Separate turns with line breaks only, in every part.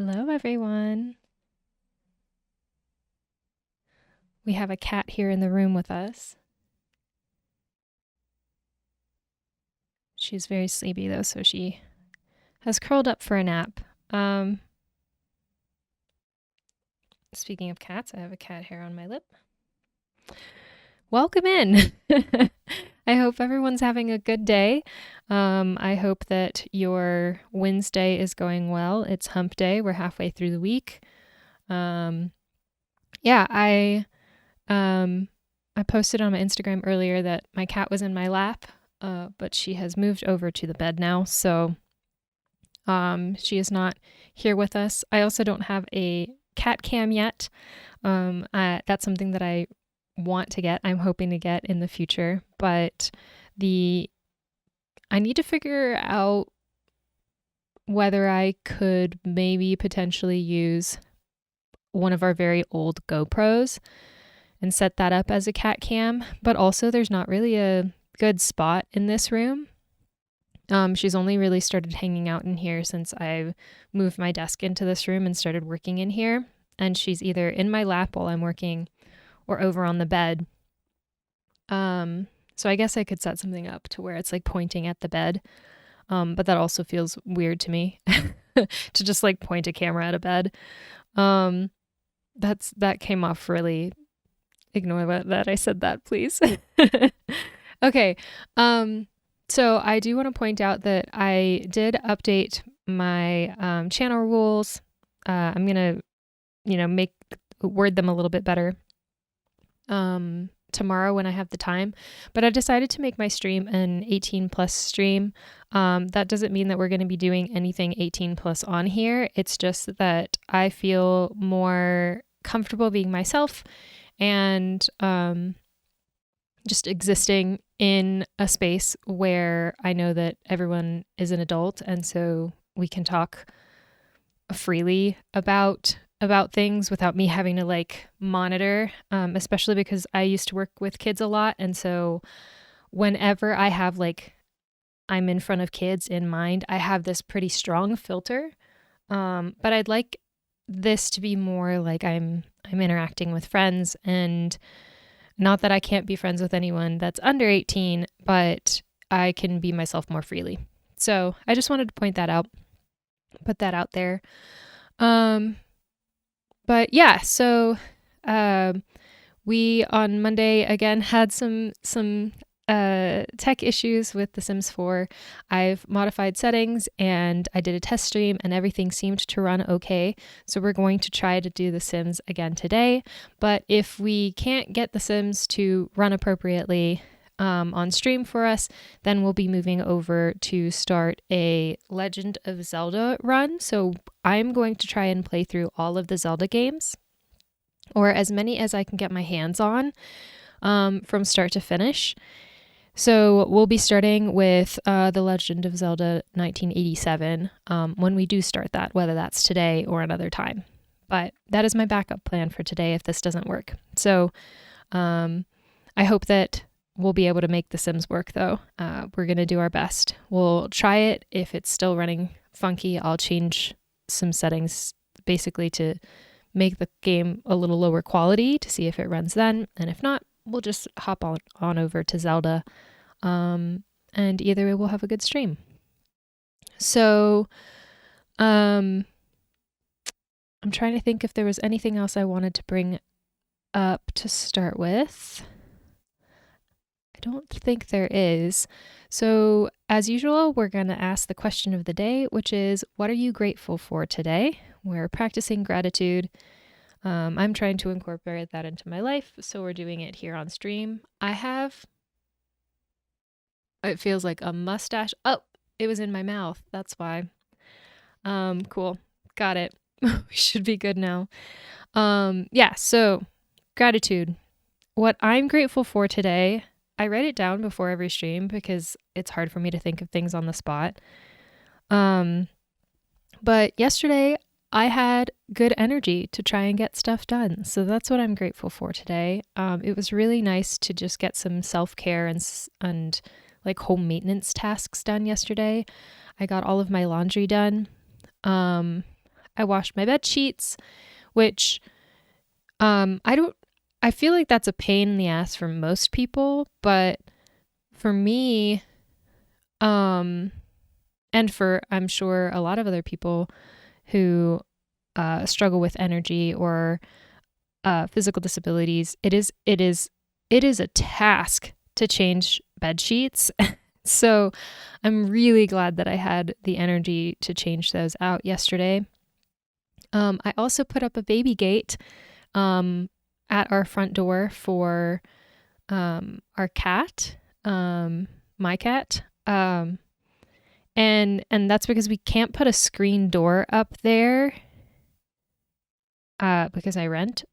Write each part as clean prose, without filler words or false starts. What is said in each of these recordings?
Hello, everyone. We have a cat here in the room with us. She's very sleepy, though, so she has curled up for a nap. Speaking of cats, I have a cat hair on my lip. Welcome in. I hope everyone's having a good day. I hope that your Wednesday is going well. It's hump day. We're halfway through the week. I posted on my Instagram earlier that my cat was in my lap, but she has moved over to the bed now, so she is not here with us. I also don't have a cat cam yet. That's something that I want to get. I'm hoping to get in the future, but I need to figure out whether I could maybe potentially use one of our very old GoPros and set that up as a cat cam, but also there's not really a good spot in this room. She's only really started hanging out in here since I moved my desk into this room and started working in here, and she's either in my lap while I'm working or over on the bed. So I guess I could set something up to where it's like pointing at the bed, but that also feels weird to me to just like point a camera at a bed. That came off really. Ignore that I said that, please. Okay. So I do want to point out that I did update my channel rules. I'm gonna, word them a little bit better tomorrow when I have the time. But I decided to make my stream an 18 plus stream. That doesn't mean that we're going to be doing anything 18 plus on here. It's just that I feel more comfortable being myself and just existing in a space where I know that everyone is an adult, and so we can talk freely about things without me having to like monitor, especially because I used to work with kids a lot, and so whenever I have like I'm in front of kids in mind, I have this pretty strong filter, but I'd like this to be more like I'm interacting with friends, and not that I can't be friends with anyone that's under 18, but I can be myself more freely. So I just wanted to point that out, put that out there. But yeah, so we on Monday again had some tech issues with The Sims 4. I've modified settings and I did a test stream and everything seemed to run okay. So we're going to try to do The Sims again today. But if we can't get The Sims to run appropriately on stream for us, then we'll be moving over to start a Legend of Zelda run. So I'm going to try and play through all of the Zelda games, or as many as I can get my hands on from start to finish. So we'll be starting with The Legend of Zelda 1987 when we do start that, whether that's today or another time. But that is my backup plan for today if this doesn't work. So I hope that we'll be able to make The Sims work, though. We're going to do our best. We'll try it. If it's still running funky, I'll change some settings basically to make the game a little lower quality to see if it runs then. And if not, we'll just hop on over to Zelda, and either way we'll have a good stream. So I'm trying to think if there was anything else I wanted to bring up to start with. I don't think there is. So as usual, we're going to ask the question of the day, which is, what are you grateful for today? We're practicing gratitude. I'm trying to incorporate that into my life, so we're doing it here on stream. I have, it feels like a mustache. Oh, it was in my mouth. That's why. Cool. Got it. We should be good now. Yeah, so gratitude. What I'm grateful for today, I write it down before every stream because it's hard for me to think of things on the spot. But yesterday I had good energy to try and get stuff done. So that's what I'm grateful for today. It was really nice to just get some self-care and like home maintenance tasks done yesterday. I got all of my laundry done. I I washed my bed sheets, which I feel like that's a pain in the ass for most people, but for me, and for, I'm sure, a lot of other people who struggle with energy or physical disabilities, it is a task to change bed sheets. So I'm really glad that I had the energy to change those out yesterday. I also put up a baby gate at our front door for our cat, my cat. And that's because we can't put a screen door up there because I rent.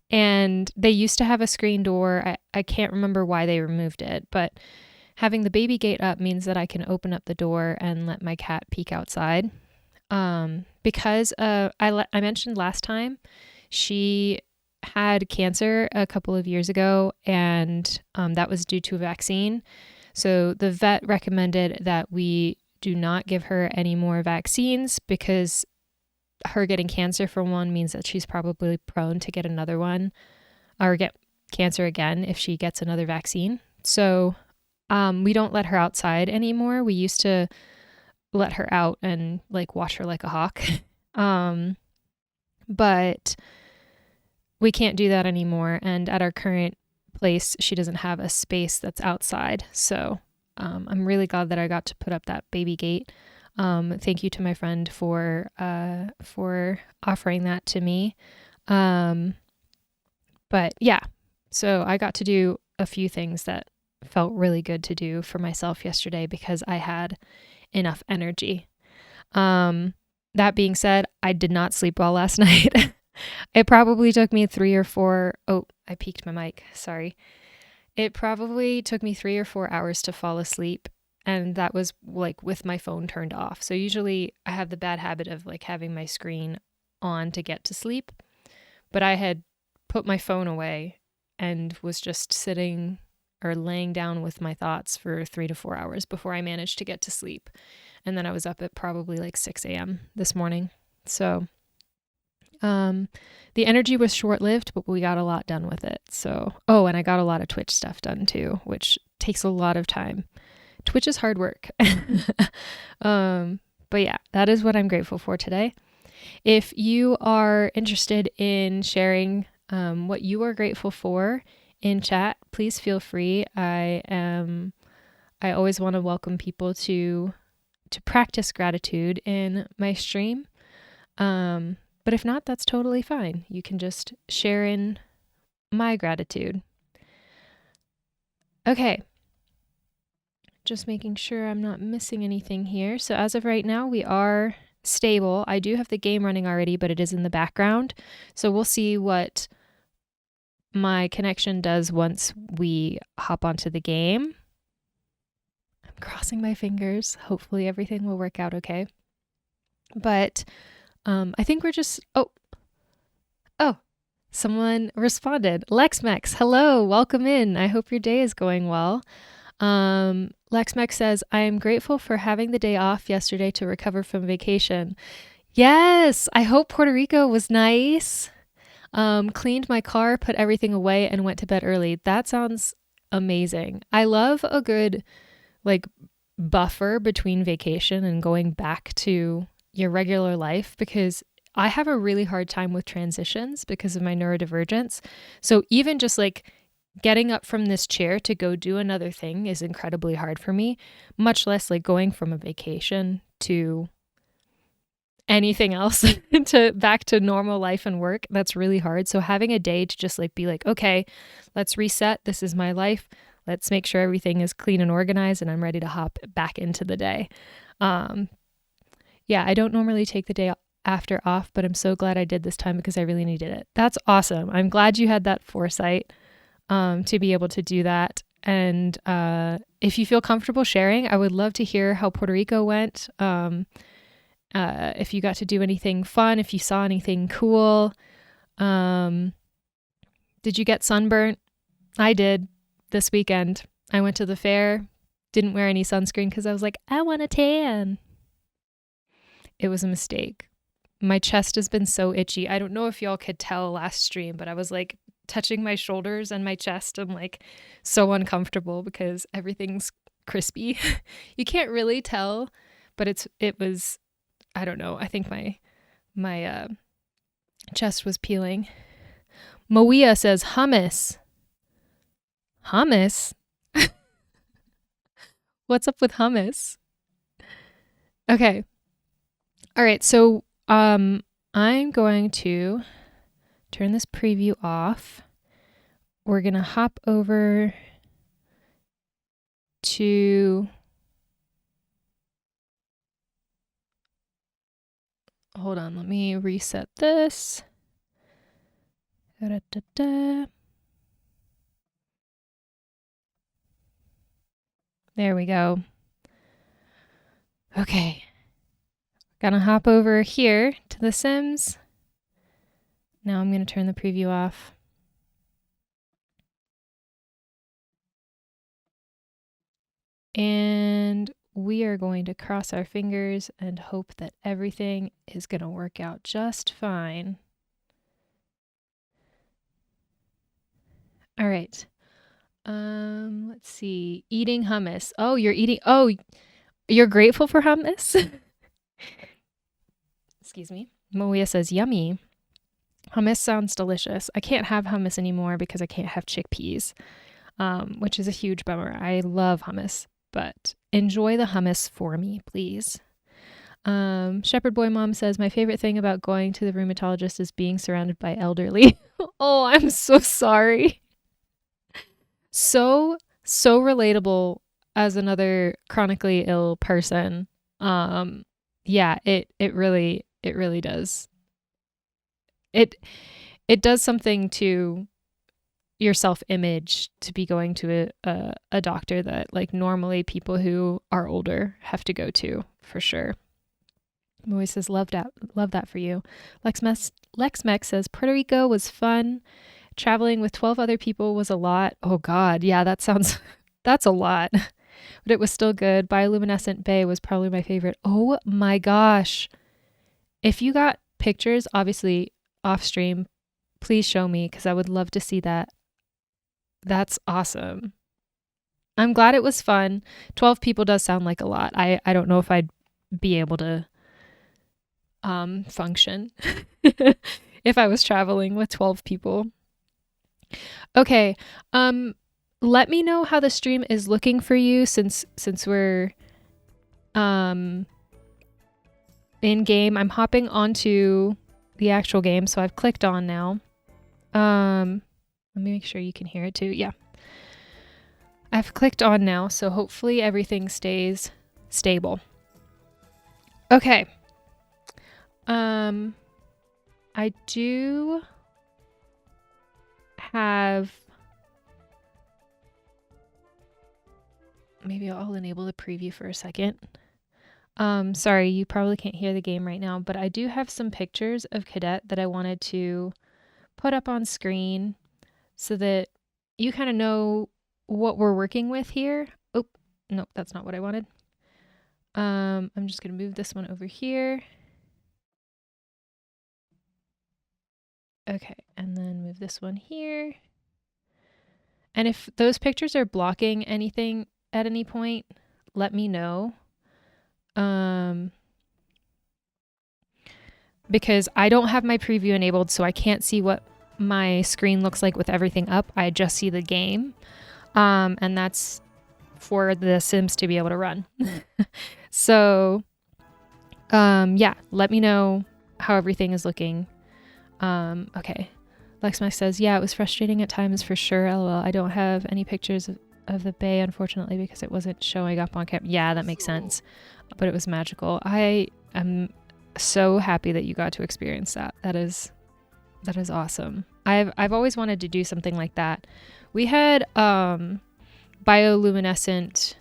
And they used to have a screen door. I can't remember why they removed it, but having the baby gate up means that I can open up the door and let my cat peek outside. Because I mentioned last time, she had cancer a couple of years ago, and that was due to a vaccine. So the vet recommended that we do not give her any more vaccines because her getting cancer, for one, means that she's probably prone to get another one or get cancer again if she gets another vaccine. So we don't let her outside anymore. We used to let her out and like watch her like a hawk. But we can't do that anymore. And at our current place, she doesn't have a space that's outside. So I'm really glad that I got to put up that baby gate. Thank you to my friend for offering that to me. But yeah, so I got to do a few things that felt really good to do for myself yesterday because I had enough energy. That being said, I did not sleep well last night. It probably took me 3 or 4. Oh, I peaked my mic. Sorry. It probably took me 3 or 4 hours to fall asleep. And that was like with my phone turned off. So usually I have the bad habit of like having my screen on to get to sleep. But I had put my phone away and was just sitting or laying down with my thoughts for 3 to 4 hours before I managed to get to sleep. And then I was up at probably like 6 a.m. this morning. So the energy was short-lived, but we got a lot done with it. So, and I got a lot of Twitch stuff done too, which takes a lot of time. Twitch is hard work. But yeah, that is what I'm grateful for today. If you are interested in sharing what you are grateful for in chat, please feel free. I always want to welcome people to practice gratitude in my stream. But if not, that's totally fine. You can just share in my gratitude. Okay. Just making sure I'm not missing anything here. So as of right now, we are stable. I do have the game running already, but it is in the background. So we'll see what my connection does once we hop onto the game. I'm crossing my fingers. Hopefully everything will work out okay. But I think we're just, someone responded. LexMex, hello, welcome in. I hope your day is going well. LexMex says, I am grateful for having the day off yesterday to recover from vacation. Yes, I hope Puerto Rico was nice. Cleaned my car, put everything away, and went to bed early. That sounds amazing. I love a good like buffer between vacation and going back to your regular life because I have a really hard time with transitions because of my neurodivergence. So even just like getting up from this chair to go do another thing is incredibly hard for me, much less like going from a vacation to anything else to back to normal life and work. That's really hard. So having a day to just like be like, okay, let's reset. This is my life. Let's make sure everything is clean and organized and I'm ready to hop back into the day. Yeah, I don't normally take the day after off, but I'm so glad I did this time because I really needed it. That's awesome. I'm glad you had that foresight to be able to do that. And if you feel comfortable sharing, I would love to hear how Puerto Rico went. If you got to do anything fun, if you saw anything cool. Did you get sunburnt? I did this weekend. I went to the fair, didn't wear any sunscreen because I was like, I want a tan. It was a mistake. my chest has been so itchy. I don't know if y'all could tell last stream, but I was like touching my shoulders and my chest. I'm like so uncomfortable because everything's crispy. You can't really tell, but it was, I don't know. I think my chest was peeling. Moia says hummus. Hummus? What's up with hummus? Okay. All right. So I'm going to turn this preview off. We're going to hop over to, hold on, let me reset this. Da-da-da-da. There we go. Okay. Gonna hop over here to The Sims. Now I'm gonna turn the preview off. And we are going to cross our fingers and hope that everything is gonna work out just fine. All right. Let's see. Eating hummus. Oh, you're grateful for hummus? Excuse me. Moia says, yummy. Hummus sounds delicious. I can't have hummus anymore because I can't have chickpeas, which is a huge bummer. I love hummus, but enjoy the hummus for me, please. Shepherd Boy Mom says, my favorite thing about going to the rheumatologist is being surrounded by elderly. Oh, I'm so sorry. So relatable as another chronically ill person. Yeah, it really does. It does something to your self-image to be going to a doctor that like normally people who are older have to go to, for sure. Moise says, love that for you. Lexmex says, Puerto Rico was fun. Traveling with 12 other people was a lot. Oh God, yeah, that's a lot. But it was still good. Bioluminescent Bay was probably my favorite. Oh my gosh. If you got pictures, obviously off stream, please show me because I would love to see that. That's awesome. I'm glad it was fun. 12 people does sound like a lot. I don't know if I'd be able to function if I was traveling with 12 people. Okay. Let me know how the stream is looking for you since we're in game. I'm hopping onto the actual game, so I've clicked on now. Let me make sure you can hear it too. Yeah. I've clicked on now, so hopefully everything stays stable. Okay. I do have, maybe I'll enable the preview for a second. Sorry, you probably can't hear the game right now, but I do have some pictures of Cadet that I wanted to put up on screen so that you kind of know what we're working with here. Oh, no, that's not what I wanted. I'm just going to move this one over here. Okay, and then move this one here. And if those pictures are blocking anything at any point, let me know. Because I don't have my preview enabled, so I can't see what my screen looks like with everything up. I just see the game. And that's for the Sims to be able to run. So, yeah, let me know how everything is looking. Okay. Lexmax says, yeah, it was frustrating at times for sure. LOL. I don't have any pictures of the bay, unfortunately, because it wasn't showing up on camera. Yeah, that makes sense. But it was magical. I am so happy that you got to experience that. That is awesome. I've always wanted to do something like that. We had bioluminescent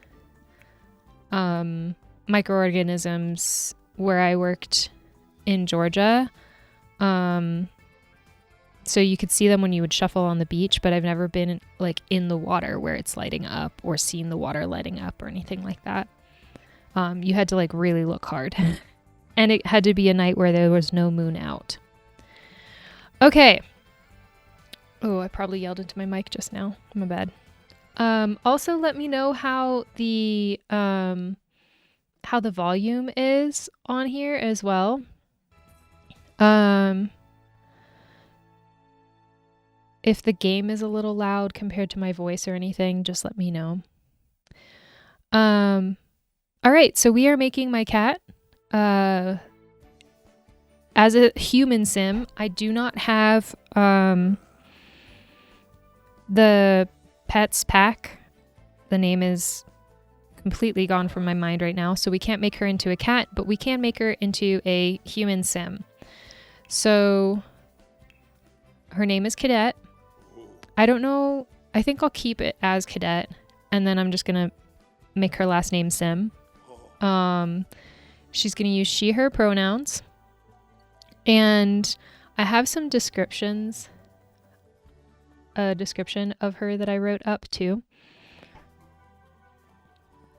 microorganisms where I worked in Georgia. So you could see them when you would shuffle on the beach, but I've never been like in the water where it's lighting up or seen the water lighting up or anything like that. You had to like really look hard. And it had to be a night where there was no moon out. Okay. Oh, I probably yelled into my mic just now. My bad. Also, let me know how the volume is on here as well. If the game is a little loud compared to my voice or anything, just let me know. All right, so we are making my cat. As a human sim, I do not have the pets pack. The name is completely gone from my mind right now, so we can't make her into a cat, but we can make her into a human sim. So her name is Cadet. I don't know. I think I'll keep it as Cadet, and then I'm just gonna make her last name Sim. She's gonna use she, her pronouns, and I have some descriptions. A description of her that I wrote up too.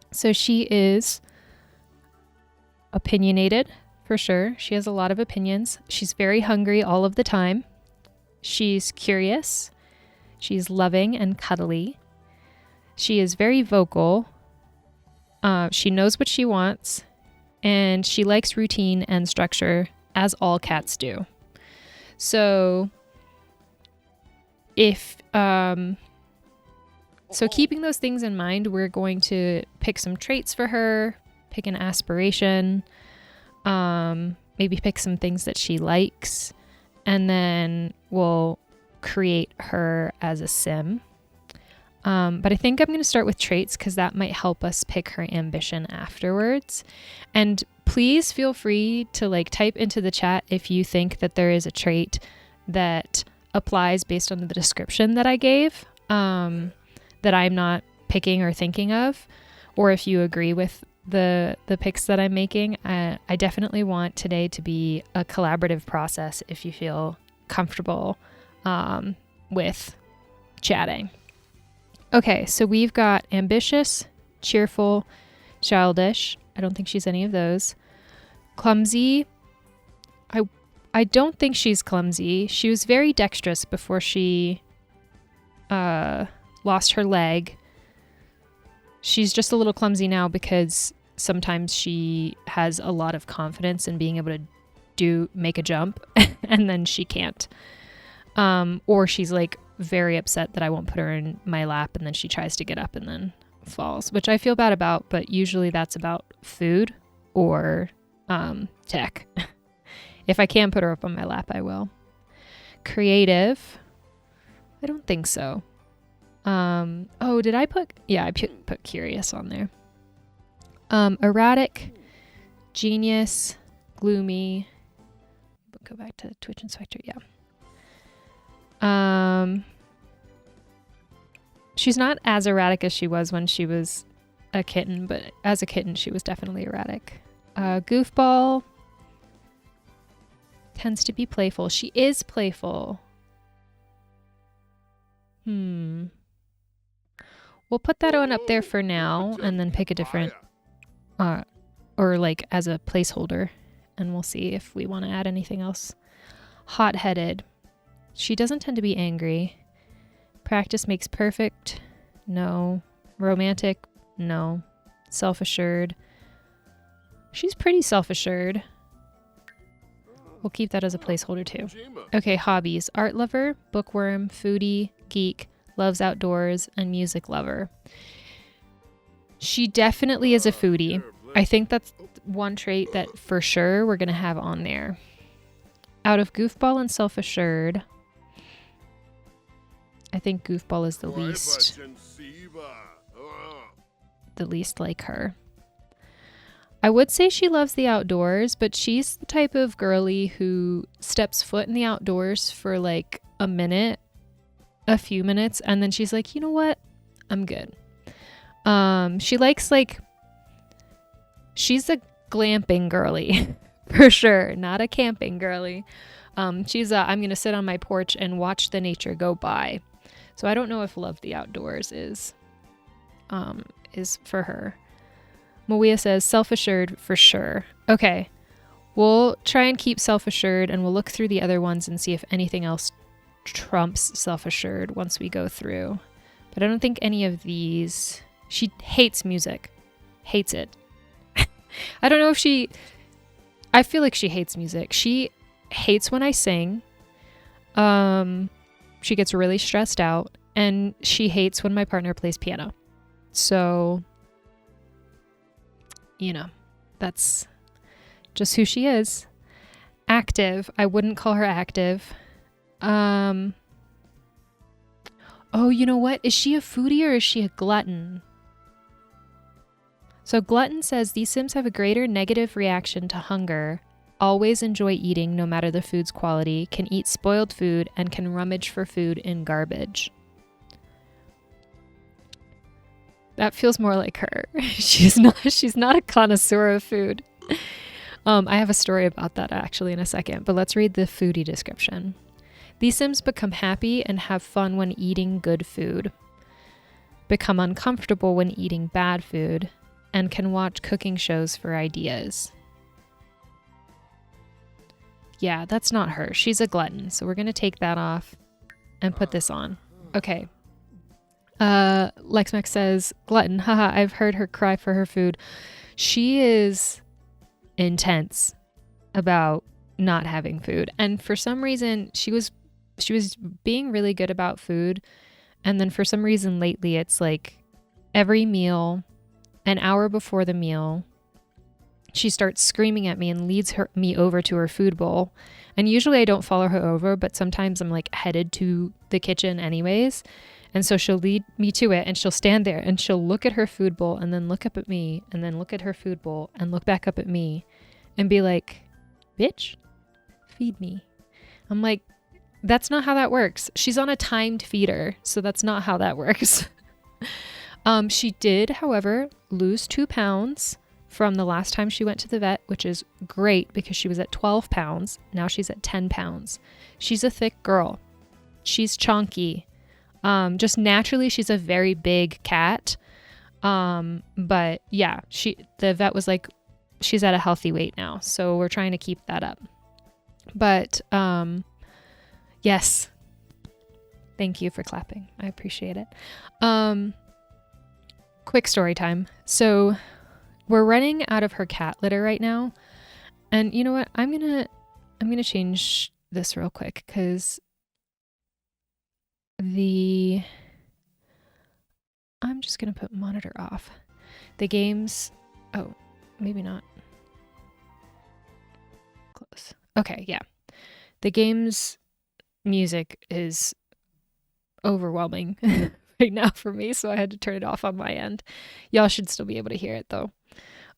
So she is opinionated, for sure. She has a lot of opinions. She's very hungry all of the time. She's curious. She's loving and cuddly. She is very vocal. She knows what she wants. And she likes routine and structure, as all cats do. So keeping those things in mind, we're going to pick some traits for her, pick an aspiration, maybe pick some things that she likes, and then we'll create her as a sim. But I think I'm going to start with traits because that might help us pick her ambition afterwards. And please feel free to type into the chat if you think that there is a trait that applies based on the description that I gave, that I'm not picking or thinking of, or if you agree with the picks that I'm making. I definitely want today to be a collaborative process if you feel comfortable with chatting. Okay, so we've got ambitious, cheerful, childish. I don't think she's any of those. Clumsy. I don't think she's clumsy. She was very dexterous before she lost her leg. She's just a little clumsy now because sometimes she has a lot of confidence in being able to make a jump and then she can't. Or she's very upset that I won't put her in my lap and then she tries to get up and then falls, which I feel bad about, but usually that's about food or tech. If I can put her up on my lap, I will. Creative. I don't think so. Did I put... Yeah, I put curious on there. Erratic, genius, gloomy. Go back to Twitch Inspector, yeah. She's not as erratic as she was when she was a kitten, but as a kitten, she was definitely erratic. Goofball. Tends to be playful. She is playful. We'll put that one up there for now and then pick a different, or as a placeholder, and we'll see if we want to add anything else. Hot-headed. She doesn't tend to be angry. Practice makes perfect. No. Romantic. No. Self-assured. She's pretty self-assured. We'll keep that as a placeholder too. Okay, hobbies. Art lover, bookworm, foodie, geek, loves outdoors, and music lover. She definitely is a foodie. I think that's one trait that for sure we're going to have on there. Out of goofball and self-assured, I think goofball is the least like her. I would say she loves the outdoors, but she's the type of girly who steps foot in the outdoors for a minute, a few minutes, and then she's like, you know what? I'm good. She likes she's a glamping girly for sure, not a camping girly. She's I'm going to sit on my porch and watch the nature go by. So I don't know if love the outdoors is for her. Malia says self-assured for sure. Okay. We'll try and keep self-assured, and we'll look through the other ones and see if anything else trumps self-assured once we go through. But I don't think any of these... She hates music. Hates it. I don't know if she... I feel like she hates music. She hates when I sing. She gets really stressed out, and she hates when my partner plays piano. So, you know, that's just who she is. Active. I wouldn't call her active. Oh, you know what? Is she a foodie or is she a glutton? So glutton says these Sims have a greater negative reaction to hunger, always enjoy eating no matter the food's quality, can eat spoiled food, and can rummage for food in garbage. That feels more like her. She's not a connoisseur of food. I have a story about that actually in a second, but let's read the foodie description. These Sims become happy and have fun when eating good food, become uncomfortable when eating bad food, and can watch cooking shows for ideas. Yeah, that's not her. She's a glutton. So we're going to take that off and put this on. Okay. Lexmex says, glutton. Haha, I've heard her cry for her food. She is intense about not having food. And for some reason, she was being really good about food. And then for some reason lately, it's like every meal, an hour before the meal, she starts screaming at me and leads me over to her food bowl. And usually I don't follow her over, but sometimes I'm like headed to the kitchen anyways. And so she'll lead me to it and she'll stand there and she'll look at her food bowl and then look up at me and then look at her food bowl and look back up at me and be like, bitch, feed me. I'm like, that's not how that works. She's on a timed feeder, so that's not how that works. She did, however, lose 2 pounds from the last time she went to the vet, which is great because she was at 12 pounds. Now she's at 10 pounds. She's a thick girl. She's chunky. Just naturally, she's a very big cat. But yeah, the vet was like, she's at a healthy weight now. So we're trying to keep that up. But, yes. Thank you for clapping. I appreciate it. Quick story time. So we're running out of her cat litter right now. And you know what? I'm going to change this real quick because I'm just going to put monitor off. The game's, oh, maybe not. Close. Okay. Yeah. The game's music is overwhelming right now for me, so I had to turn it off on my end. Y'all should still be able to hear it though.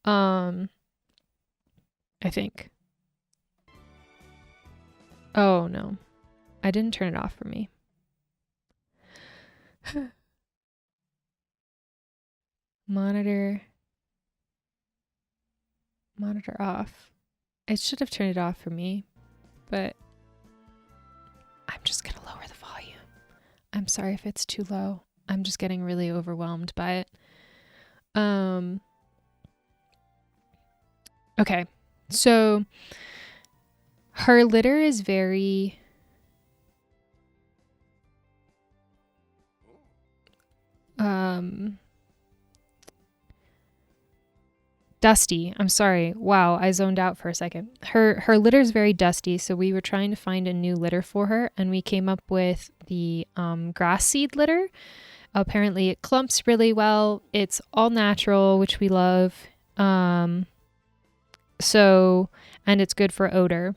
I think. Oh no, I didn't turn it off for me. Monitor off. It should have turned it off for me, but I'm just gonna lower the volume. I'm sorry if it's too low. I'm just getting really overwhelmed by it. Okay, so her litter is very dusty. I'm sorry. Wow, I zoned out for a second. Her litter is very dusty, so we were trying to find a new litter for her, and we came up with the grass seed litter. Apparently it clumps really well. It's all natural, which we love. So, and it's good for odor.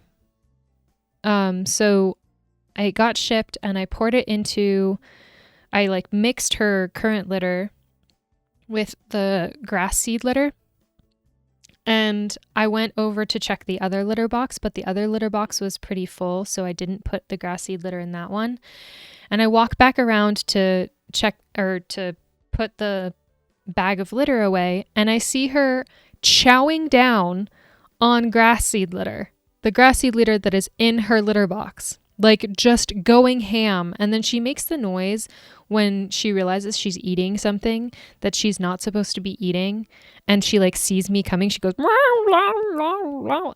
So I got shipped and I poured it into, I like mixed her current litter with the grass seed litter. And I went over to check the other litter box, but the other litter box was pretty full, so I didn't put the grass seed litter in that one. And I walked back around to check or to put the bag of litter away, and I see her chowing down on grass seed litter, the grass seed litter that is in her litter box. like just going ham. And then she makes the noise when she realizes she's eating something that she's not supposed to be eating. And she like sees me coming. She goes,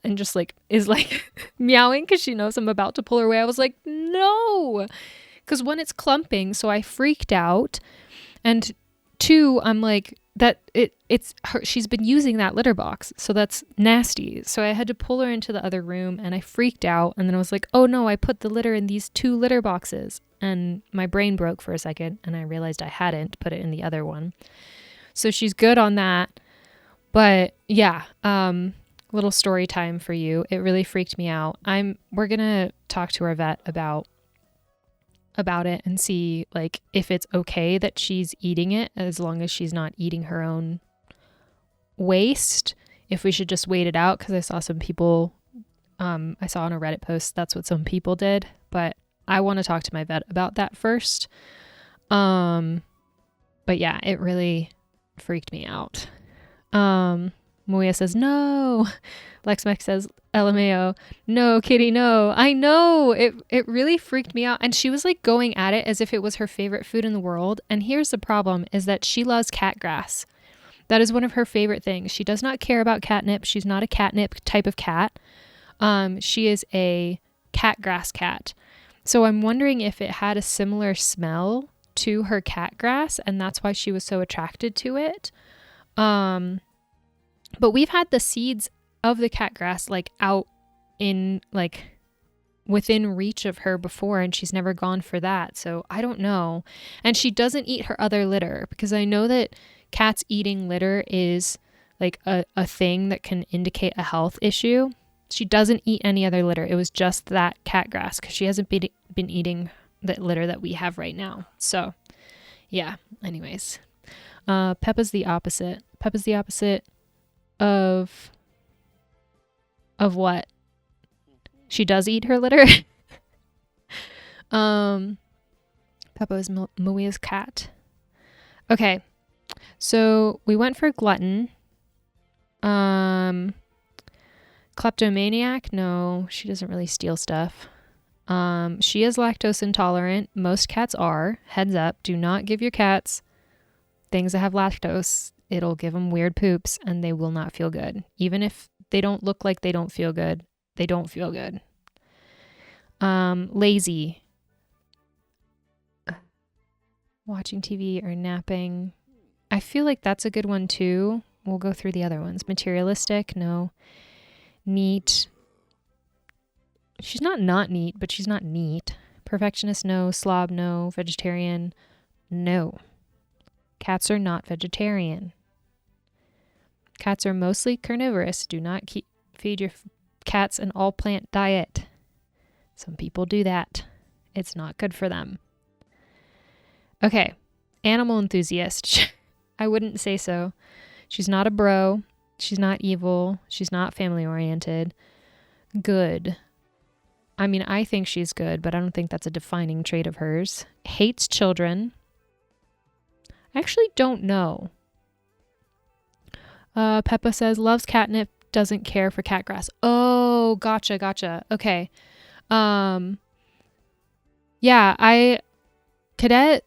and just like is like meowing because she knows I'm about to pull her away. I was like, no, because one, it's clumping. So I freaked out. And two, I'm like, it's her, she's been using that litter box, so that's nasty. So I had to pull her into the other room, and I freaked out. And then I was like, oh no, I put the litter in these 2 litter boxes, and my brain broke for a second, and I realized I hadn't put it in the other one. So she's good on that. But yeah, little story time for you. It really freaked me out. We're gonna talk to our vet about it and see like if it's okay that she's eating it, as long as she's not eating her own waste, if we should just wait it out. Because I saw some people, I saw on a Reddit post that's what some people did, but I want to talk to my vet about that first. But yeah, it really freaked me out. Moya says no. Lexmex says LMAO. No, Kitty, no. I know. It really freaked me out. And she was like going at it as if it was her favorite food in the world. And here's the problem, is that she loves cat grass. That is one of her favorite things. She does not care about catnip. She's not a catnip type of cat. She is a cat grass cat. So I'm wondering if it had a similar smell to her cat grass, and that's why she was so attracted to it. But we've had the seeds of the cat grass like out in like within reach of her before, and she's never gone for that. So I don't know. And she doesn't eat her other litter, because I know that cats eating litter is like a thing that can indicate a health issue. She doesn't eat any other litter. It was just that cat grass, because she hasn't been eating the litter that we have right now. So yeah, anyways. Peppa's the opposite. Peppa's the opposite of what? She does eat her litter. Peppa is Moia's cat. Okay, so we went for glutton. Kleptomaniac, no, she doesn't really steal stuff. She is lactose intolerant. Most cats are. Heads up, do not give your cats things that have lactose. It'll give them weird poops and they will not feel good. Even if they don't look like they don't feel good, they don't feel good. Lazy. Watching TV or napping. I feel like that's a good one too. We'll go through the other ones. Materialistic, no. Neat. She's not neat, but she's not neat. Perfectionist, no. Slob, no. Vegetarian, no. Cats are not vegetarian. Cats are mostly carnivorous. Do not feed your cats an all-plant diet. Some people do that. It's not good for them. Okay, animal enthusiast. I wouldn't say so. She's not a bro. She's not evil. She's not family-oriented. Good. I mean, I think she's good, but I don't think that's a defining trait of hers. Hates children. I actually don't know. Peppa says, loves catnip, doesn't care for cat grass. Oh, gotcha. Okay. Yeah, Cadet,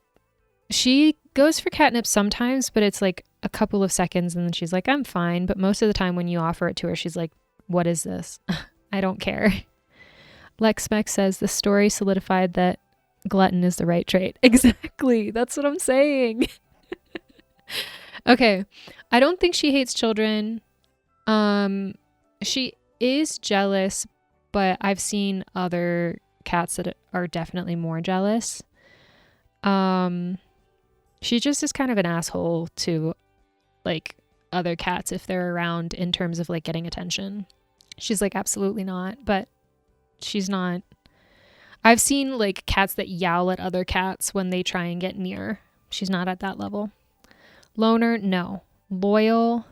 she goes for catnip sometimes, but it's like a couple of seconds and then she's like, I'm fine. But most of the time when you offer it to her, she's like, what is this? I don't care. Lexmex says, the story solidified that glutton is the right trait. Exactly. That's what I'm saying. Okay. I don't think she hates children. She is jealous, but I've seen other cats that are definitely more jealous. She just is kind of an asshole to like other cats if they're around in terms of like getting attention. She's like, absolutely not, but she's not. I've seen like cats that yowl at other cats when they try and get near. She's not at that level. Loner, no. Loyal,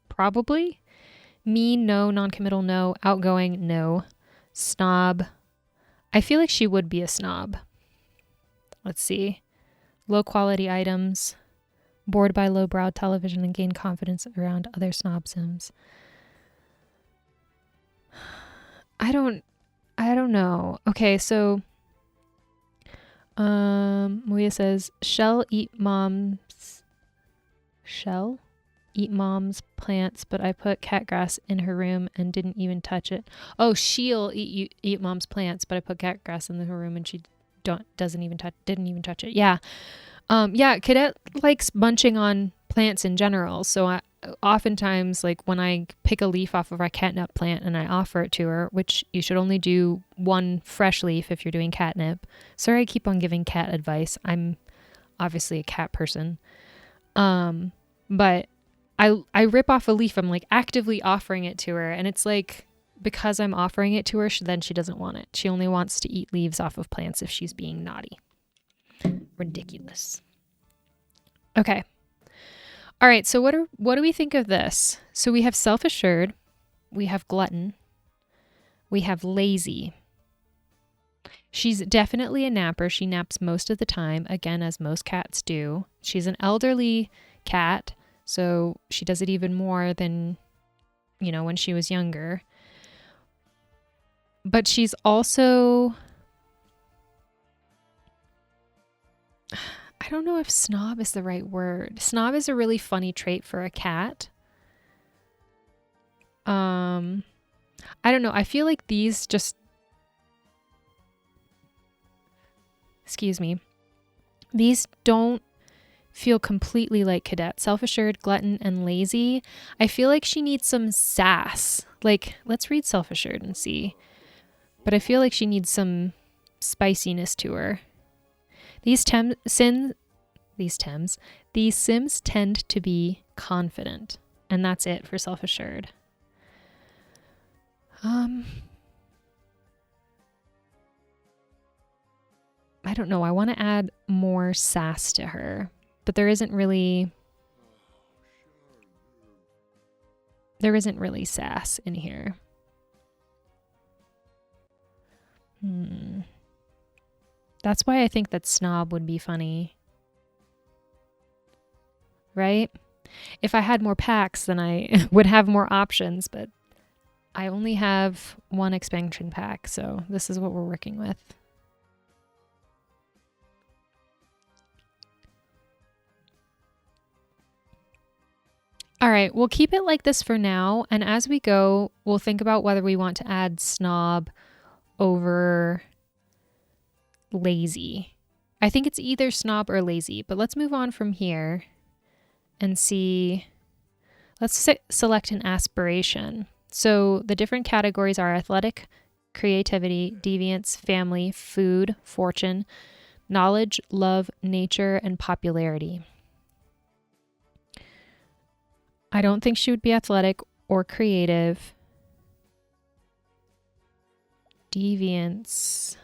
probably. Mean, no. Non-committal, no. Outgoing, no. Snob. I feel like she would be a snob. Let's see. Low quality items. Bored by lowbrow television and gain confidence around other snob sims. I don't know. Okay, so Malia says Shell eat mom's plants, but I put cat grass in her room and didn't even touch it. Oh, she'll eat mom's plants, but I put cat grass in her room and she didn't even touch it. Yeah. Yeah, Cadet likes munching on plants in general. So oftentimes, like when I pick a leaf off of our catnip plant and I offer it to her, which you should only do one fresh leaf if you're doing catnip. Sorry, I keep on giving cat advice. I'm obviously a cat person. But I rip off a leaf. I'm like actively offering it to her. And it's like, because I'm offering it to her, then she doesn't want it. She only wants to eat leaves off of plants if she's being naughty. Ridiculous. Okay. All right. So what do we think of this? So we have self-assured, we have glutton, we have lazy. She's definitely a napper. She naps most of the time, again, as most cats do. She's an elderly cat, so she does it even more than, when she was younger. But she's also, I don't know if snob is the right word. Snob is a really funny trait for a cat. I don't know. I feel like these just, excuse me, these don't feel completely like Cadet. Self-assured, glutton, and lazy. I feel like she needs some sass. Like, let's read self-assured and see. But I feel like she needs some spiciness to her. These Sims tend to be confident, and that's it for self-assured. I don't know. I want to add more sass to her, but there isn't really sass in here. That's why I think that snob would be funny. Right? If I had more packs, then I would have more options, but I only have one expansion pack, so this is what we're working with. All right, we'll keep it like this for now, and as we go, we'll think about whether we want to add snob over lazy. I think it's either snob or lazy, but let's move on from here and see. Let's select an aspiration. So the different categories are athletic, creativity, deviance, family, food, fortune, knowledge, love, nature, and popularity. I don't think she would be athletic or creative. Deviance.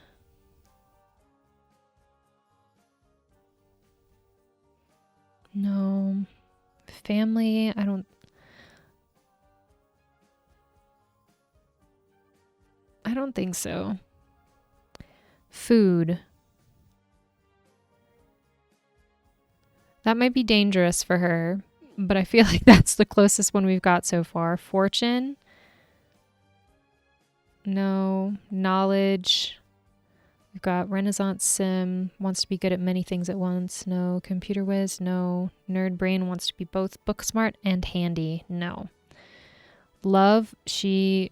No. Family, I don't think so. Food. That might be dangerous for her, but I feel like that's the closest one we've got so far. Fortune. No. Knowledge. We've got Renaissance Sim, wants to be good at many things at once. No. Computer whiz. No. Nerd brain, wants to be both book smart and handy. No. Love, she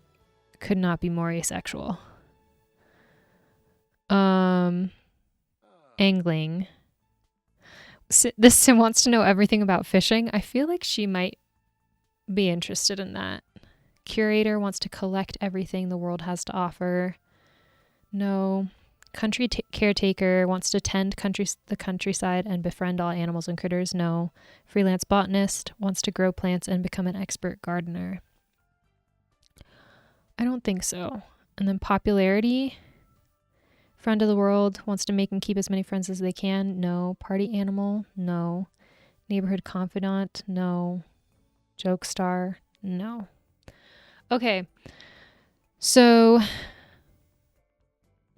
could not be more asexual. Angling. This sim wants to know everything about fishing. I feel like she might be interested in that. Curator, wants to collect everything the world has to offer. No. Country caretaker, wants to tend the countryside and befriend all animals and critters. No. Freelance botanist, wants to grow plants and become an expert gardener. I don't think so. And then popularity, friend of the world, wants to make and keep as many friends as they can. No. Party animal. No. Neighborhood confidant. No. Joke star. No. Okay. So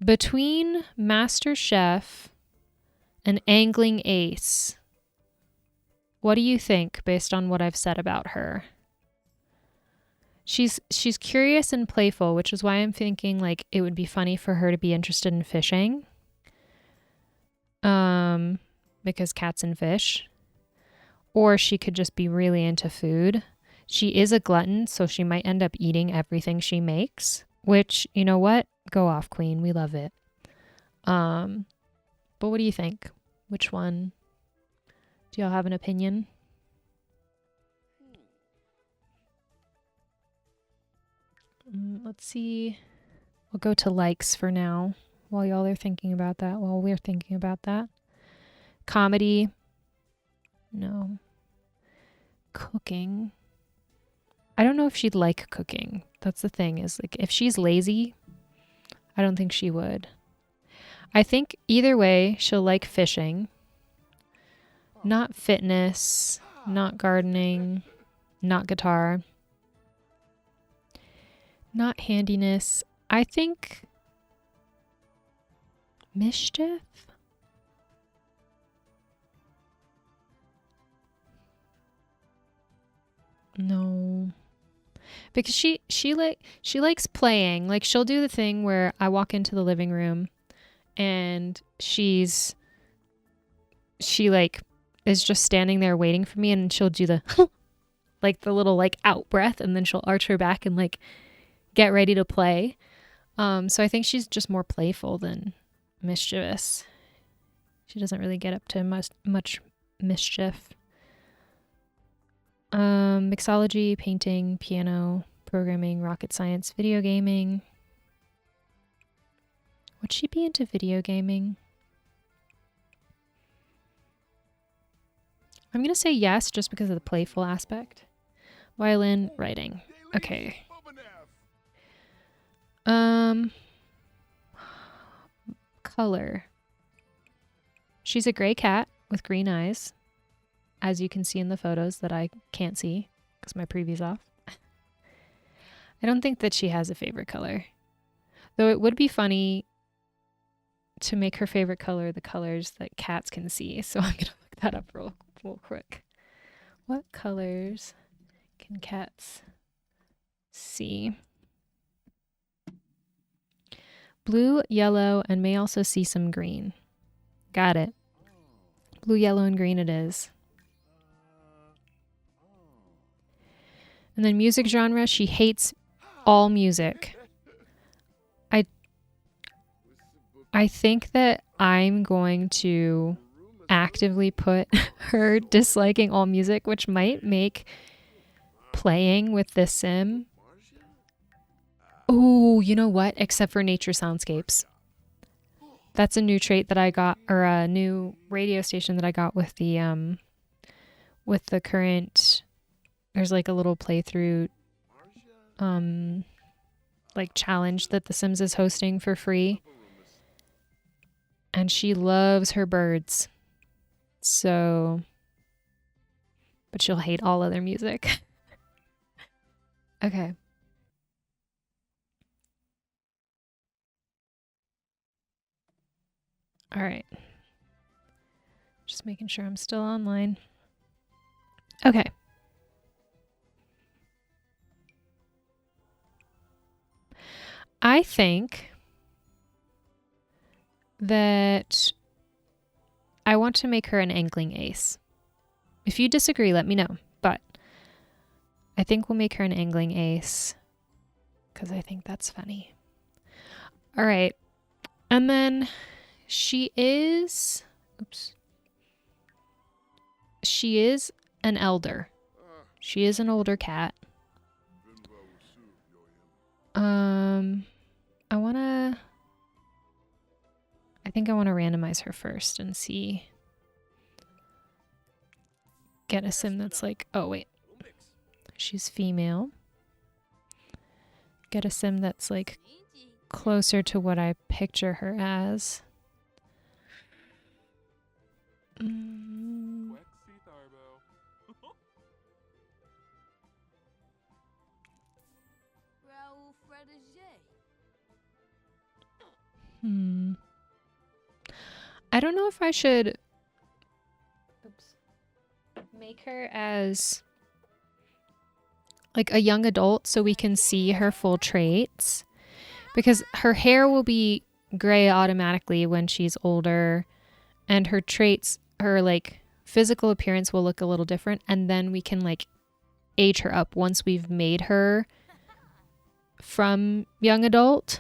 between Master Chef and Angling Ace, what do you think based on what I've said about her? She's curious and playful, which is why I'm thinking like it would be funny for her to be interested in fishing. Because cats and fish. Or she could just be really into food. She is a glutton, so she might end up eating everything she makes, which, you know what? Go off, queen. We love it. But what do you think? Which one? Do y'all have an opinion? Let's see. We'll go to likes for now while y'all are thinking about that, while we're thinking about that. Comedy. No. Cooking. I don't know if she'd like cooking. That's the thing, is like if she's lazy, I don't think she would. I think either way, she'll like fishing. Not fitness, not gardening, not guitar, not handiness. I think mischief? No. Because she likes playing. Like she'll do the thing where I walk into the living room and she like is just standing there waiting for me, and she'll do the like the little like out breath, and then she'll arch her back and like get ready to play. So I think she's just more playful than mischievous. She doesn't really get up to much mischief. Mixology, painting, piano, programming, rocket science, video gaming. Would she be into video gaming? I'm going to say yes, just because of the playful aspect. Violin, writing. Okay. Color. She's a gray cat with green eyes, as you can see in the photos that I can't see because my preview's off. I don't think that she has a favorite color, though it would be funny to make her favorite color the colors that cats can see. So I'm going to look that up real quick. What colors can cats see? Blue, yellow, and may also see some green. Got it. Blue, yellow, and green it is. And then music genre, she hates all music. I think that I'm going to actively put her disliking all music, which might make playing with this sim. Oh, you know what? Except for nature soundscapes. That's a new trait that I got, or a new radio station that I got with the current. There's like a little playthrough, like challenge that The Sims is hosting for free. And she loves her birds. So, but she'll hate all other music. Okay. All right. Just making sure I'm still online. Okay. I think that I want to make her an angling ace. If you disagree, let me know. But I think we'll make her an angling ace because I think that's funny. All right. And then she is an elder. She is an older cat. I think I want to randomize her first and see. Get a sim that's like, oh wait, she's female. Get a sim that's like closer to what I picture her as. I don't know if I should make her as like a young adult so we can see her full traits, because her hair will be gray automatically when she's older, and her traits, her like physical appearance will look a little different, and then we can like age her up once we've made her from young adult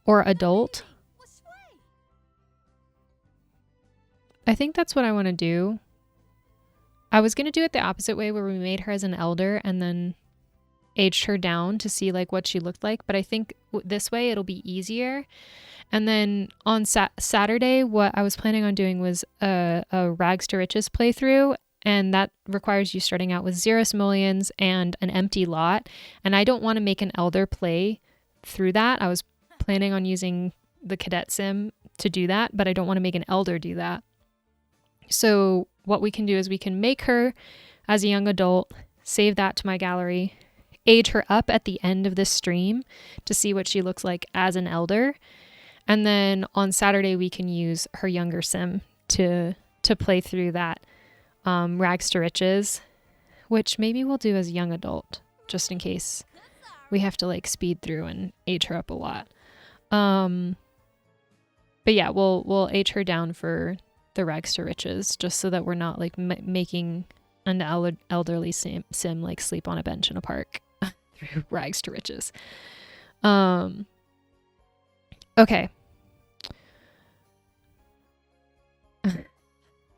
or adult. I think that's what I want to do. I was going to do it the opposite way, where we made her as an elder and then aged her down to see like what she looked like. But I think this way it'll be easier. And then on Saturday, what I was planning on doing was a Rags to Riches playthrough. And that requires you starting out with 0 simoleons and an empty lot. And I don't want to make an elder play through that. I was planning on using the cadet sim to do that, but I don't want to make an elder do that. So what we can do is we can make her as a young adult, save that to my gallery, age her up at the end of this stream to see what she looks like as an elder. And then on Saturday, we can use her younger sim to play through that Rags to Riches, which maybe we'll do as a young adult, just in case we have to like speed through and age her up a lot. But yeah, we'll age her down for the Rags to Riches, just so that we're not like making an elderly sim like sleep on a bench in a park through Rags to Riches. Okay.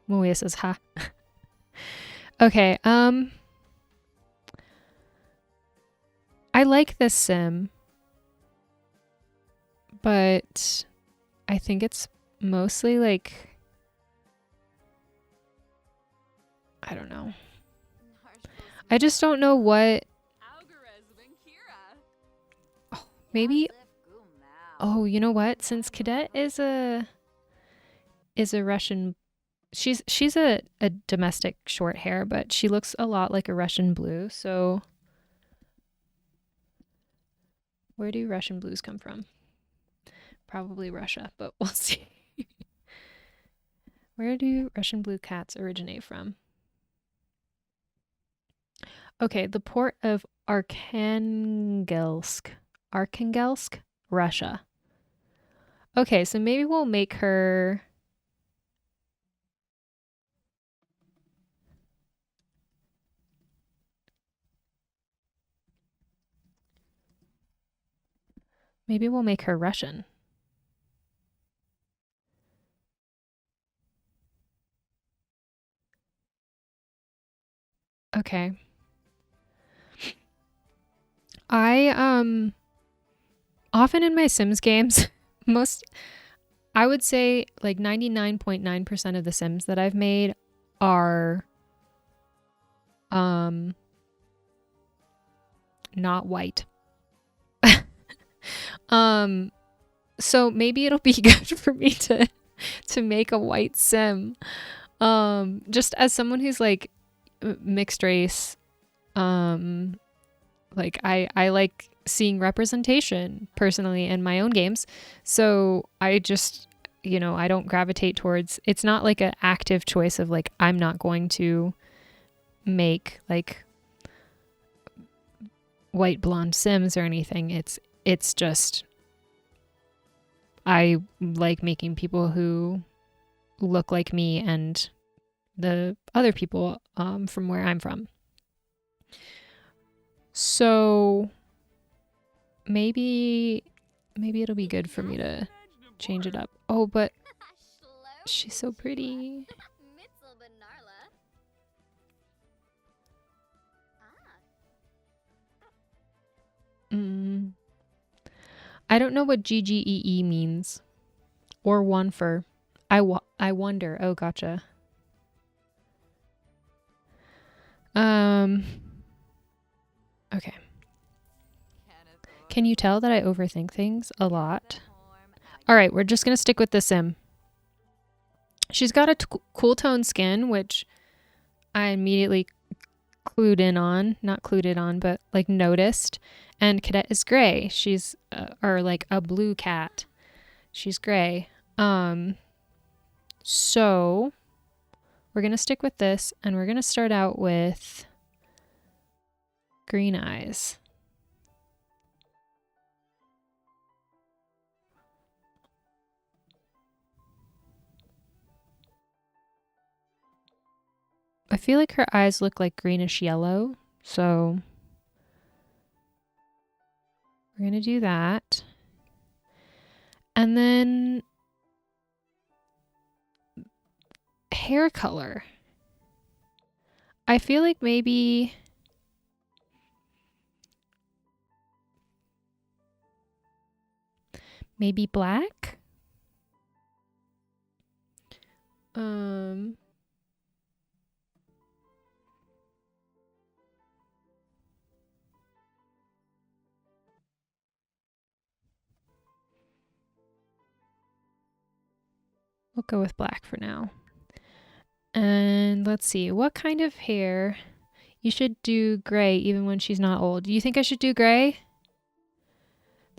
Moya says ha. Okay, I like this sim, but I think it's mostly like, I don't know. I just don't know what. Oh, maybe. Oh, you know what? Since Cadet is a Russian, she's a domestic short hair, but she looks a lot like a Russian blue. So where do Russian blues come from? Probably Russia, but we'll see. Where do Russian blue cats originate from? Okay, the port of Arkhangelsk, Russia. Okay, so maybe we'll make her. Maybe we'll make her Russian. Okay. I often in my Sims games, I would say like 99.9% of the Sims that I've made are not white. So maybe it'll be good for me to make a white sim. Just as someone who's like mixed race, like I like seeing representation personally in my own games. So I just, I don't gravitate towards, it's not like an active choice of like, I'm not going to make like white blonde Sims or anything. It's just, I like making people who look like me and the other people from where I'm from. So maybe it'll be good for me to change it up. Oh, but she's so pretty. I don't know what GGEE means. Or one for. I wonder. Oh, gotcha. Okay. Can you tell that I overthink things a lot? All right, we're just going to stick with the sim. She's got a cool tone skin, which I immediately not clued in on, but like noticed. And Cadet is gray. She's, or like a blue cat. She's gray. So we're going to stick with this, and we're going to start out with green eyes. I feel like her eyes look like greenish yellow, so we're going to do that. And then hair color. I feel like maybe black. We'll go with black for now. And let's see, what kind of hair? You should do gray even when she's not old. Do you think I should do gray?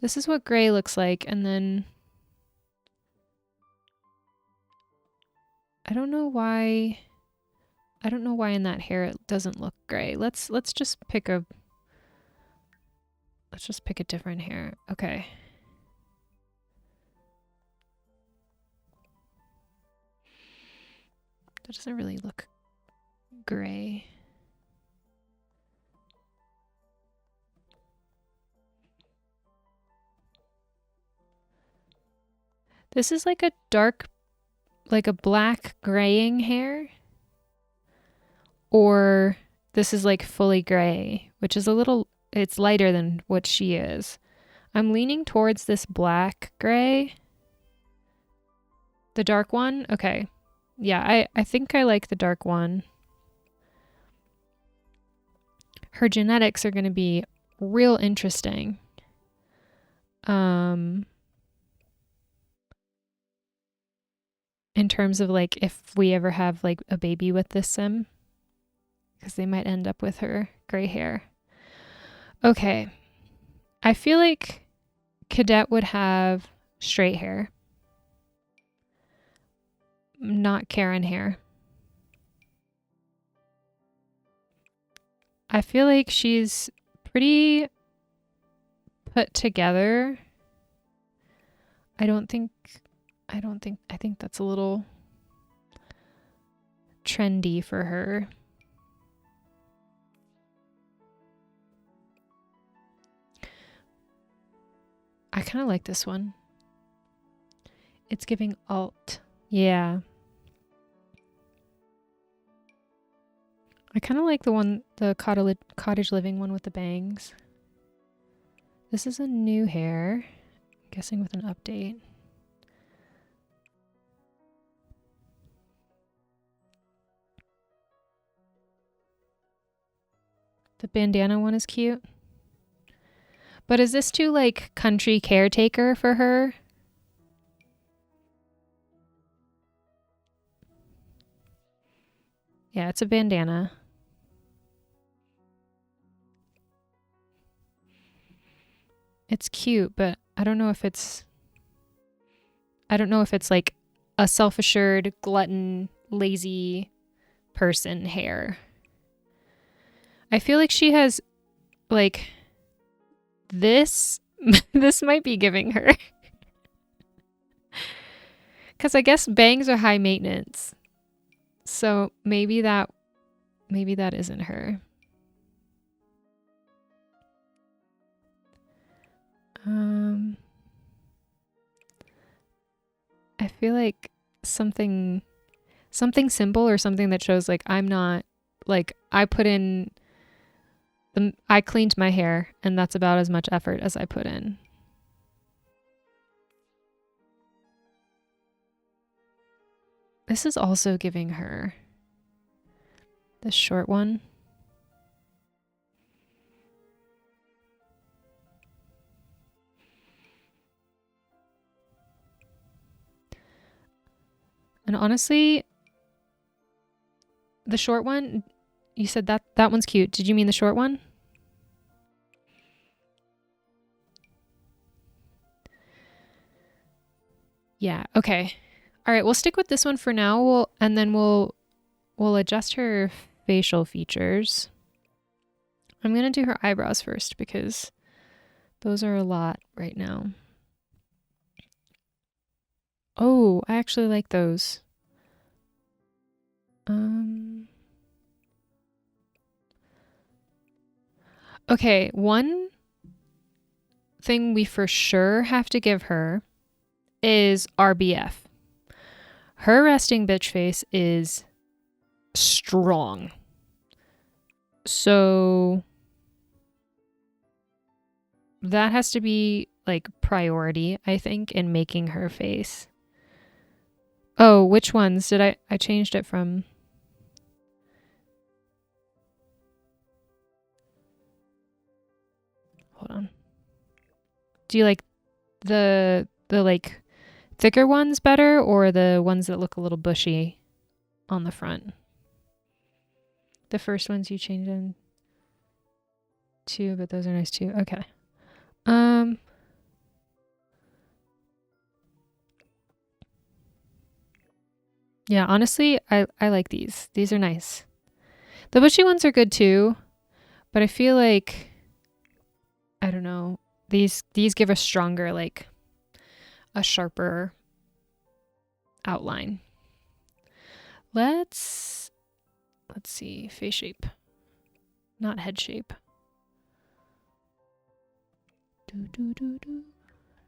This is what gray looks like, and then I don't know why in that hair it doesn't look gray. Let's just pick a different hair. Okay. That doesn't really look gray. This is like a dark, like a black graying hair. Or this is like fully gray, which is it's lighter than what she is. I'm leaning towards this black gray. The dark one? Okay. Yeah, I think I like the dark one. Her genetics are going to be real interesting. In terms of like if we ever have like a baby with this sim, because they might end up with her gray hair. Okay. I feel like Cadet would have straight hair. Not Karen hair. I feel like she's pretty put together. I think that's a little trendy for her. I kind of like this one. It's giving alt. Yeah. I kind of like the cottage living one with the bangs. This is a new hair. I'm guessing with an update. The bandana one is cute. But is this too like country caretaker for her? Yeah, it's a bandana. It's cute, but I don't know if it's like a self-assured, glutton, lazy person hair. I feel like she has like this this might be giving her. Cuz I guess bangs are high maintenance. So maybe that isn't her. I feel like something simple or something that shows like I'm not like I cleaned my hair and that's about as much effort as I put in. This is also giving her this short one. And honestly, the short one, you said that one's cute. Did you mean the short one? Yeah, okay. All right, we'll stick with this one for now. We'll adjust her facial features. I'm gonna do her eyebrows first because those are a lot right now. Oh, I actually like those. Okay, one thing we for sure have to give her is RBF. Her resting bitch face is strong. So that has to be like priority, I think, in making her face. Oh, which ones did I changed it from? Hold on. Do you like the like thicker ones better or the ones that look a little bushy on the front? The first ones you changed in too, but those are nice too. Okay. Yeah, honestly, I like these. These are nice. The bushy ones are good too, but I feel like I don't know. These give a stronger, like a sharper outline. Let's see, face shape. Not head shape.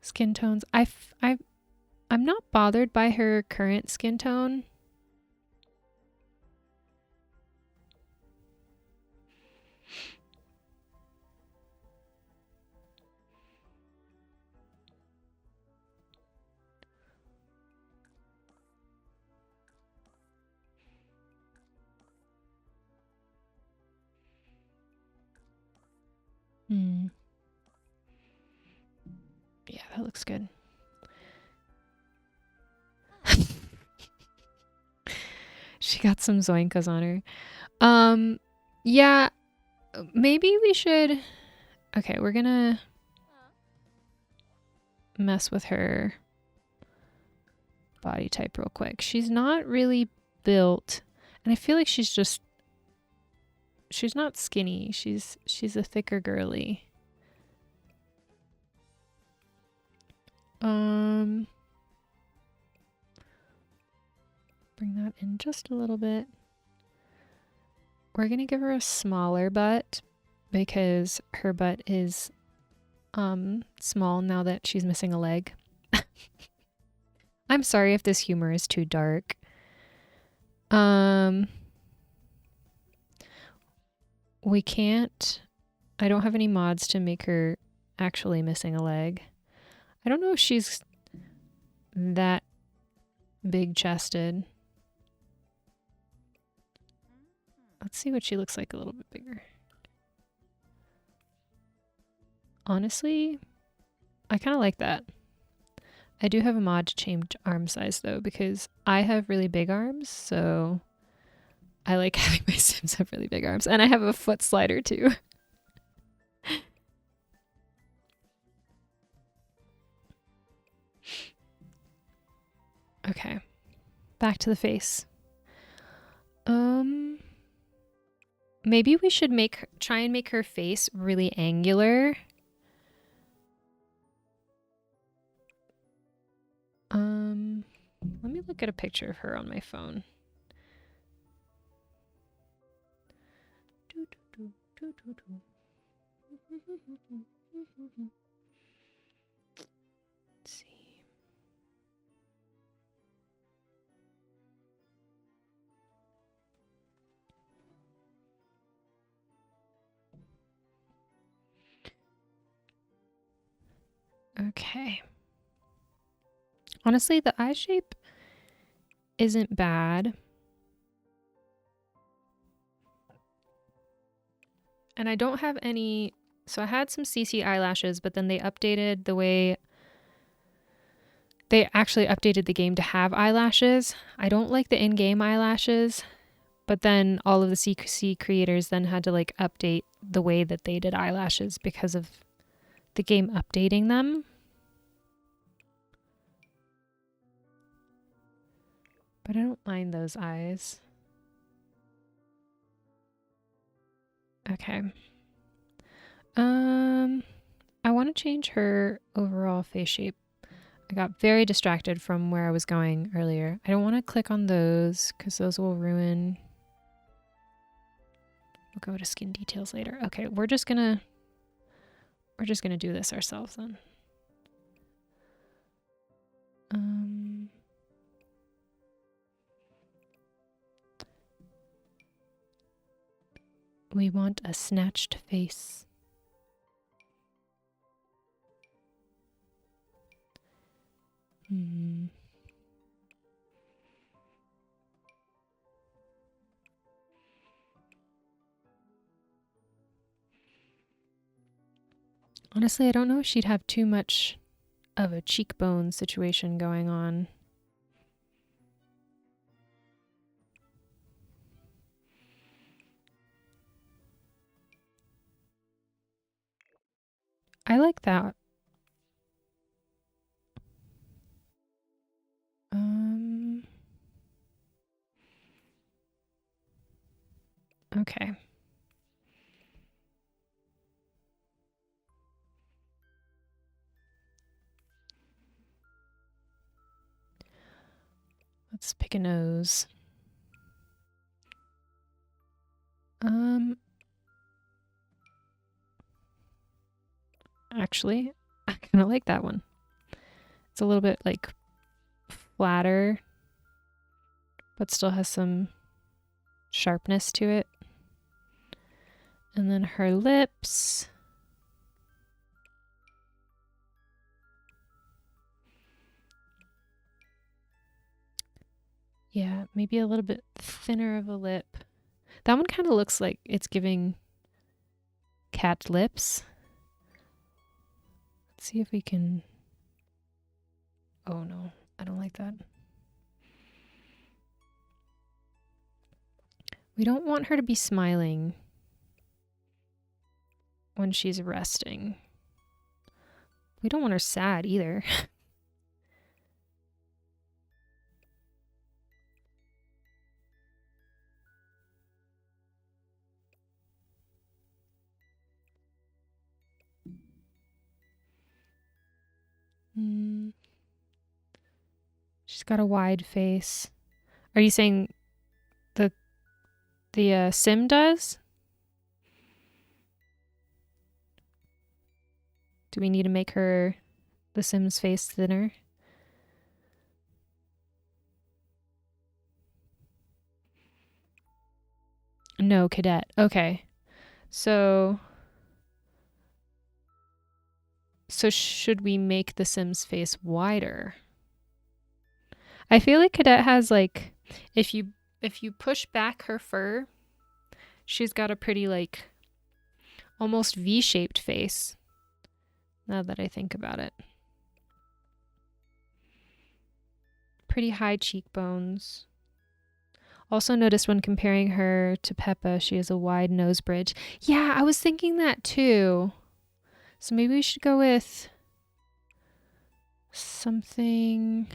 Skin tones. I'm not bothered by her current skin tone. Yeah, that looks good. She got some zoinkas on her. Yeah, maybe we should. Okay, we're gonna mess with her body type real quick. She's not really built, and I feel like she's not skinny. She's a thicker girly. Bring that in just a little bit. We're gonna give her a smaller butt because her butt is small now that she's missing a leg. I'm sorry if this humor is too dark. We can't. I don't have any mods to make her actually missing a leg. I don't know if she's that big chested. Let's see what she looks like a little bit bigger. Honestly, I kind of like that. I do have a mod to change arm size though because I have really big arms, so I like having my Sims have really big arms. And I have a foot slider too. Okay, back to the face. Maybe we should try and make her face really angular. Let me look at a picture of her on my phone. Let's see. Okay. Honestly, the eye shape isn't bad. And I don't have any, so I had some CC eyelashes, but then they updated the way, they actually updated the game to have eyelashes. I don't like the in-game eyelashes, but then all of the CC creators then had to like update the way that they did eyelashes because of the game updating them. But I don't mind those eyes. Okay. I want to change her overall face shape. I got very distracted from where I was going earlier. I don't want to click on those because those will ruin. We'll go to skin details later. Okay, we're just gonna do this ourselves then. We want a snatched face. Honestly, I don't know if she'd have too much of a cheekbone situation going on. I like that. Okay. Let's pick a nose. Actually, I kind of like that one. It's a little bit like flatter, but still has some sharpness to it. And then her lips. Yeah, maybe a little bit thinner of a lip. That one kind of looks like it's giving cat lips. Let's see if we can... Oh no, I don't like that. We don't want her to be smiling when she's resting. We don't want her sad either. She's got a wide face. Are you saying the sim does? Do we need to make the sim's face thinner? No, cadet. Okay. So should we make the sim's face wider? I feel like cadet has like, if you push back her fur, she's got a pretty like almost V-shaped face. Now that I think about it. Pretty high cheekbones. Also noticed when comparing her to Peppa, she has a wide nose bridge. Yeah, I was thinking that too. So maybe we should go with something...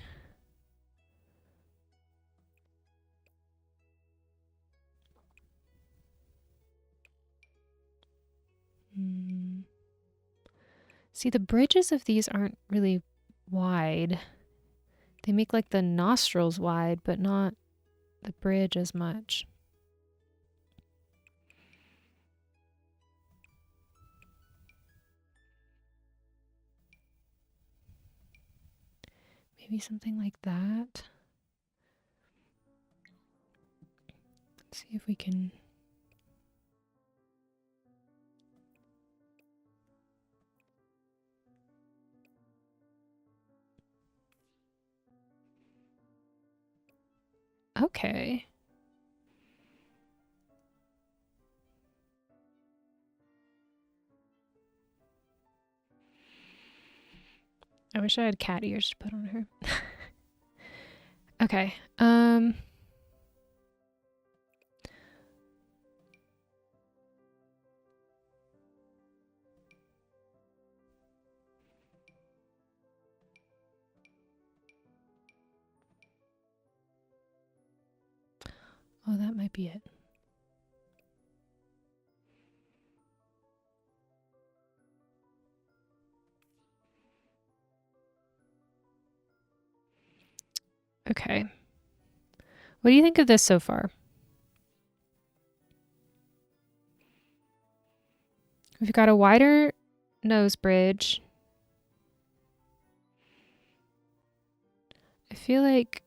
See, the bridges of these aren't really wide. They make like the nostrils wide, but not the bridge as much. Maybe something like that. Let's see if we can... Okay. I wish I had cat ears to put on her. Okay. Oh, that might be it. Okay. What do you think of this so far? We've got a wider nose bridge. I feel like...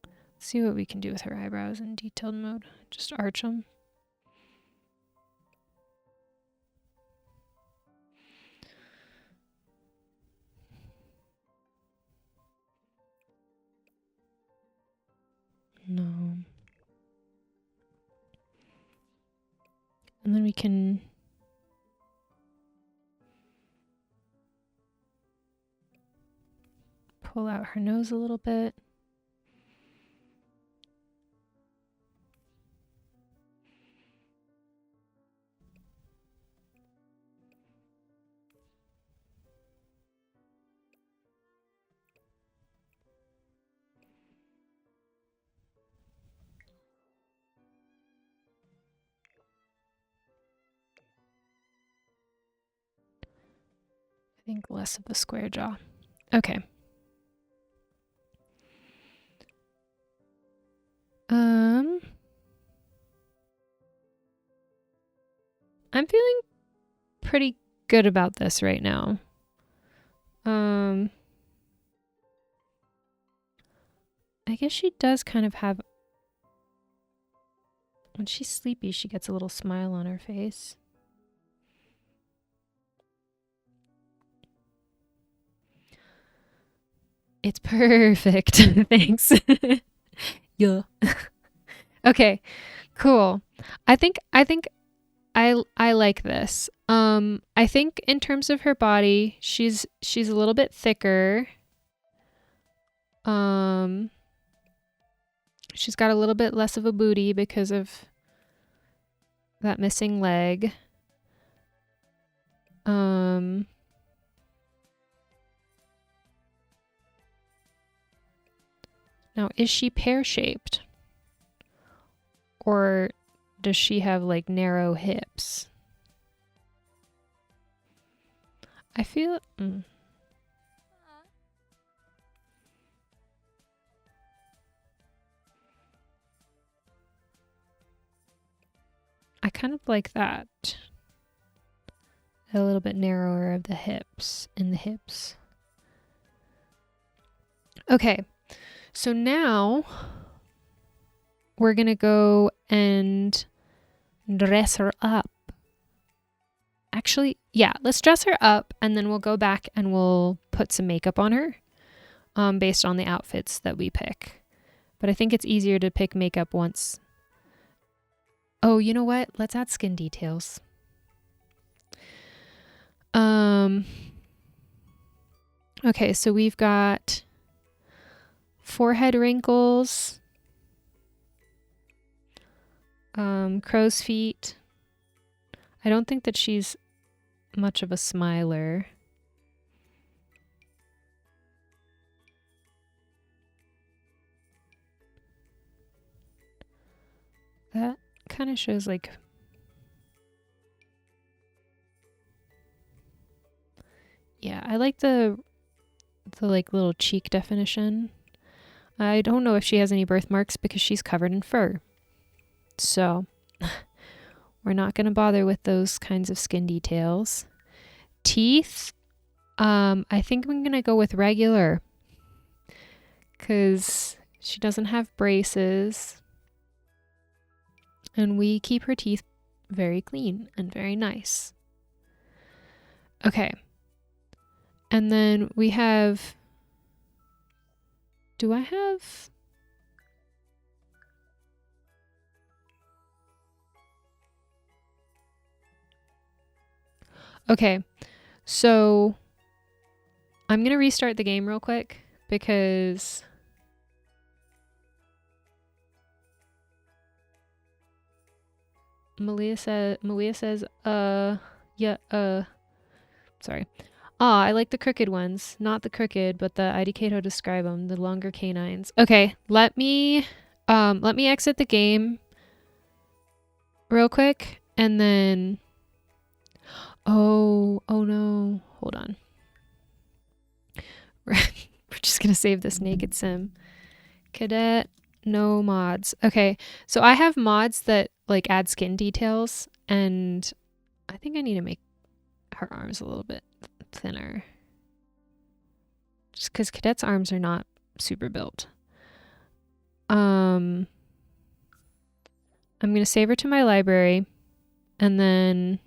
Let's see what we can do with her eyebrows in detailed mode. Just arch them. No. And then we can pull out her nose a little bit. I think less of the square jaw. Okay. I'm feeling pretty good about this right now. I guess she does kind of have... When she's sleepy, she gets a little smile on her face. It's perfect. Thanks. Yeah. Okay, cool. I think I like this. I think in terms of her body, she's a little bit thicker. She's got a little bit less of a booty because of that missing leg. Now, is she pear-shaped? Or does she have like narrow hips? I feel... I kind of like that. A little bit narrower of the hips, in the hips. Okay, so now we're gonna go and dress her up. Actually, yeah, let's dress her up and then we'll go back and we'll put some makeup on her based on the outfits that we pick. But I think it's easier to pick makeup once. Oh, you know what? Let's add skin details. Okay, so we've got forehead wrinkles, crow's feet. I don't think that she's much of a smiler. That kind of shows like... Yeah, I like the like little cheek definition. I don't know if she has any birthmarks because she's covered in fur. So we're not going to bother with those kinds of skin details. Teeth, I think I'm going to go with regular because she doesn't have braces and we keep her teeth very clean and very nice. Okay. And then we have... Do I have... Okay, so I'm going to restart the game real quick because Malia says, sorry. I like the crooked ones. Not the crooked, but the IDK to describe them, the longer canines. Okay, let me exit the game real quick and then... Oh no. Hold on. We're just gonna save this naked sim. Cadet, no mods. Okay, so I have mods that like add skin details, and I think I need to make her arms a little bit thinner. Just because Cadet's arms are not super built. I'm gonna save her to my library, and then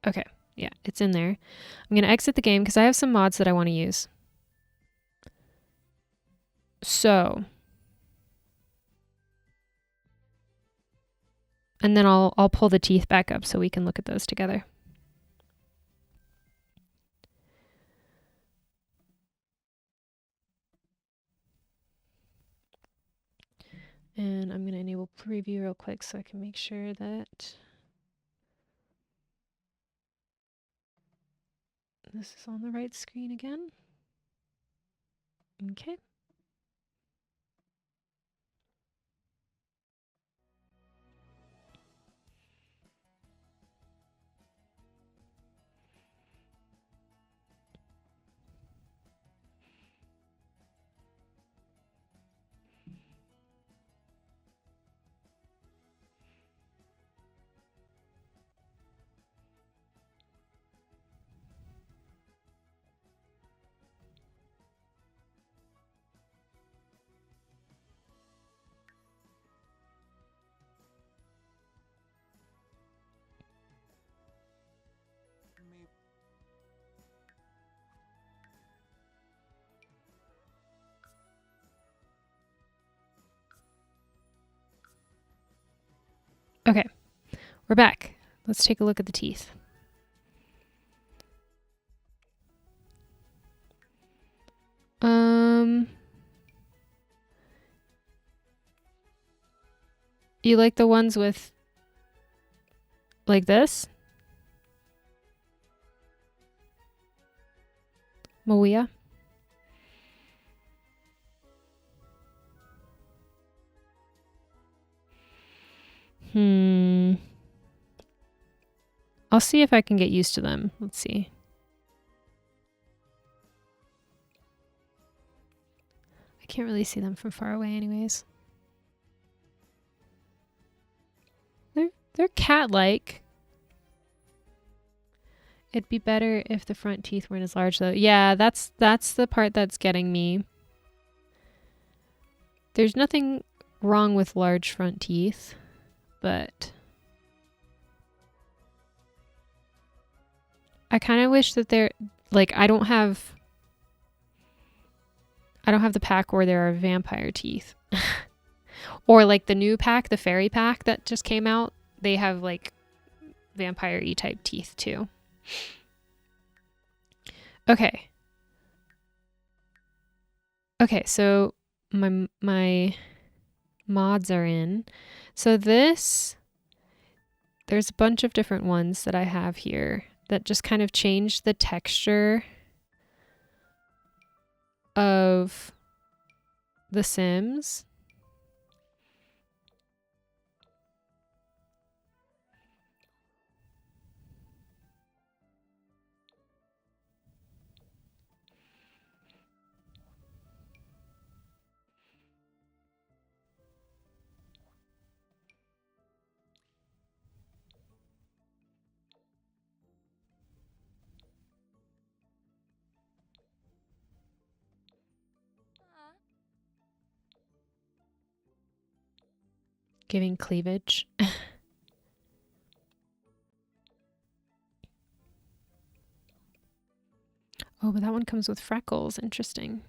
okay, yeah, it's in there. I'm gonna exit the game because I have some mods that I want to use. So, and then I'll pull the teeth back up so we can look at those together. And I'm gonna enable preview real quick so I can make sure that this is on the right screen again. Okay. Okay, we're back. Let's take a look at the teeth. You like the ones with like this? Maria? I'll see if I can get used to them. Let's see. I can't really see them from far away anyways. They're cat-like. It'd be better if the front teeth weren't as large though. Yeah, that's the part that's getting me. There's nothing wrong with large front teeth, but I kind of wish that they're like I don't have the pack where there are vampire teeth. Or like the new pack, the fairy pack that just came out, they have like vampire-y type teeth too. Okay. Okay, so my mods are in. So there's a bunch of different ones that I have here that just kind of change the texture of the Sims. Giving cleavage. Oh, but that one comes with freckles. Interesting.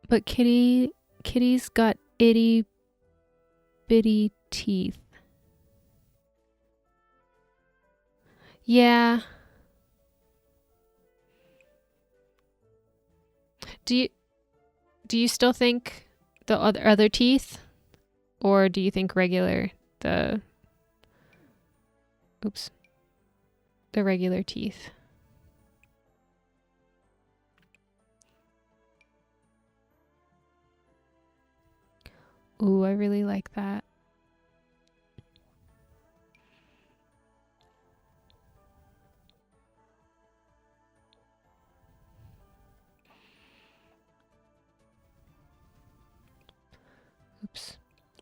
But Kitty's got itty bitty teeth. Yeah. Do you still think the other teeth, or do you think regular the regular teeth? Ooh, I really like that. Oops.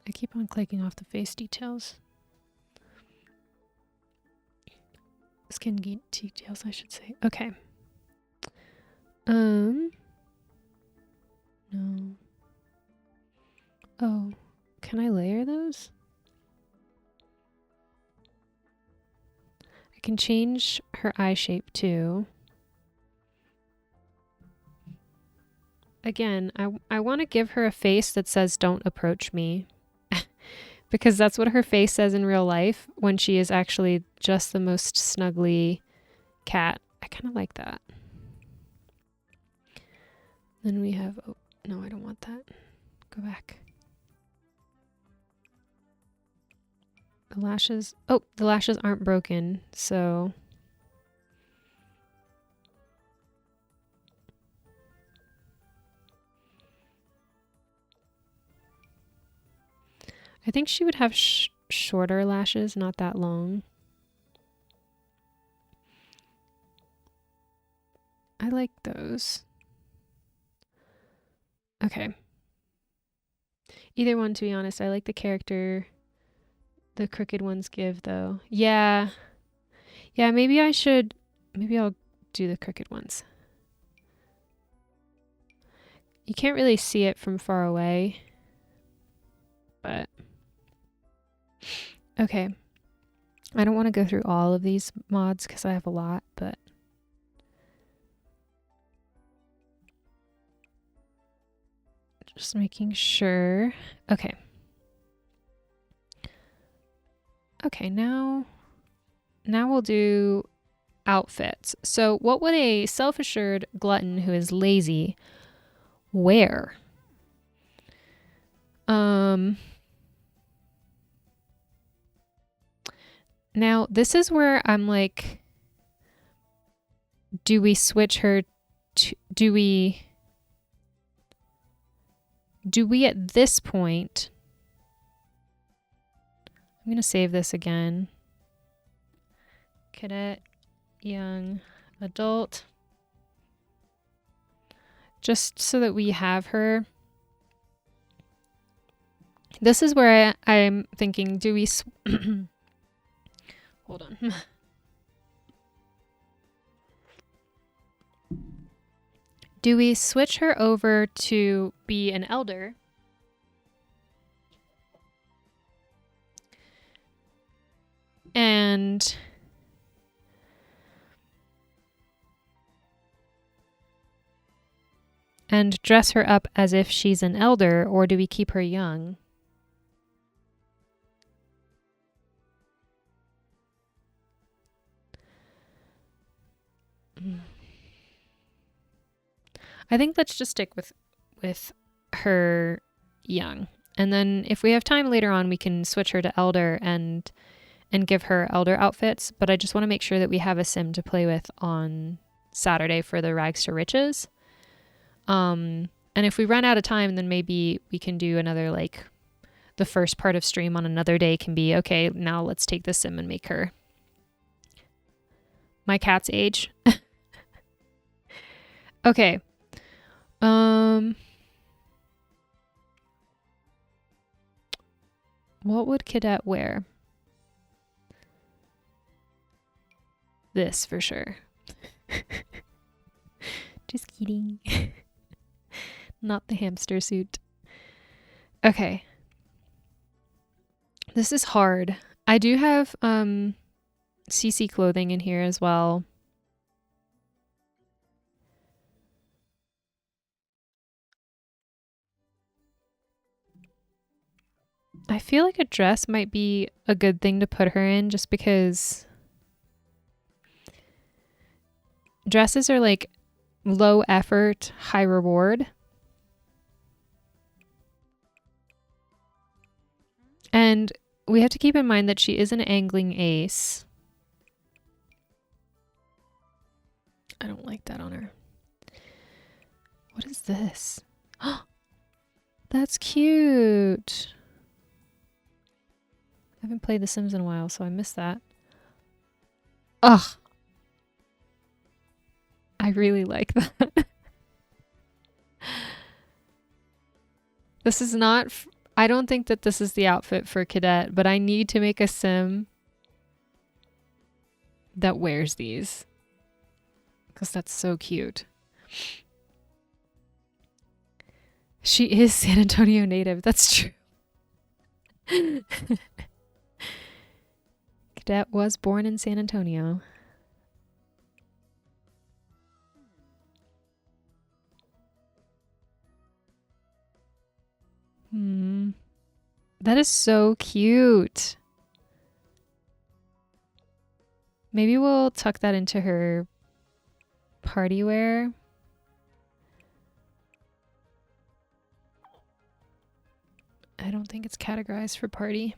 I keep on clicking off the face details. Skin details, I should say. Okay. No. Oh, can I layer those? I can change her eye shape too. Again, I want to give her a face that says "Don't approach me," because that's what her face says in real life when she is actually just the most snuggly cat. I kind of like that. Then we have, oh, no, I don't want that. Go back. The lashes, oh, the lashes aren't broken, so. I think she would have shorter lashes, not that long. I like those. Okay. Either one, to be honest. I like the character the crooked ones give, though. Yeah. Yeah, maybe I'll do the crooked ones. You can't really see it from far away, but okay. I don't want to go through all of these mods because I have a lot, but just making sure. Okay. Okay, now we'll do outfits. So what would a self-assured glutton who is lazy wear? Now this is where I'm like, do we switch her to, do we at this point, I'm gonna save this again. Cadet, young adult. Just so that we have her. This is where I'm thinking, do we... Hold on. Do we switch her over to be an elder? And dress her up as if she's an elder, or do we keep her young? I think let's just stick with her young. And then if we have time later on, we can switch her to elder and give her elder outfits. But I just want to make sure that we have a sim to play with on Saturday for the Rags to Riches. And if we run out of time, then maybe we can do another, like, the first part of stream on another day can be, okay, now let's take the sim and make her my cat's age. Okay. What would Cadet wear? This for sure. Just kidding. Not the hamster suit. Okay. This is hard. I do have CC clothing in here as well. I feel like a dress might be a good thing to put her in just because dresses are like low effort, high reward. And we have to keep in mind that she is an angling ace. I don't like that on her. What is this? That's cute. I haven't played The Sims in a while, so I missed that. Ugh. I really like that. This is not... I don't think that this is the outfit for Cadet, but I need to make a Sim that wears these. Because that's so cute. She is San Antonio native. That's true. Cadet was born in San Antonio. That is so cute. Maybe we'll tuck that into her party wear. I don't think it's categorized for party.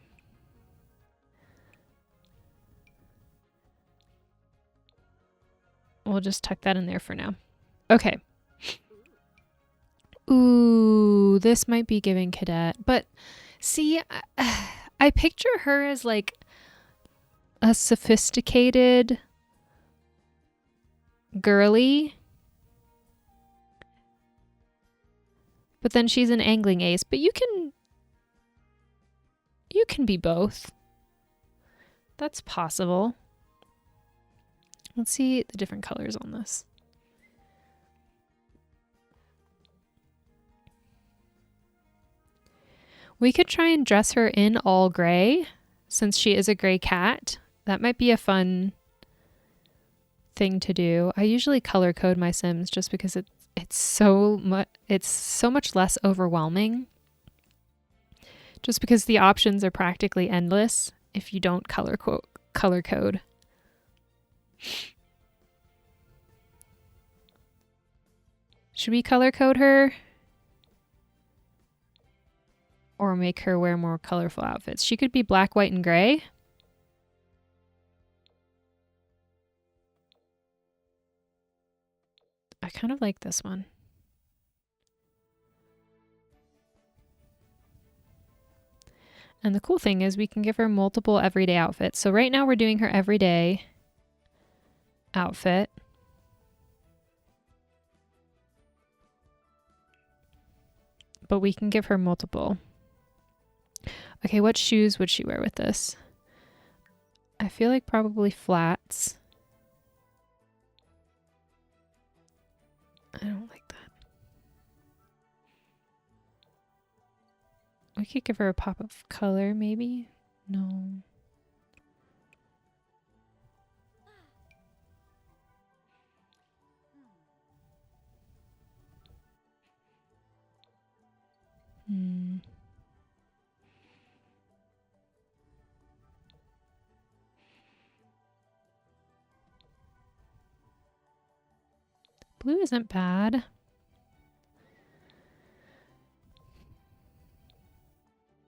We'll just tuck that in there for now. Okay. Ooh, this might be giving Cadet. But see, I picture her as like a sophisticated girly. But then she's an angling ace. But you can be both. That's possible. Let's see the different colors on this. We could try and dress her in all gray, since she is a gray cat. That might be a fun thing to do. I usually color code my Sims just because it's so much less overwhelming. Just because the options are practically endless if you don't color code. Should we color code her? Or make her wear more colorful outfits? She could be black, white, and gray. I kind of like this one. And the cool thing is we can give her multiple everyday outfits. So right now we're doing her everyday outfit. But we can give her multiple. Okay, what shoes would she wear with this? I feel like probably flats. I don't like that. We could give her a pop of color, maybe? No. Blue isn't bad.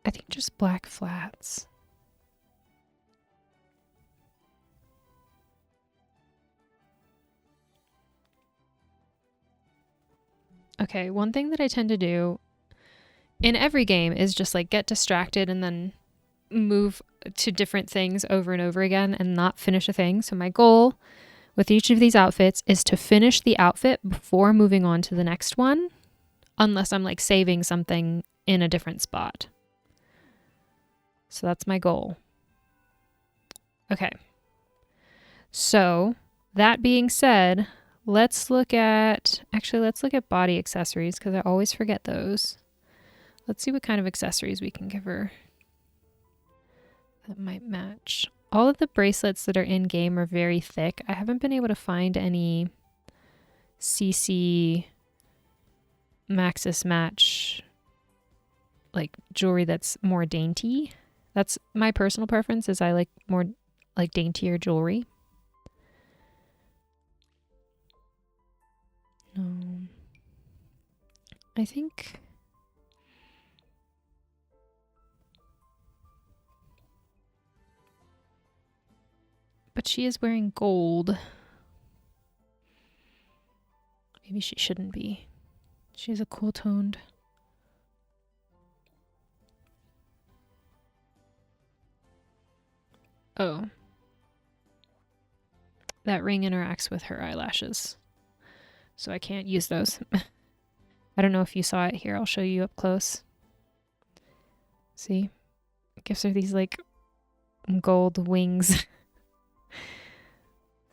I think just black flats. Okay, one thing that I tend to do in every game is just like get distracted and then move to different things over and over again and not finish a thing. So my goal with each of these outfits is to finish the outfit before moving on to the next one, unless I'm like saving something in a different spot. So that's my goal. Okay. So that being said, let's look at body accessories because I always forget those. Let's see what kind of accessories we can give her that might match. All of the bracelets that are in game are very thick. I haven't been able to find any CC Maxis match like jewelry that's more dainty. That's my personal preference, is I like more like daintier jewelry. No, I think... But she is wearing gold. Maybe she shouldn't be. She has a cool toned. Oh. That ring interacts with her eyelashes. So I can't use those. I don't know if you saw it here. I'll show you up close. See? It gives her these like gold wings.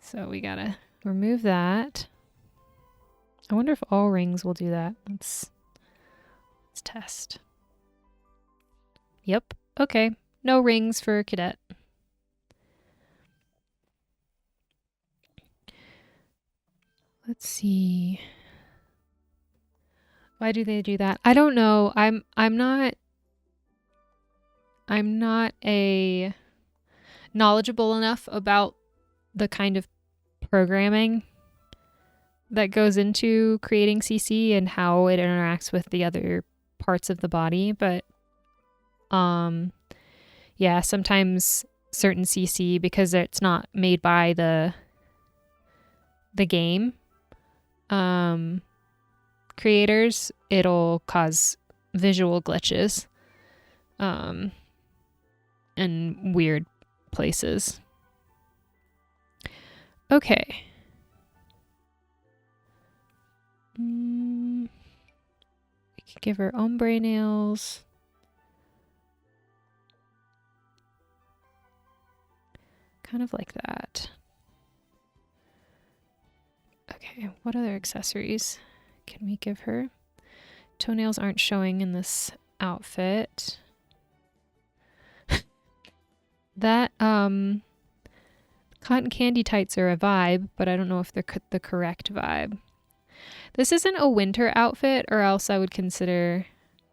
So we gotta remove that. I wonder if all rings will do that. Let's test. Yep. Okay. No rings for Cadet. Let's see. Why do they do that? I don't know. I'm not a knowledgeable enough about the kind of programming that goes into creating CC and how it interacts with the other parts of the body, but yeah, sometimes certain CC, because it's not made by the game creators, it'll cause visual glitches in weird places. Okay. We could give her ombre nails. Kind of like that. Okay, what other accessories can we give her? Toenails aren't showing in this outfit. That, cotton candy tights are a vibe, but I don't know if they're the correct vibe. This isn't a winter outfit, or else I would consider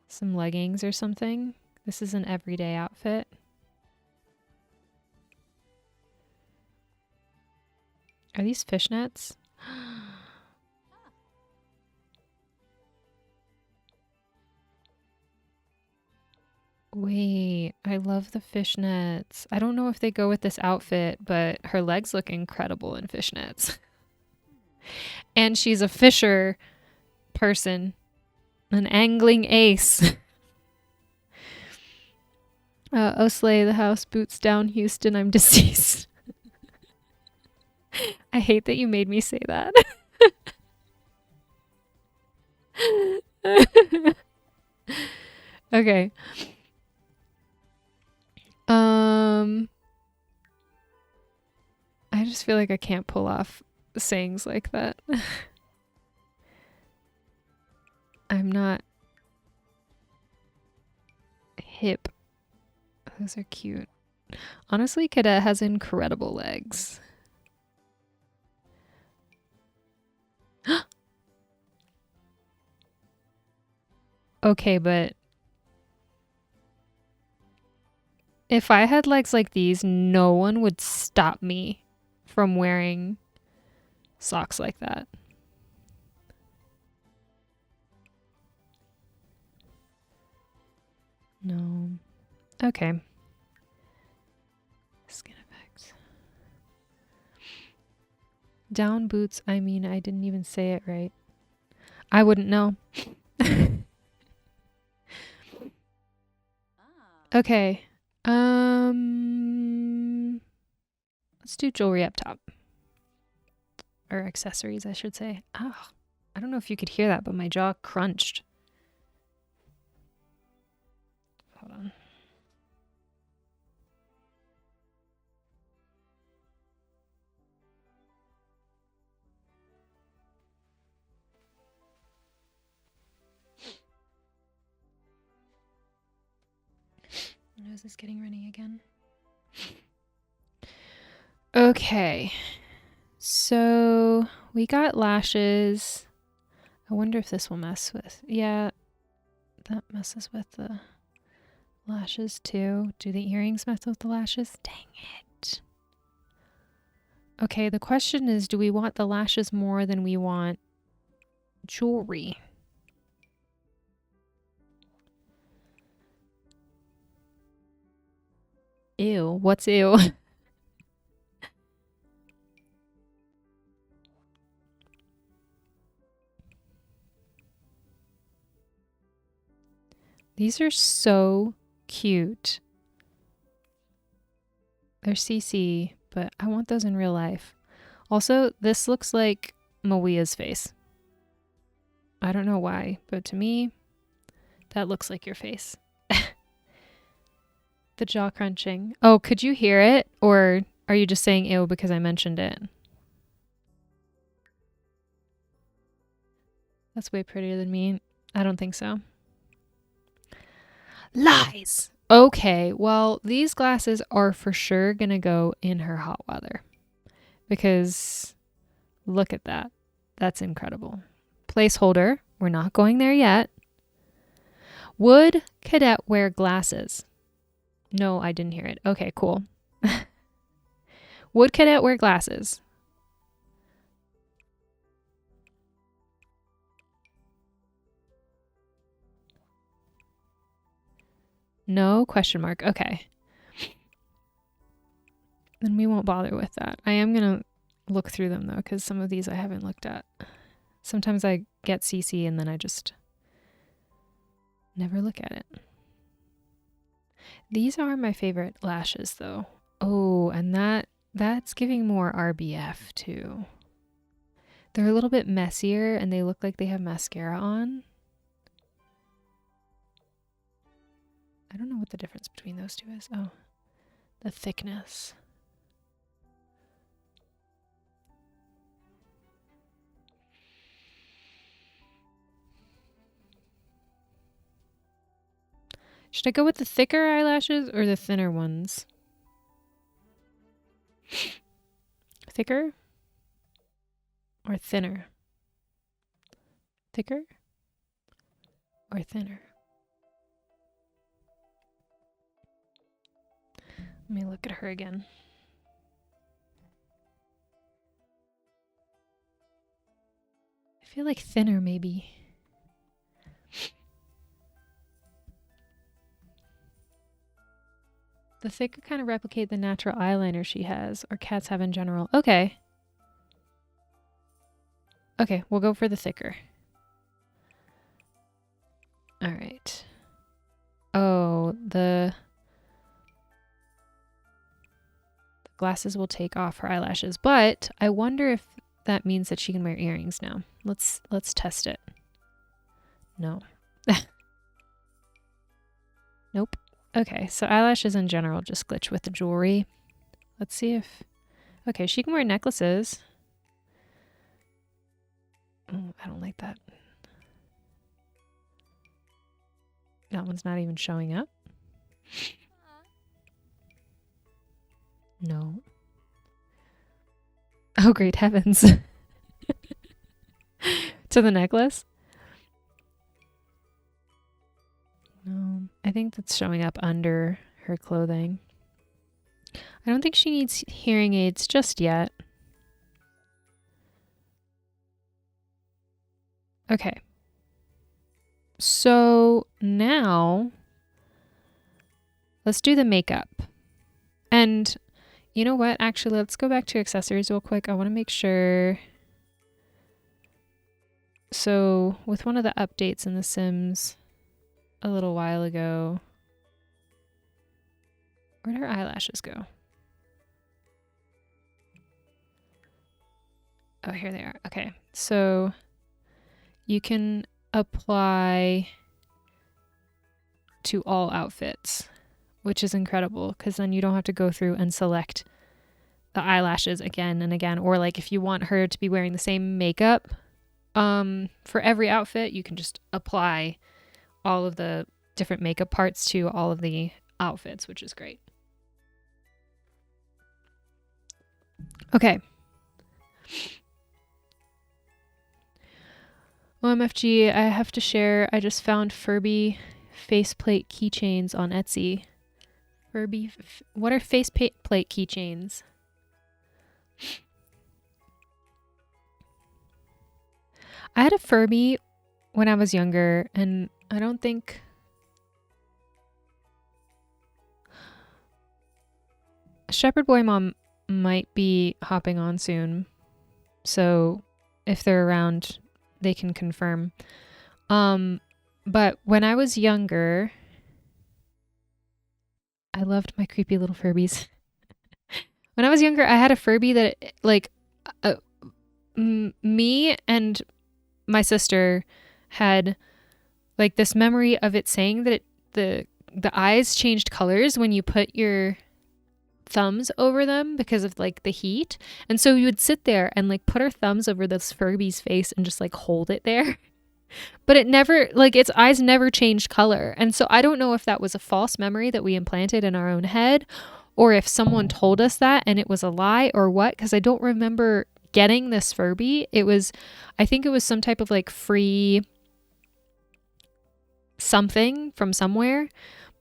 some leggings or something. This is an everyday outfit. Are these fishnets? Wait, I love the fishnets. I don't know if they go with this outfit, but her legs look incredible in fishnets. And she's a fisher person, an angling ace. Oh, slay the house, boots down, Houston, I'm deceased. I hate that you made me say that. Okay. I just feel like I can't pull off sayings like that. I'm not hip. Those are cute. Honestly, Cadet has incredible legs. Okay, but if I had legs like these, no one would stop me from wearing socks like that. No. Okay. Skin effects. Down boots, I mean, I didn't even say it right. I wouldn't know. Okay. Let's do jewelry up top. Or accessories, I should say. Oh, I don't know if you could hear that, but my jaw crunched. Hold on. My nose is getting runny again. Okay. So we got lashes. I wonder if this will mess with... Yeah, that messes with the lashes too. Do the earrings mess with the lashes? Dang it. Okay, the question is, do we want the lashes more than we want jewelry? Ew. What's ew? These are so cute. They're CC, but I want those in real life. Also, this looks like Malia's face. I don't know why, but to me, that looks like your face. The jaw crunching. Oh, could you hear it? Or are you just saying ew because I mentioned it? That's way prettier than me. I don't think so. Lies! Okay, well, these glasses are for sure gonna go in her hot weather. Because look at that. That's incredible. Placeholder. We're not going there yet. Would cadet wear glasses? No, I didn't hear it. Okay, cool. Would cadet wear glasses? No question mark. Okay. Then we won't bother with that. I am going to look through them though, because some of these I haven't looked at. Sometimes I get CC and then I just never look at it. These are my favorite lashes though. Oh, and that's giving more RBF too. They're a little bit messier and they look like they have mascara on. I don't know what the difference between those two is. Oh, the thickness. Should I go with the thicker eyelashes or the thinner ones? Thicker or thinner? Thicker or thinner? Let me look at her again. I feel like thinner maybe. The thicker kind of replicate the natural eyeliner she has, or cats have in general. Okay. Okay, we'll go for the thicker. All right. Oh, the glasses will take off her eyelashes, but I wonder if that means that she can wear earrings now. Let's test it. No. Nope. Okay, so eyelashes in general just glitch with the jewelry. Let's see if... Okay, she can wear necklaces. Oh, I don't like that. That one's not even showing up. No. Oh, great heavens. To the necklace? No, I think that's showing up under her clothing. I don't think she needs hearing aids just yet. Okay. So now let's do the makeup. And you know what? Actually, let's go back to accessories real quick. I want to make sure. So with one of the updates in The Sims a little while ago, where'd her eyelashes go? Oh, here they are. Okay. So you can apply to all outfits, which is incredible because then you don't have to go through and select the eyelashes again and again. Or like if you want her to be wearing the same makeup for every outfit, you can just apply all of the different makeup parts to all of the outfits, which is great. Okay. OMFG, I have to share, I just found Furby faceplate keychains on Etsy. Furby, what are faceplate keychains? I had a Furby when I was younger, and I don't think... Shepherd Boy Mom might be hopping on soon, so if they're around, they can confirm. But when I was younger, I loved my creepy little Furbies. When I was younger, I had a Furby that, like, me and my sister had, like, this memory of it saying that the eyes changed colors when you put your thumbs over them because of, like, the heat. And so we would sit there and, like, put our thumbs over this Furby's face and just, like, hold it there. But it never, like, its eyes never changed color. And so I don't know if that was a false memory that we implanted in our own head, or if someone told us that and it was a lie, or what, because I don't remember getting this Furby. I think it was some type of, like, free something from somewhere.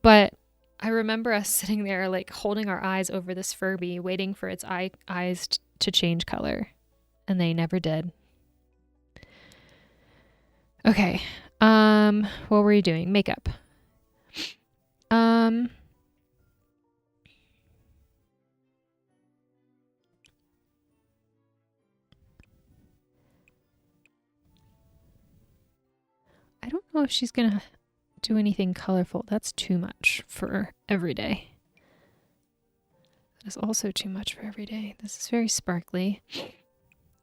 But I remember us sitting there, like, holding our eyes over this Furby, waiting for its eyes to change color. And they never did. Okay. What were you doing? Makeup. I don't know if she's gonna do anything colorful. That's too much for every day. That is also too much for every day. This is very sparkly.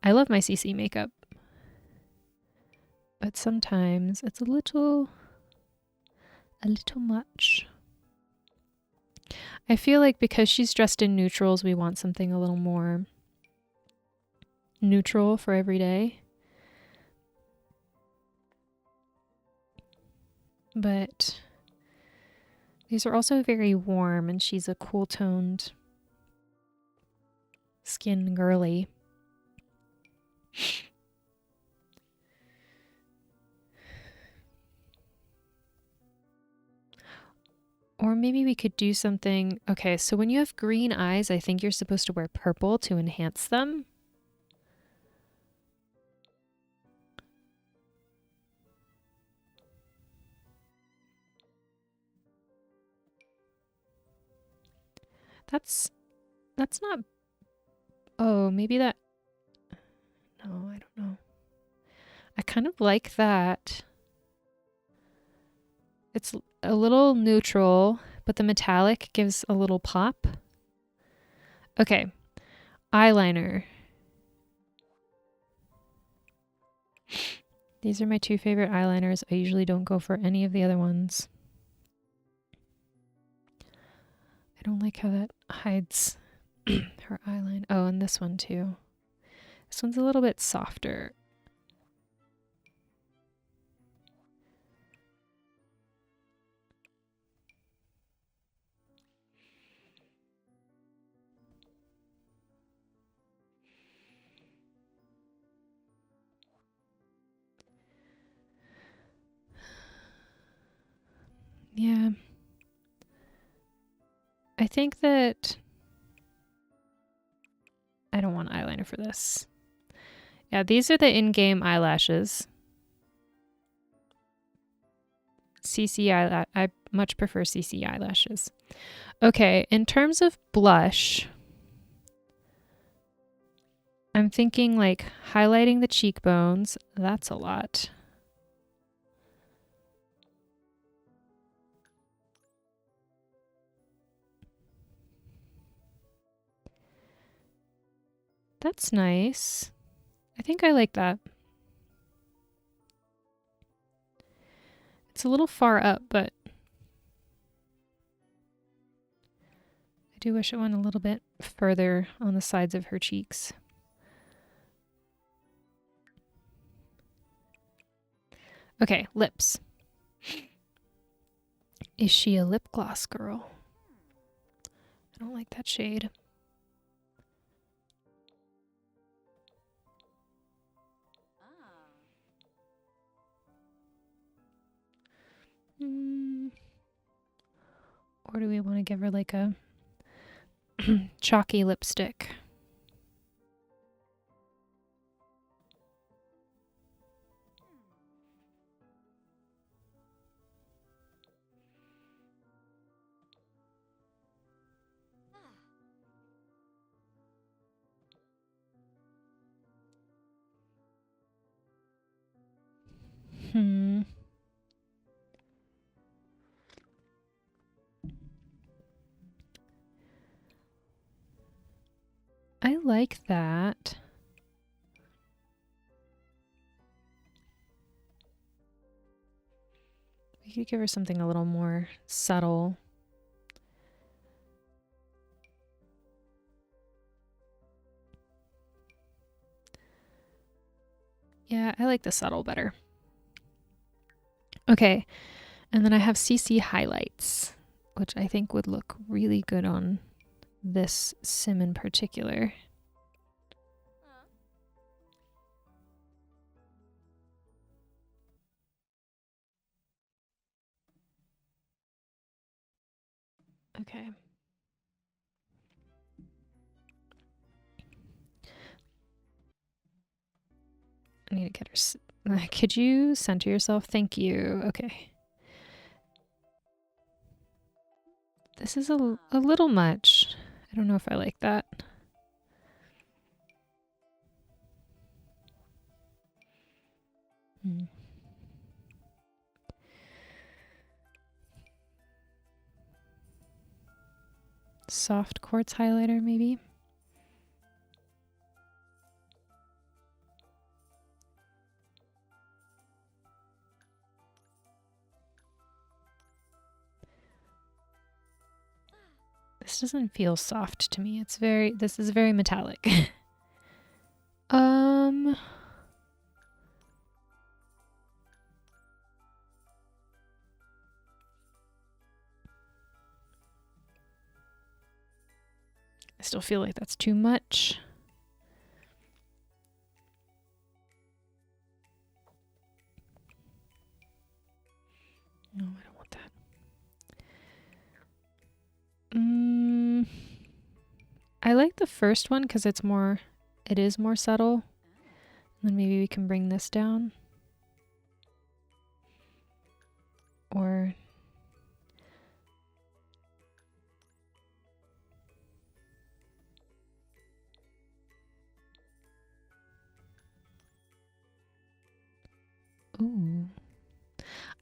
I love my CC makeup, but sometimes it's a little much. I feel like because she's dressed in neutrals, we want something a little more neutral for every day. But these are also very warm, and she's a cool-toned skin girly. Or maybe we could do something. Okay, so when you have green eyes, I think you're supposed to wear purple to enhance them. That's not. Oh, maybe that. No, I don't know. I kind of like that. It's a little neutral, but the metallic gives a little pop. Okay, eyeliner. These are my two favorite eyeliners. I usually don't go for any of the other ones. I don't like how that hides her eyeline. Oh, and this one too. This one's a little bit softer. Yeah. I think that I don't want eyeliner for this. Yeah, these are the in-game eyelashes. CC eyelash. I much prefer CC eyelashes. Okay, in terms of blush, I'm thinking like highlighting the cheekbones. That's a lot. That's nice. I think I like that. It's a little far up, but I do wish it went a little bit further on the sides of her cheeks. Okay, lips. Is she a lip gloss girl? I don't like that shade. Or do we want to give her like a chalky lipstick? I like that. We could give her something a little more subtle. Yeah, I like the subtle better. Okay, and then I have CC highlights, which I think would look really good on this sim in particular. Okay. I need to get her. Could you center yourself? Thank you. Okay. This is a little much. I don't know if I like that. Soft quartz highlighter, maybe? This doesn't feel soft to me. This is very metallic. I still feel like that's too much. No, I don't want that. I like the first one because it is more subtle. Then maybe we can bring this down. Or ooh.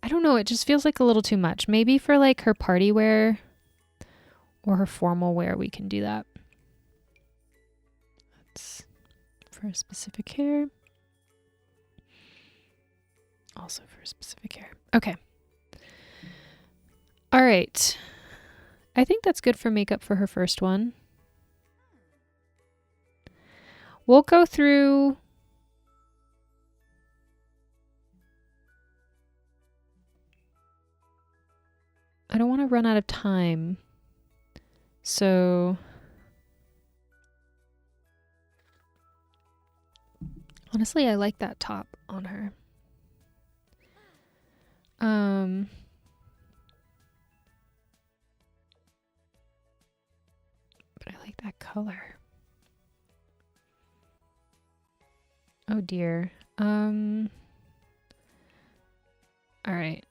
I don't know, it just feels like a little too much. Maybe for like her party wear or her formal wear we can do that. That's for a specific hair. Also for a specific hair. Okay. All right. I think that's good for makeup for her first one. We'll go through. I don't want to run out of time. So honestly, I like that top on her. But I like that color. Oh dear. All right.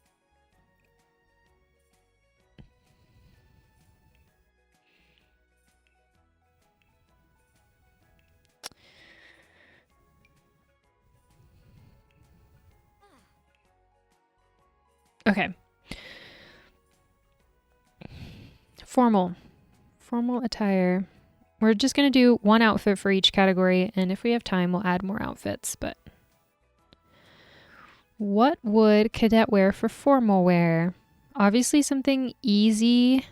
Okay. Formal attire. We're just going to do one outfit for each category, and if we have time, we'll add more outfits, but what would cadet wear for formal wear? Obviously something easy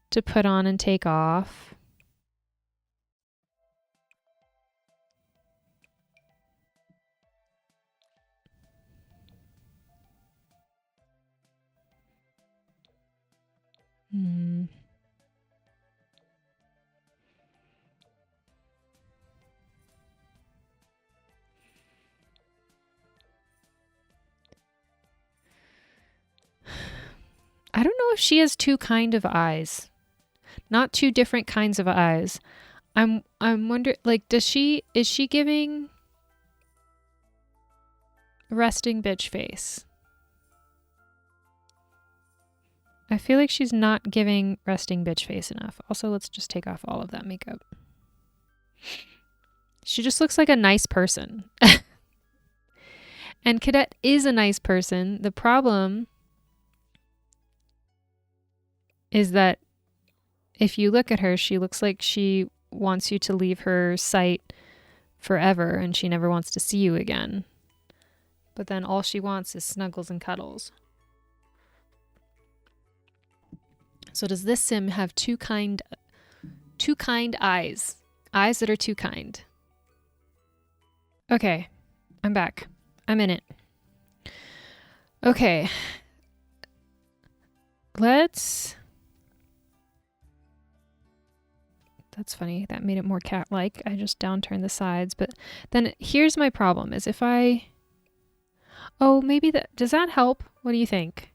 to put on and take off. I don't know if she has two kind of eyes. Not two different kinds of eyes. I'm wondering, like, is she giving resting bitch face? I feel like she's not giving resting bitch face enough. Also, let's just take off all of that makeup. She just looks like a nice person. And Cadet is a nice person. The problem is that if you look at her, she looks like she wants you to leave her sight forever and she never wants to see you again. But then all she wants is snuggles and cuddles. So does this sim have too kind eyes? Eyes that are too kind. Okay, I'm back. I'm in it. Okay. That's funny. That made it more cat-like. I just downturned the sides. But then here's my problem is if I... Oh, maybe that... Does that help? What do you think?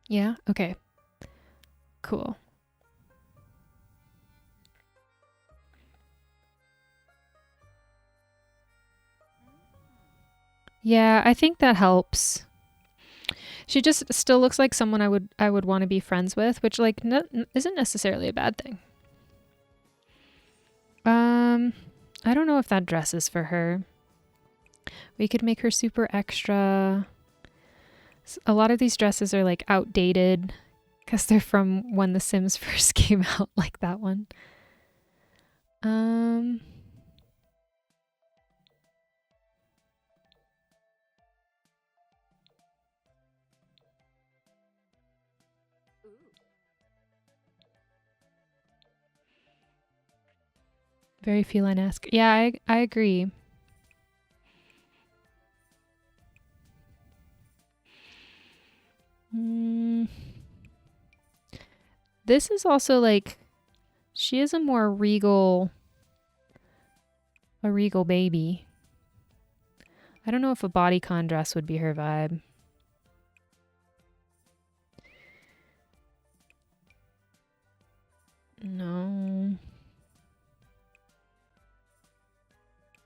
Yeah? Okay. Cool. Yeah, I think that helps. She just still looks like someone I would want to be friends with, which like isn't necessarily a bad thing. I don't know if that dress is for her. We could make her super extra. A lot of these dresses are like outdated because they're from when The Sims first came out, like that one. Very feline-esque. Yeah, I agree. This is also like, she is a more regal baby. I don't know if a bodycon dress would be her vibe. No.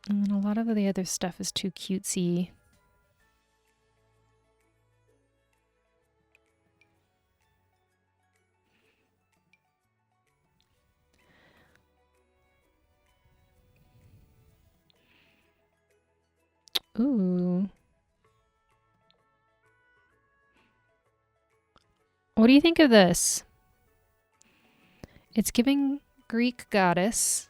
And then a lot of the other stuff is too cutesy. Ooh. What do you think of this? It's giving Greek goddess.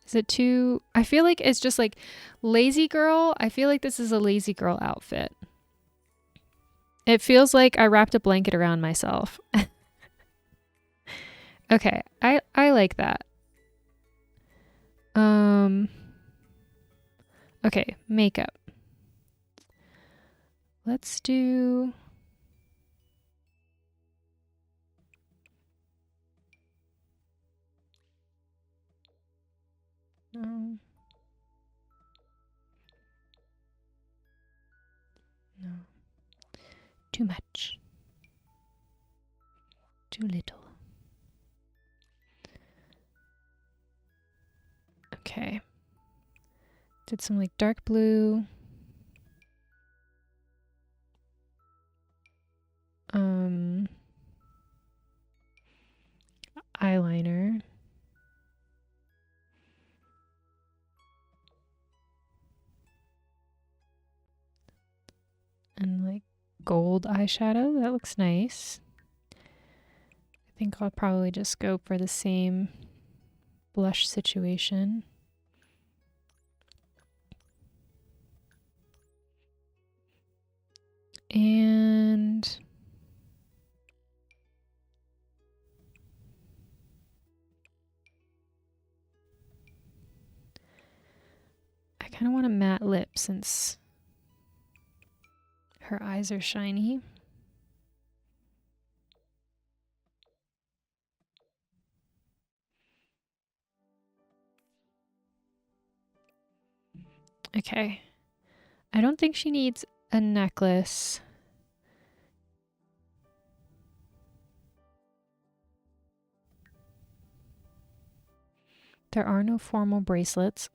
Is it too... I feel like it's just like lazy girl. I feel like this is a lazy girl outfit. It feels like I wrapped a blanket around myself. Okay, I like that. Okay, makeup. Let's do... No. Too much. Too little. Okay. Did some like dark blue. Eyeliner. And like gold eyeshadow. That looks nice. I think I'll probably just go for the same blush situation. And I kind of want a matte lip since her eyes are shiny. Okay. I don't think she needs a necklace. There are no formal bracelets.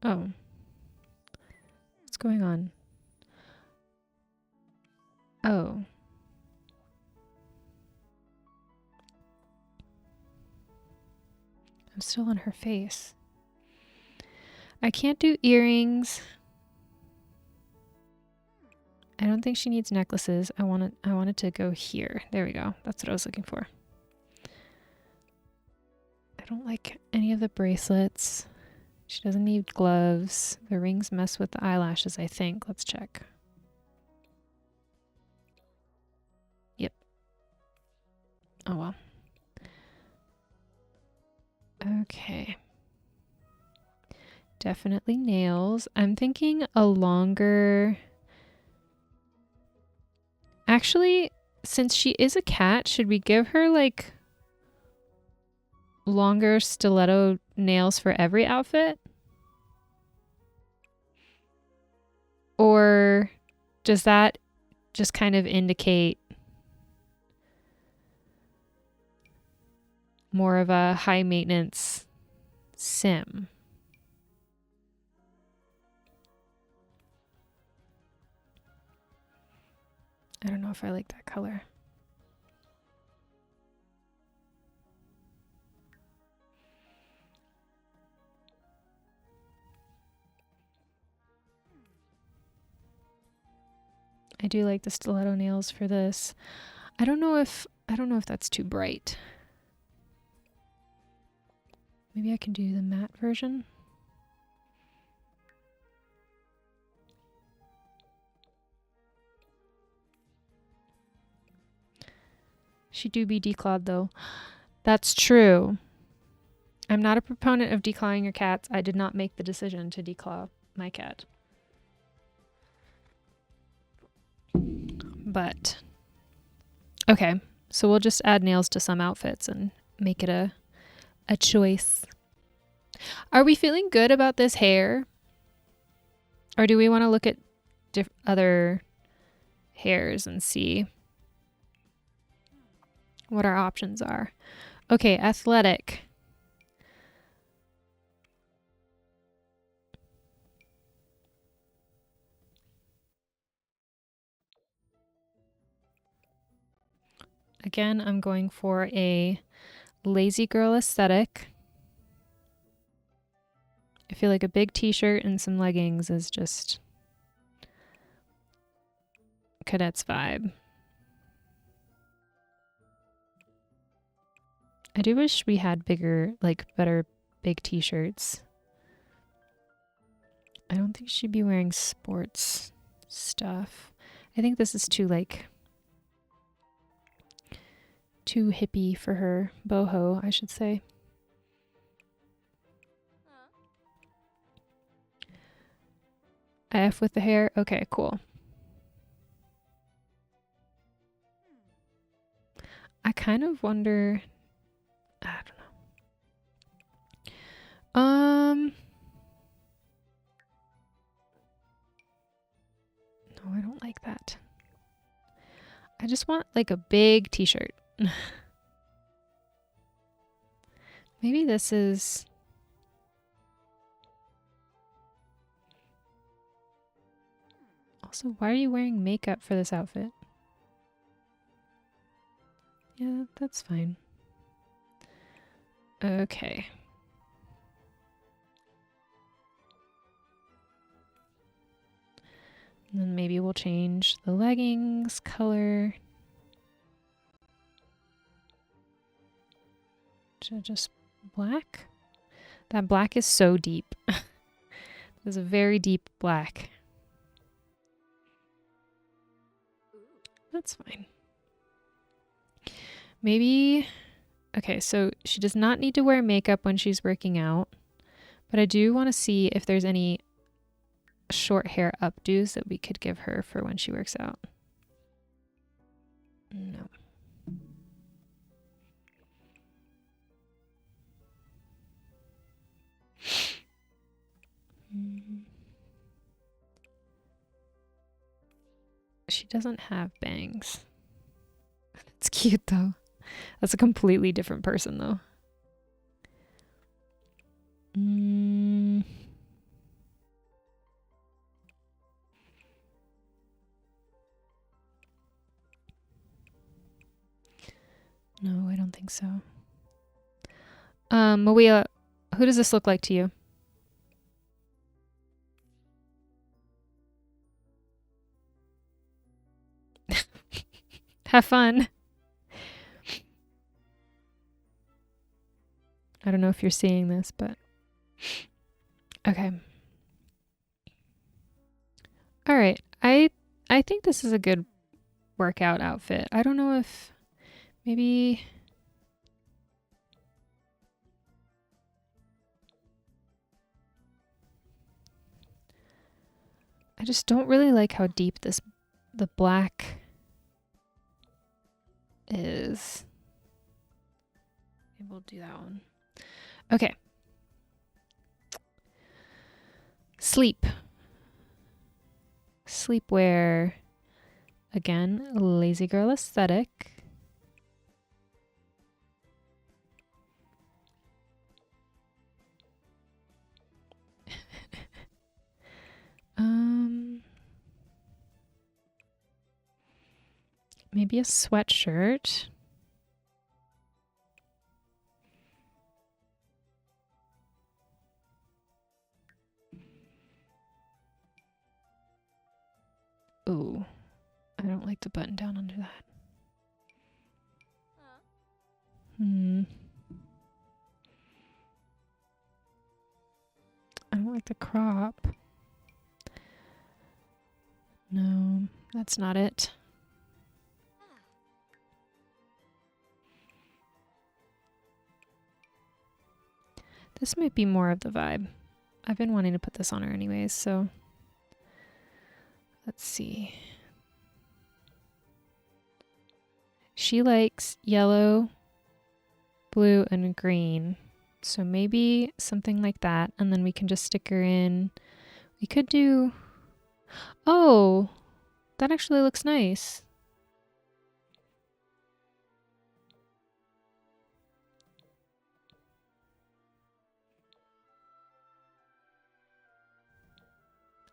Oh. What's going on? Oh. I'm still on her face. I can't do earrings. I don't think she needs necklaces. I wanted to go here. There we go. That's what I was looking for. I don't like any of the bracelets. She doesn't need gloves. The rings mess with the eyelashes, I think. Let's check. Yep. Oh well. Okay. Definitely nails. I'm thinking a longer... Actually, since she is a cat, should we give her like longer stiletto nails for every outfit? Or does that just kind of indicate more of a high maintenance sim? I don't know if I like that color. I do like the stiletto nails for this. I don't know if that's too bright. Maybe I can do the matte version. She do be declawed though. That's true. I'm not a proponent of declawing your cats. I did not make the decision to declaw my cat. But, okay. So we'll just add nails to some outfits and make it a choice. Are we feeling good about this hair? Or do we want to look at other hairs and see what our options are? Okay, athletic. Again, I'm going for a lazy girl aesthetic. I feel like a big t-shirt and some leggings is just cadet's vibe. I do wish we had bigger, like better big t-shirts. I don't think she'd be wearing sports stuff. I think this is too hippie for her. Boho, I should say. F with the hair? Okay, cool. I kind of wonder... I don't know. No, I don't like that. I just want like a big t-shirt. Maybe this is... Also, why are you wearing makeup for this outfit? Yeah, that's fine. Okay. And then maybe we'll change the leggings color to just black. That black is so deep. There's a very deep black. That's fine. Maybe... Okay, so she does not need to wear makeup when she's working out, but I do want to see if there's any short hair updos that we could give her for when she works out. No. She doesn't have bangs. It's cute though. That's a completely different person though. No, I don't think so. Malia, who does this look like to you? Have fun. I don't know if you're seeing this, but okay. All right. I think this is a good workout outfit. I don't know if maybe I just don't really like how deep the black is. Maybe we'll do that one. Okay. Sleep. Sleepwear. Again, lazy girl aesthetic. Maybe a sweatshirt. Ooh, I don't like the button down under that. I don't like the crop. No, that's not it. This might be more of the vibe. I've been wanting to put this on her anyways, so let's see. She likes yellow, blue, and green. So maybe something like that, and then we can just stick her in. We could do... Oh, that actually looks nice.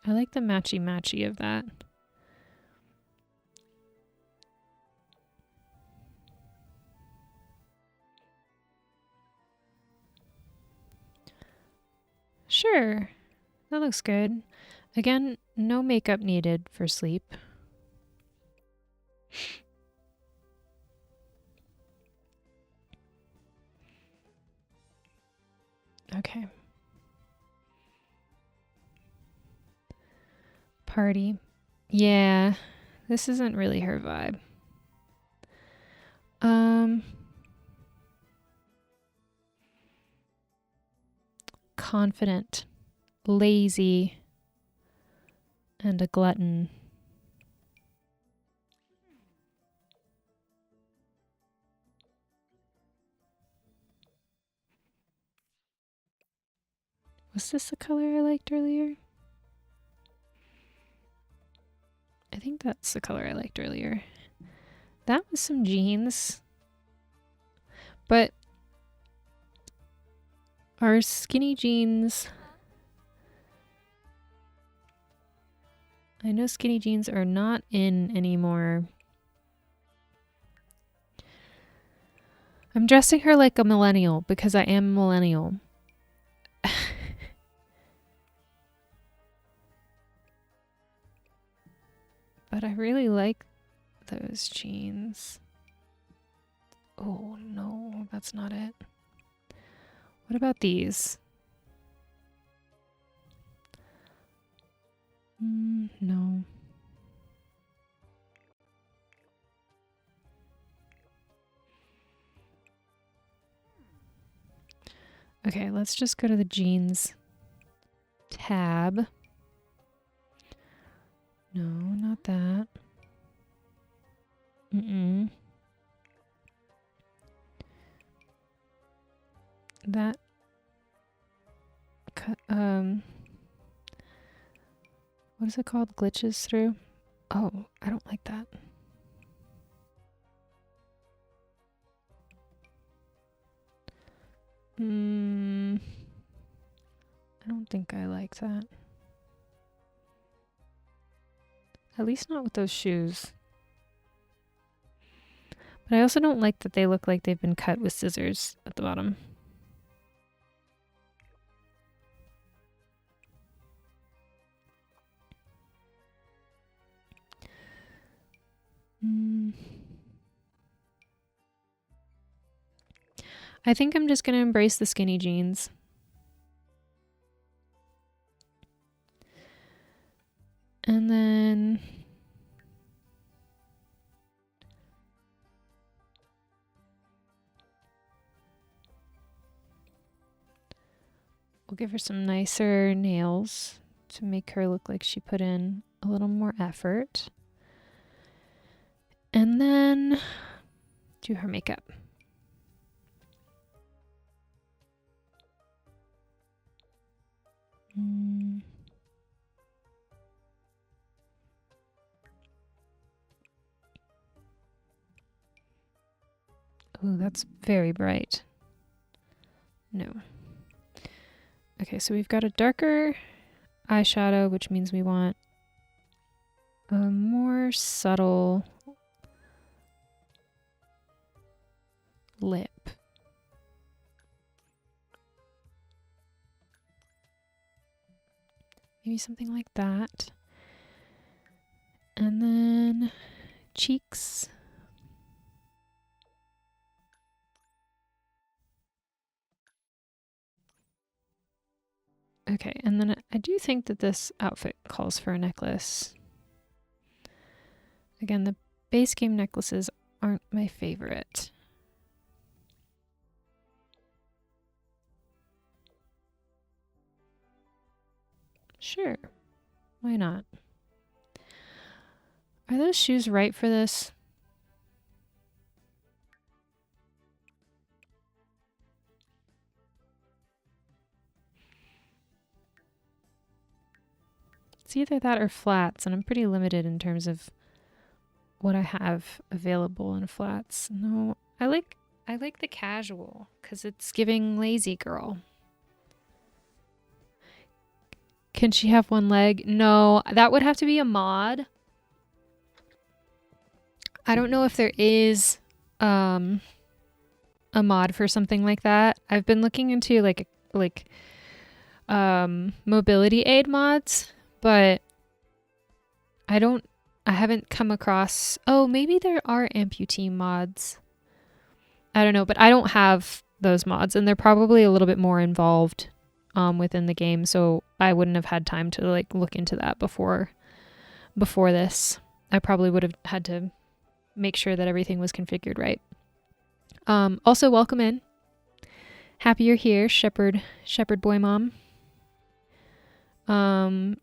I like the matchy-matchy of that. Sure, that looks good. Again, no makeup needed for sleep. Okay. Party. Yeah, this isn't really her vibe. Confident, lazy, and a glutton. Was this the color I liked earlier? I think that's the color I liked earlier. That was some jeans. But our skinny jeans... I know skinny jeans are not in anymore. I'm dressing her like a millennial because I am a millennial. But I really like those jeans. Oh no, that's not it. What about these? No. Okay, let's just go to the jeans tab. No, not that. That what is it called? Glitches through? Oh, I don't like that. I don't think I like that. At least not with those shoes. But I also don't like that they look like they've been cut with scissors at the bottom. I think I'm just going to embrace the skinny jeans. And then we'll give her some nicer nails to make her look like she put in a little more effort. And then do her makeup. Oh, that's very bright. No. Okay, so we've got a darker eyeshadow, which means we want a more subtle lip. Maybe something like that. And then cheeks. Okay, and then I do think that this outfit calls for a necklace. Again, the base game necklaces aren't my favorite. Sure, why not? Are those shoes right for this? It's either that or flats, and I'm pretty limited in terms of what I have available in flats. No, I like the casual because it's giving lazy girl. Can she have one leg? No, that would have to be a mod. I don't know if there is a mod for something like that. I've been looking into like mobility aid mods, but I haven't come across. Oh, maybe there are amputee mods. I don't know, but I don't have those mods, and they're probably a little bit more involved within the game, so I wouldn't have had time to like look into that before this. I probably would have had to make sure that everything was configured right. Also, welcome in. Happy you're here, Shepherd Boy Mom. I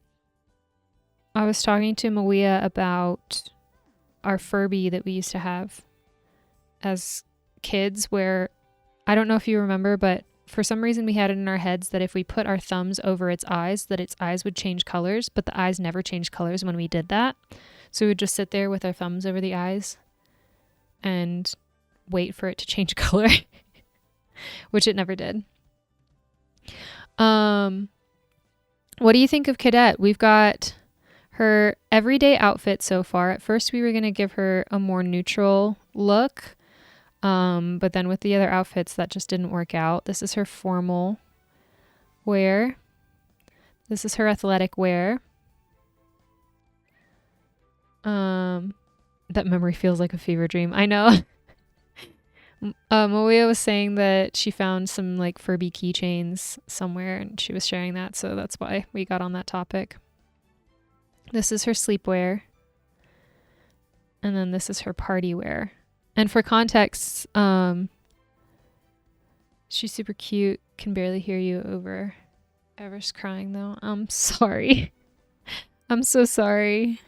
was talking to Malia about our Furby that we used to have as kids, where I don't know if you remember, but for some reason we had it in our heads that if we put our thumbs over its eyes, that its eyes would change colors, but the eyes never changed colors when we did that. So we would just sit there with our thumbs over the eyes and wait for it to change color, which it never did. What do you think of Cadet? We've got her everyday outfit so far. At first we were going to give her a more neutral look, but then with the other outfits that just didn't work out. This is her formal wear. This is her athletic wear. That memory feels like a fever dream. I know. Malia was saying that she found some like Furby keychains somewhere and she was sharing that, so that's why we got on that topic. This is her sleepwear. And then this is her party wear. And for context, she's super cute. Can barely hear you over Ever's crying though. I'm sorry. I'm so sorry.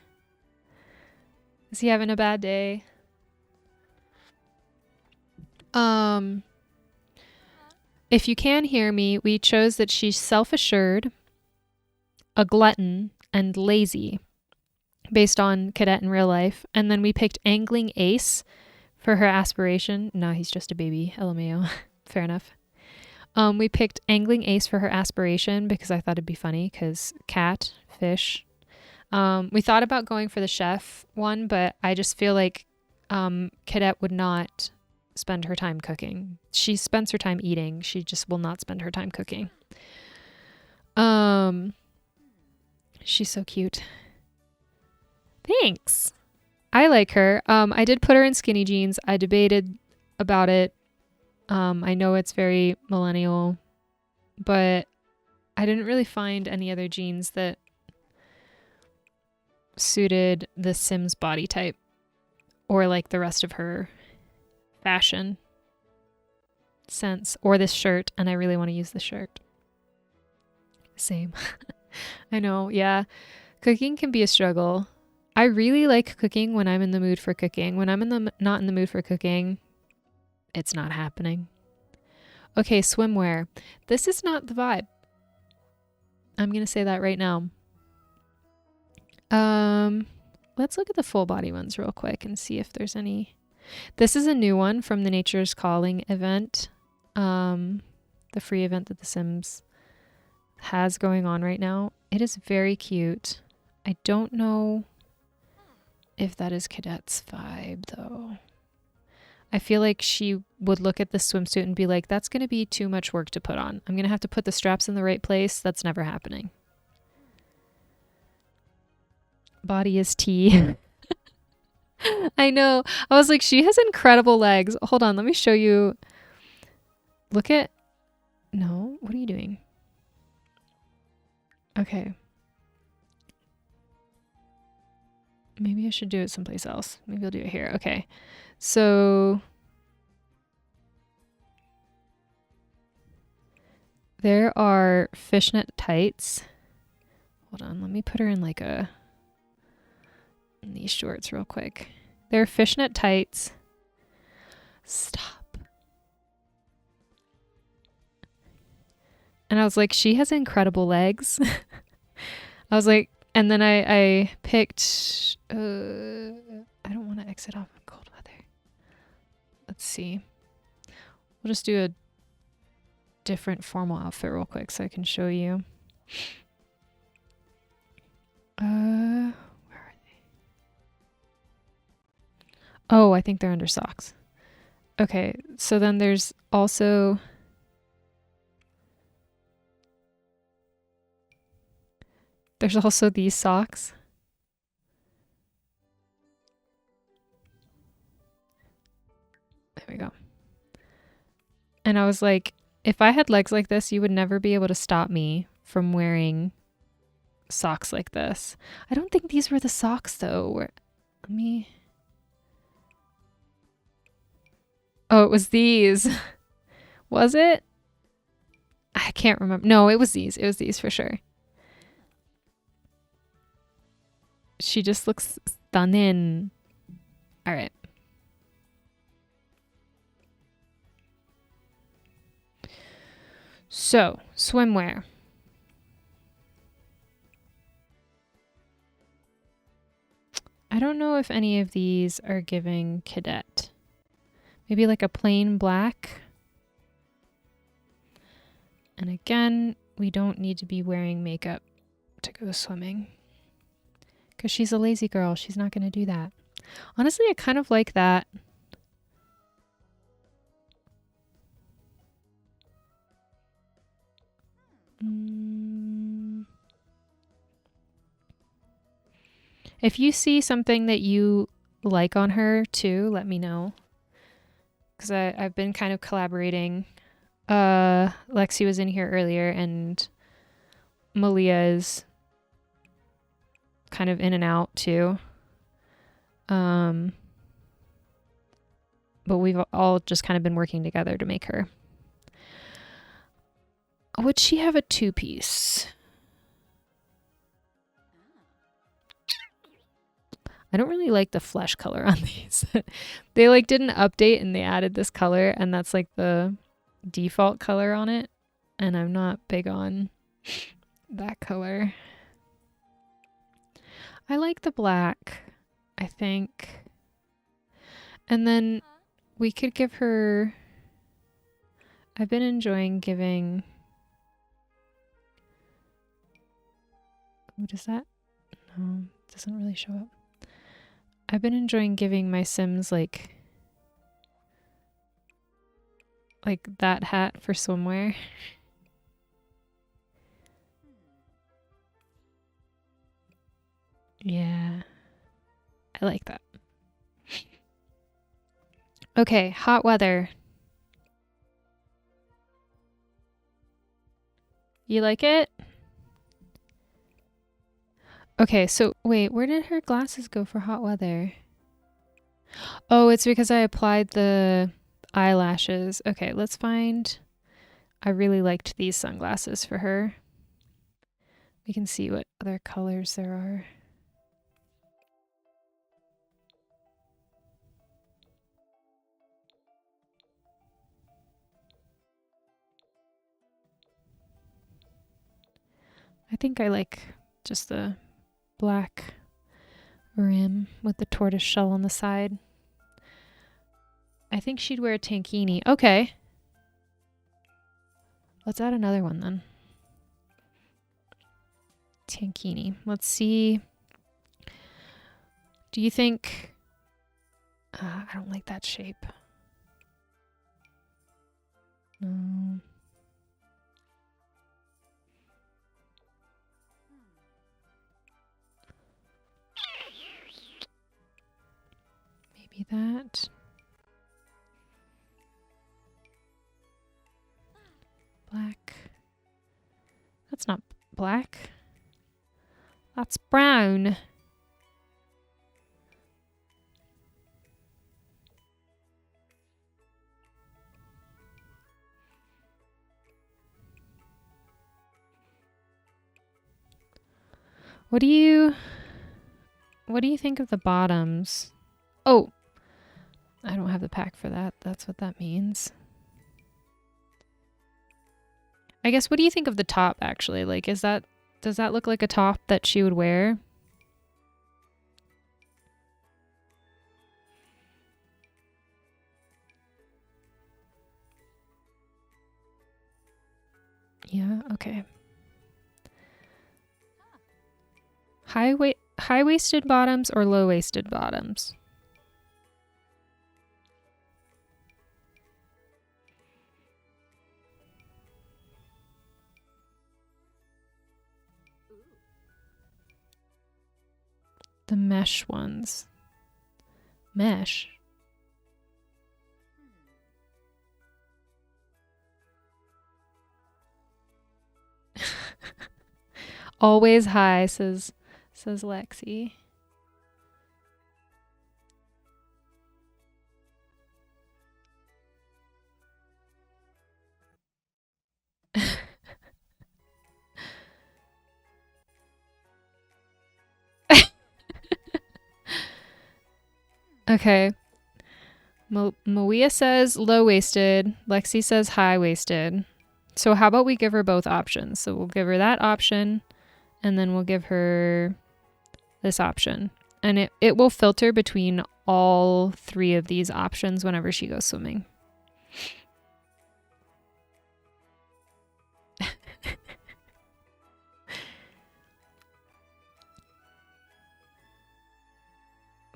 Is he having a bad day? If you can hear me, we chose that she's self-assured, a glutton, and lazy based on Cadet in real life. And then we picked angling ace for her aspiration. No, he's just a baby. LMAO. Fair enough. We picked angling ace for her aspiration because I thought it'd be funny because cat, fish. We thought about going for the chef one, but I just feel like Cadet would not spend her time cooking. She spends her time eating. She just will not spend her time cooking. She's so cute. Thanks. I like her. I did put her in skinny jeans. I debated about it. I know it's very millennial, but I didn't really find any other jeans that suited the Sims body type or like the rest of her fashion sense or this shirt, and I really want to use the shirt. Same. I know, yeah. Cooking can be a struggle. I really like cooking when I'm in the mood for cooking. When I'm not in the mood for cooking, it's not happening. Okay, swimwear. This is not the vibe. I'm going to say that right now. Let's look at the full body ones real quick and see if there's any. This is a new one from the Nature's Calling event. The free event that The Sims has going on right now. It is very cute. I don't know if that is Cadet's vibe though. I feel like she would look at the swimsuit and be like, that's going to be too much work to put on. I'm going to have to put the straps in the right place. That's never happening. Body is tea. I know. I was like, she has incredible legs. Hold on. Let me show you. Look at. No. What are you doing? Okay. Maybe I should do it someplace else. Maybe I'll do it here. Okay. So there are fishnet tights. Hold on. Let me put her in like in these shorts real quick. There are fishnet tights. Stop. And I was like, she has incredible legs. I was like, and then I picked, I don't want to exit off in cold weather. Let's see. We'll just do a different formal outfit real quick so I can show you. Where are they? Oh, I think they're under socks. Okay, so then there's also these socks. There we go. And I was like, if I had legs like this, you would never be able to stop me from wearing socks like this. I don't think these were the socks though. Let me. Oh, it was these. Was it? I can't remember. No, it was these. It was these for sure. She just looks stunning. All right. So, swimwear. I don't know if any of these are giving Cadet. Maybe like a plain black. And again, we don't need to be wearing makeup to go swimming. Because she's a lazy girl. She's not going to do that. Honestly, I kind of like that. If you see something that you like on her too, let me know. Because I've been kind of collaborating. Lexi was in here earlier and Malia is kind of in and out too. But we've all just kind of been working together to make her. Would she have a two-piece? I don't really like the flesh color on these. They like did an update and they added this color and that's like the default color on it. And I'm not big on that color. I like the black, I think. And then we could give her... I've been enjoying giving... What is that? No, it doesn't really show up. I've been enjoying giving my Sims like that hat for swimwear. Yeah, I like that. Okay, hot weather. You like it? Okay, so wait, where did her glasses go for hot weather? Oh, it's because I applied the eyelashes. Okay, let's find... I really liked these sunglasses for her. We can see what other colors there are. I think I like just the black rim with the tortoise shell on the side. I think she'd wear a tankini. Okay. Let's add another one then. Tankini. Let's see. Do you think... I don't like that shape. No. Maybe that. Black. That's not black. That's brown. What do you think of the bottoms? Oh, I don't have the pack for that. That's what that means. I guess, what do you think of the top actually? Like, does that look like a top that she would wear? Yeah, okay. High-waisted bottoms or low-waisted bottoms? The mesh ones. Mesh? Always high, says Lexi. Okay. Maria says low-waisted. Lexi says high-waisted. So how about we give her both options? So we'll give her that option, and then we'll give her this option. And it will filter between all three of these options whenever she goes swimming.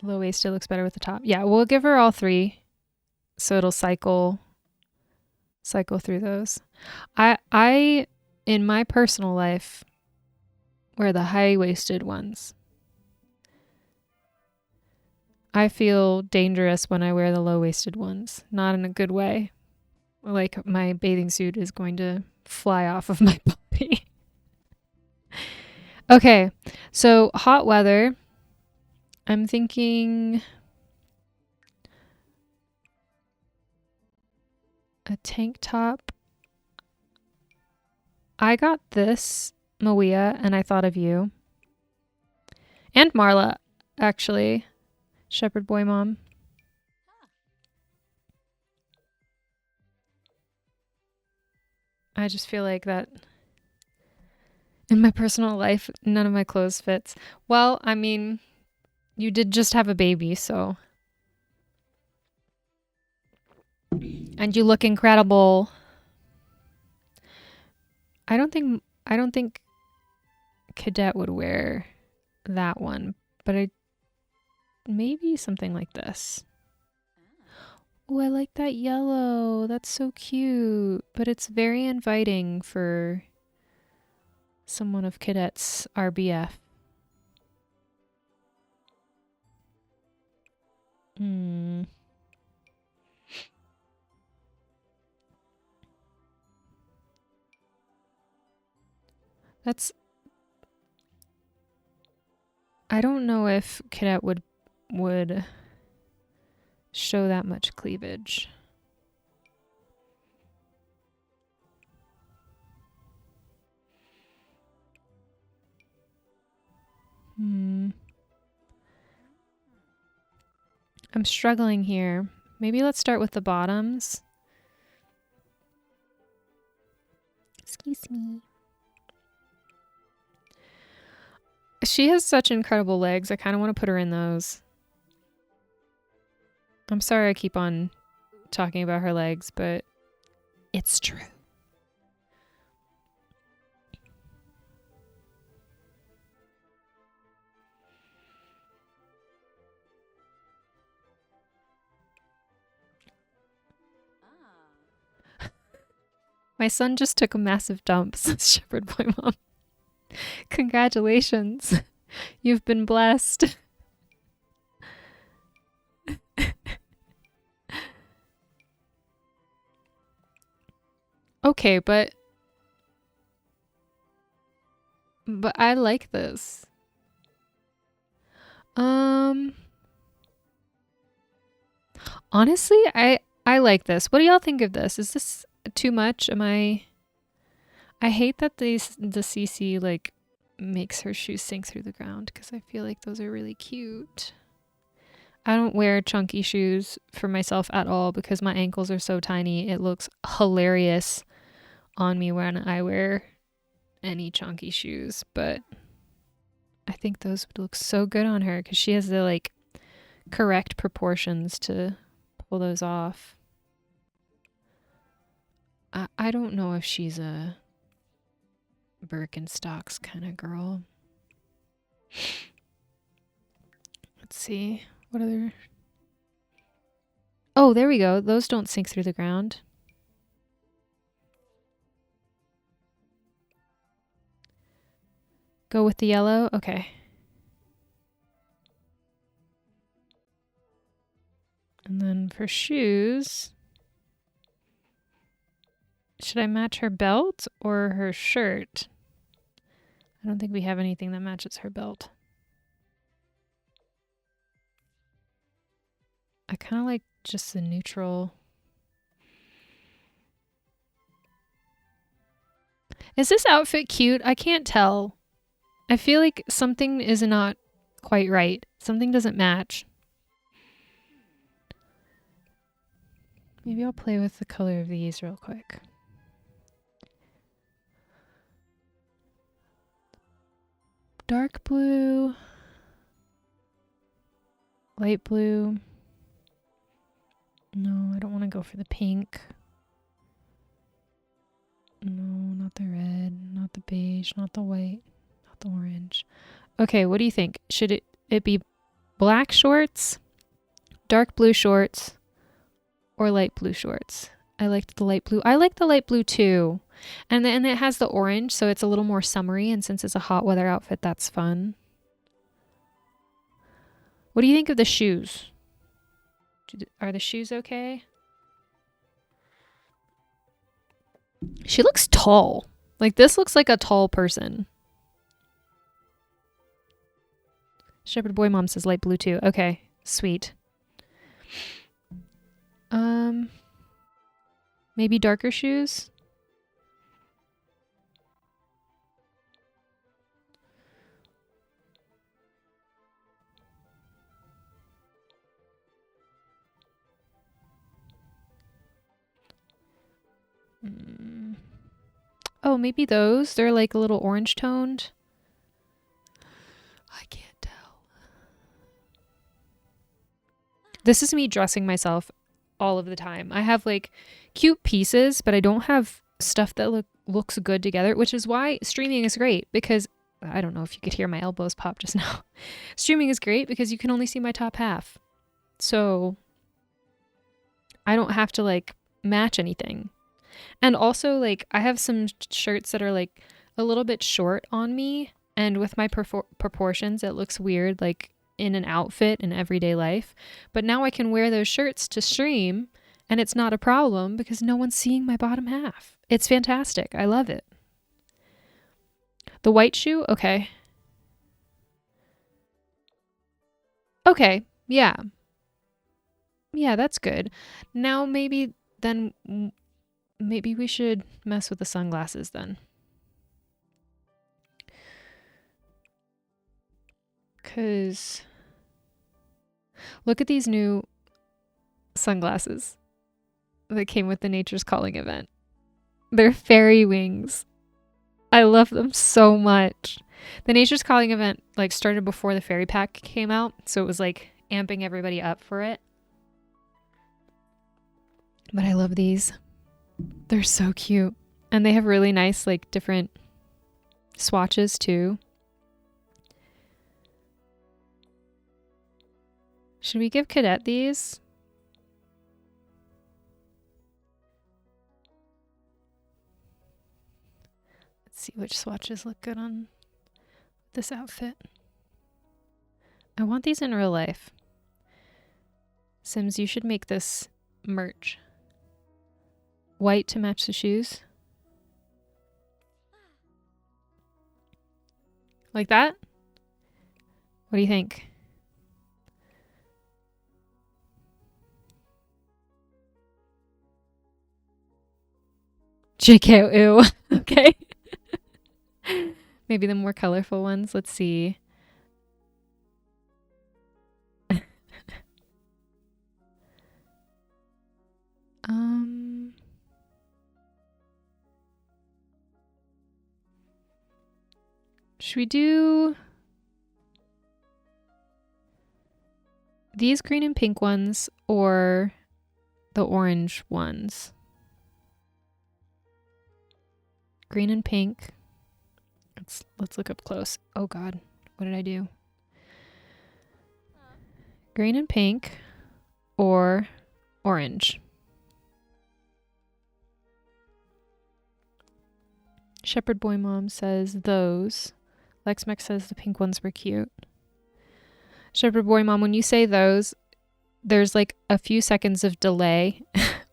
Low-waisted looks better with the top. Yeah, we'll give her all three, so it'll cycle through those. I in my personal life wear the high-waisted ones. I feel dangerous when I wear the low-waisted ones, not in a good way. Like my bathing suit is going to fly off of my body. Okay, so hot weather. I'm thinking a tank top. I got this, Maria, and I thought of you. And Marla, actually. Shepherd boy mom. I just feel like that in my personal life, none of my clothes fits. Well, I mean, you did just have a baby, so. And you look incredible. I don't think Cadet would wear that one, but maybe something like this. Oh, I like that yellow. That's so cute. But it's very inviting for someone of Cadet's RBF. Hmm. That's... I don't know if Cadet would show that much cleavage. I'm struggling here. Maybe let's start with the bottoms. Excuse me. She has such incredible legs. I kind of want to put her in those. I'm sorry I keep on talking about her legs, but it's true. My son just took a massive dump, says Shepherd Boy Mom. Congratulations. You've been blessed. Okay, but I like this. Honestly, I like this. What do y'all think of this? Is this too much? I hate that the CC like makes her shoes sink through the ground because I feel like those are really cute. I don't wear chunky shoes for myself at all because my ankles are so tiny. It looks hilarious on me when I wear any chunky shoes, but I think those would look so good on her because she has the like correct proportions to pull those off. I don't know if she's a Birkenstocks kind of girl. Let's see. What other... Oh, there we go. Those don't sink through the ground. Go with the yellow? Okay. And then for shoes... Should I match her belt or her shirt? I don't think we have anything that matches her belt. I kind of like just the neutral. Is this outfit cute? I can't tell. I feel like something is not quite right. Something doesn't match. Maybe I'll play with the color of these real quick. Dark blue, light blue. No, I don't want to go for the pink. No, not the red, not the beige, not the white, not the orange. Okay, what do you think? Should it be black shorts, dark blue shorts, or light blue shorts? I liked the light blue. I like the light blue too. And then it has the orange, so it's a little more summery, and since it's a hot weather outfit, that's fun. What do you think of the shoes? Are the shoes okay? She looks tall. Like, this looks like a tall person. Shepherd Boy Mom says light blue too. Okay, sweet. Maybe darker shoes? Oh, maybe those. They're like a little orange toned. I can't tell. This is me dressing myself all of the time. I have like cute pieces, but I don't have stuff that looks good together, which is why streaming is great because I don't know if you could hear my elbows pop just now. Streaming is great because you can only see my top half. So I don't have to like match anything. And also like I have some shirts that are like a little bit short on me, and with my proportions it looks weird like in an outfit in everyday life. But now I can wear those shirts to stream and it's not a problem because no one's seeing my bottom half. It's fantastic. I love it. The white shoe? Okay. Okay. Yeah. Yeah, that's good. Now maybe we should mess with the sunglasses then. Because look at these new sunglasses that came with the Nature's Calling event. They're fairy wings. I love them so much. The Nature's Calling event like started before the fairy pack came out, so it was like amping everybody up for it. But I love these. They're so cute. And they have really nice like different swatches too. Should we give Cadet these? Let's see which swatches look good on this outfit. I want these in real life. Sims, you should make this merch. White to match the shoes. Like that? What do you think? JK, ew. Okay. Maybe the more colorful ones. Let's see. Should we do these green and pink ones or the orange ones? Green and pink. Let's look up close. Oh God, what did I do? Green and pink or orange? Shepherd Boy Mom says those. LexMex says the pink ones were cute. Shepherd Boy Mom, when you say those, there's like a few seconds of delay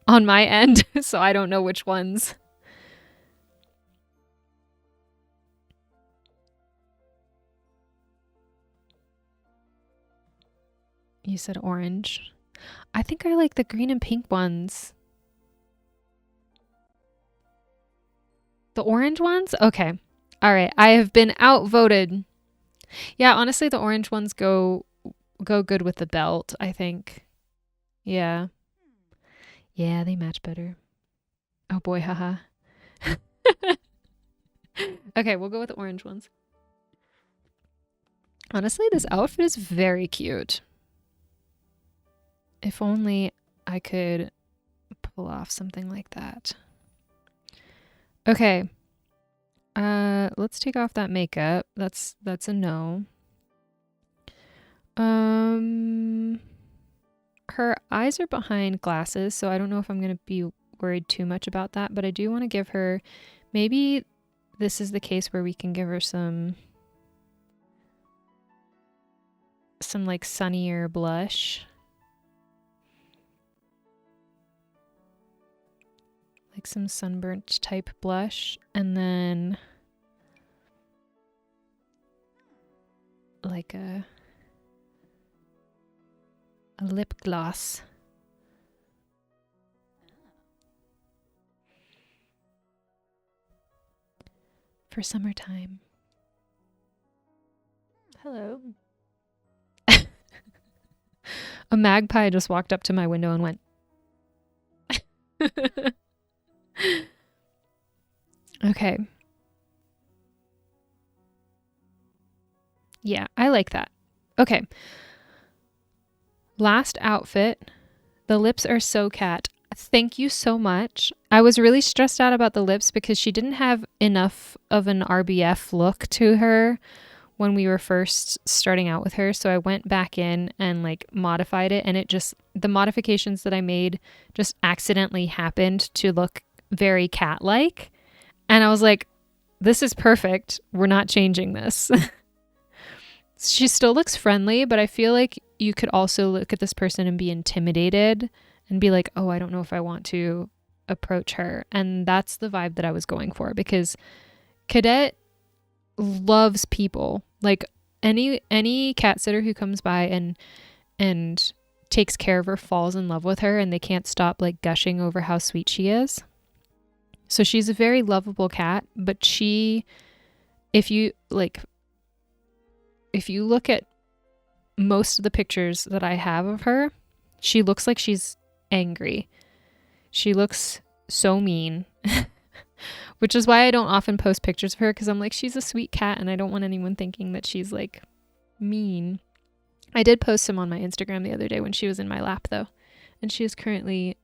on my end, so I don't know which ones. You said orange. I think I like the green and pink ones. The orange ones? Okay. All right. I have been outvoted. Yeah, honestly, the orange ones go good with the belt, I think. Yeah. Yeah, they match better. Oh boy, haha. Okay, we'll go with the orange ones. Honestly, this outfit is very cute. If only I could pull off something like that. Okay. Let's take off that makeup. That's a no. Her eyes are behind glasses, so I don't know if I'm going to be worried too much about that, but I do want to give her, maybe this is the case where we can give her some like sunnier blush. Like some sunburnt type blush, and then like a lip gloss. For summertime. Hello. A magpie just walked up to my window and went. Okay. Yeah, I like that. Okay. Last outfit. The lips are so cat. Thank you so much. I was really stressed out about the lips because she didn't have enough of an RBF look to her when we were first starting out with her. So I went back in and like modified it, and it just, the modifications that I made just accidentally happened to look very cat-like. And I was like, this is perfect. We're not changing this. She still looks friendly, but I feel like you could also look at this person and be intimidated and be like, oh, I don't know if I want to approach her. And that's the vibe that I was going for, because Cadet loves people. Like any cat sitter who comes by and takes care of her falls in love with her, and they can't stop like gushing over how sweet she is. So she's a very lovable cat, but if you look at most of the pictures that I have of her, she looks like she's angry. She looks so mean, which is why I don't often post pictures of her, because I'm like, she's a sweet cat and I don't want anyone thinking that she's like mean. I did post some on my Instagram the other day when she was in my lap though, and she is currently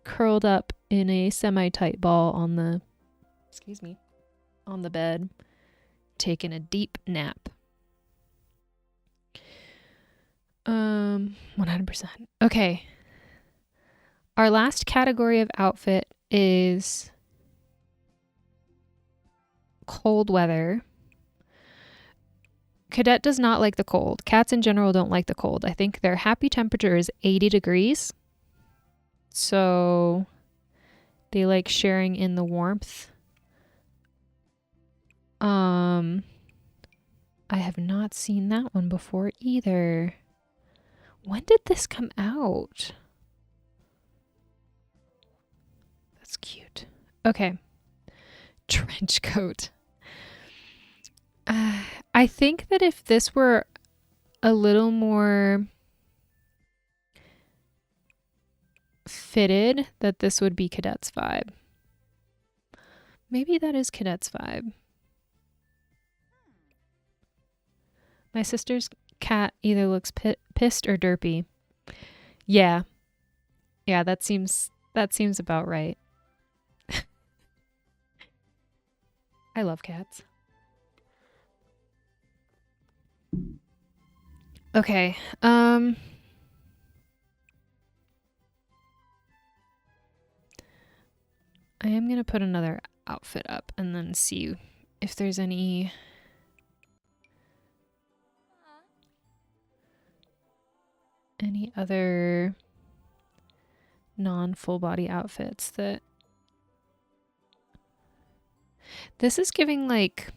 curled up in a semi-tight ball on the bed, taking a deep nap. 100%. Okay. Our last category of outfit is cold weather. Cadet does not like the cold. Cats in general don't like the cold. I think their happy temperature is 80 degrees. So they like sharing in the warmth. I have not seen that one before either. When did this come out? That's cute. Okay. Trench coat. I think that if this were a little more fitted, that this would be Cadet's vibe. Maybe that is Cadet's vibe. My sister's cat either looks pissed or derpy. Yeah, that seems about right. I love cats. Okay. I am gonna put another outfit up and then see if there's any other non-full body outfits that this is giving like,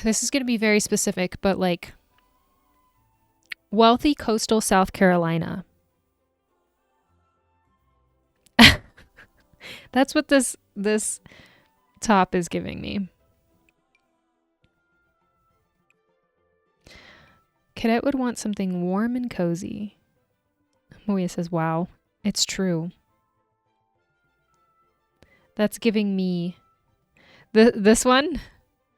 this is going to be very specific, but like wealthy coastal South Carolina. That's what this top is giving me. Cadet would want something warm and cozy. Moya says, wow, it's true. That's giving me this one,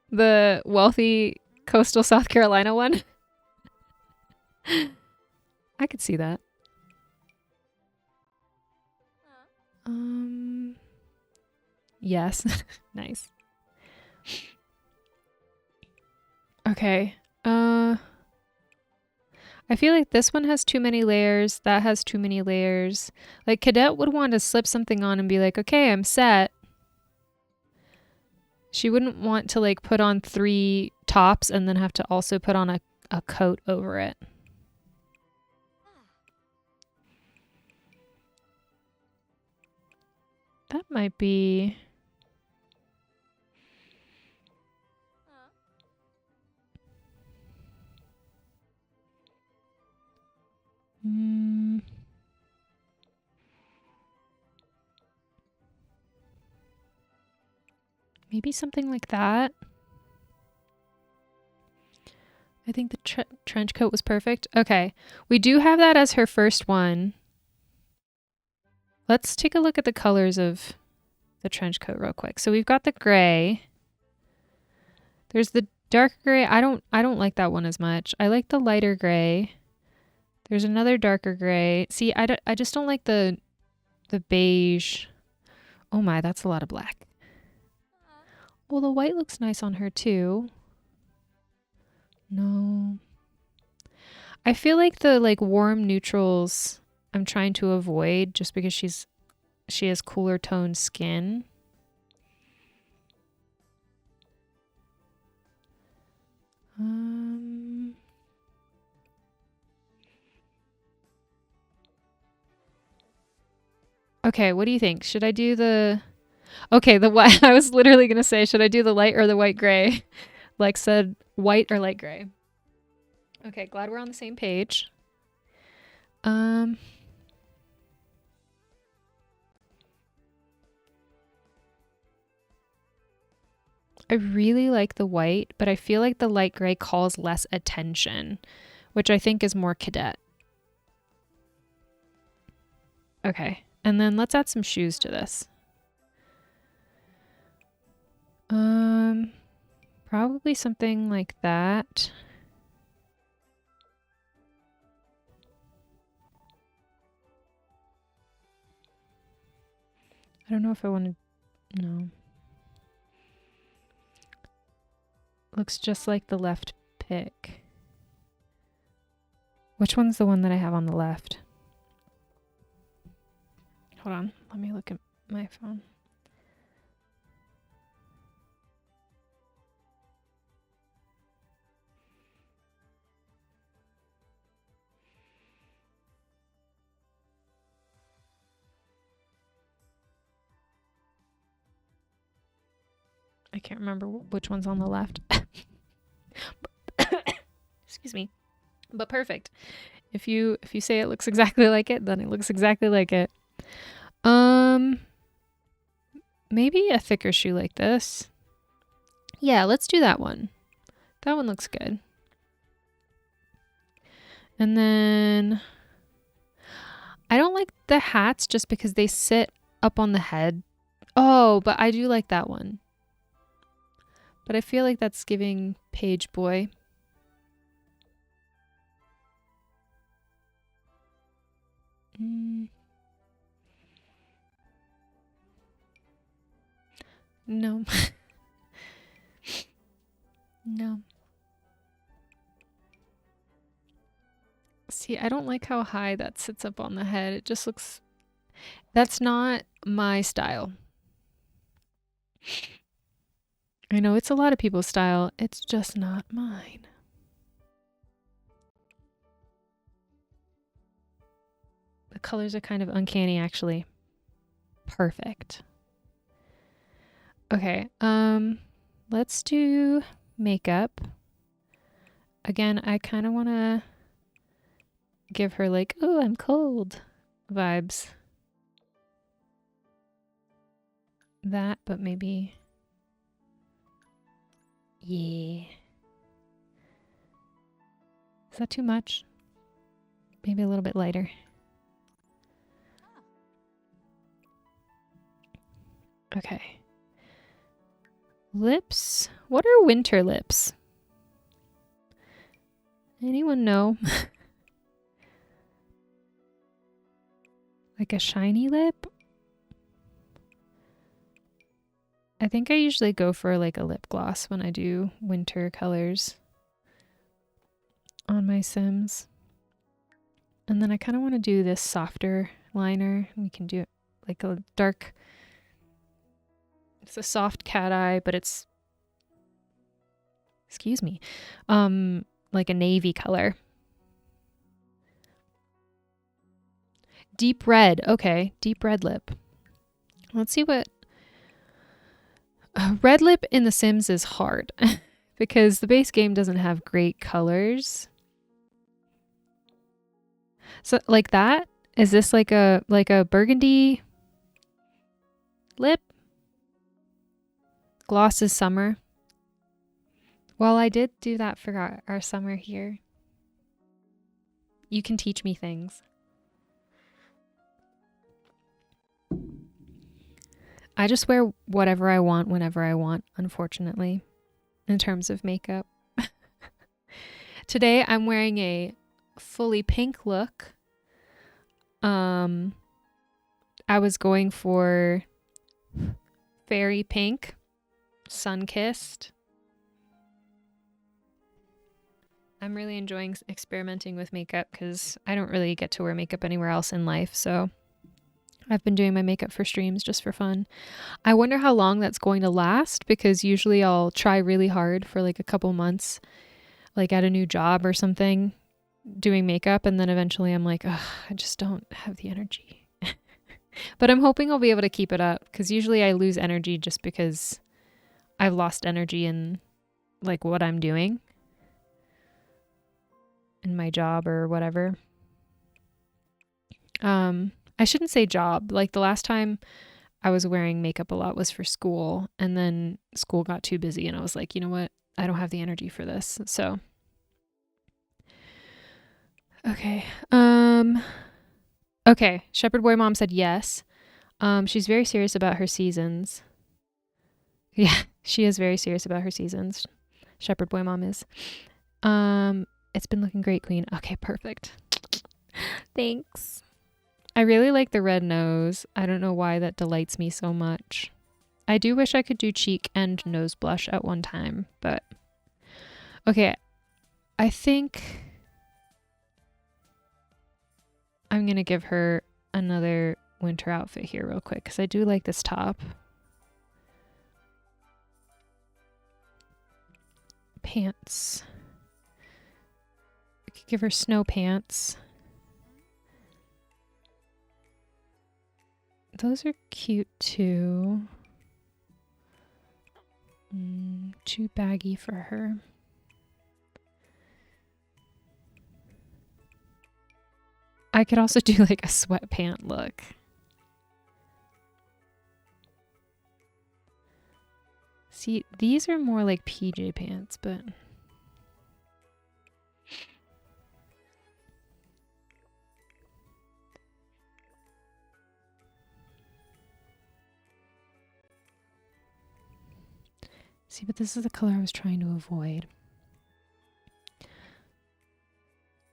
the wealthy coastal South Carolina one. I could see that. Yes. Nice. Okay. I feel like this one has too many layers. That has too many layers. Like Cadet would want to slip something on and be like, okay, I'm set. She wouldn't want to like put on 3 tops and then have to also put on a coat over it. That might be... maybe something like that. I think the trench coat was perfect. Okay, we do have that as her first one. Let's take a look at the colors of the trench coat real quick. So we've got the gray. There's the dark gray. I don't like that one as much. I like the lighter gray. There's another darker gray. See, I just don't like the beige. Oh my, that's a lot of black. Well, the white looks nice on her too. No. I feel like the like warm neutrals I'm trying to avoid just because she has cooler toned skin. Okay, what do you think? Should I do the... Okay, the white... I was literally going to say, should I do the light or the white gray? Like said, white or light gray. Okay, glad we're on the same page. I really like the white, but I feel like the light gray calls less attention, which I think is more cadet. Okay, and then let's add some shoes to this. Probably something like that. I don't know if I want to... No. Looks just like the left pick. Which one's the one that I have on the left? Hold on, let me look at my phone. I can't remember which one's on the left. Excuse me. But perfect. If you say it looks exactly like it, then it looks exactly like it. Maybe a thicker shoe like this. Yeah, let's do that one. That one looks good. And then I don't like the hats just because they sit up on the head. Oh, but I do like that one. But I feel like that's giving page boy. No. No. See, I don't like how high that sits up on the head. It just looks... That's not my style. I know it's a lot of people's style. It's just not mine. The colors are kind of uncanny, actually. Perfect. Okay, let's do makeup. Again, I kind of want to give her like, oh, I'm cold vibes. That, but maybe... Yeah. Is that too much? Maybe a little bit lighter. Okay. Lips? What are winter lips? Anyone know? Like a shiny lip? I think I usually go for like a lip gloss when I do winter colors on my Sims. And then I kind of want to do this softer liner. We can do it like a dark... It's a soft cat eye, but it's... Excuse me. Like a navy color. Deep red. Okay, deep red lip. Let's see what... red lip in The Sims is hard because the base game doesn't have great colors. So like that? Is this like a burgundy lip? Gloss is summer. Well, I did do that for our summer here. You can teach me things. I just wear whatever I want whenever I want, unfortunately, in terms of makeup. Today I'm wearing a fully pink look. I was going for fairy pink, sun-kissed. I'm really enjoying experimenting with makeup because I don't really get to wear makeup anywhere else in life, so I've been doing my makeup for streams just for fun. I wonder how long that's going to last, because usually I'll try really hard for like a couple months, like at a new job or something, doing makeup, and then eventually I'm like, ugh, I just don't have the energy. But I'm hoping I'll be able to keep it up, because usually I lose energy just because I've lost energy in like what I'm doing in my job or whatever. I shouldn't say job. Like the last time I was wearing makeup a lot was for school, and then school got too busy and I was like, you know what? I don't have the energy for this. So okay. Okay, Shepherd Boy Mom said yes. She's very serious about her seasons. Yeah, she is very serious about her seasons. Shepherd Boy Mom is. It's been looking great, Queen. Okay, perfect. Thanks. I really like the red nose. I don't know why that delights me so much. I do wish I could do cheek and nose blush at one time, but okay. I think I'm going to give her another winter outfit here real quick because I do like this top. Pants. I could give her snow pants. Those are cute too. Too baggy for her. I could also do like a sweatpant look. See, these are more like PJ pants, but see, but this is the color I was trying to avoid.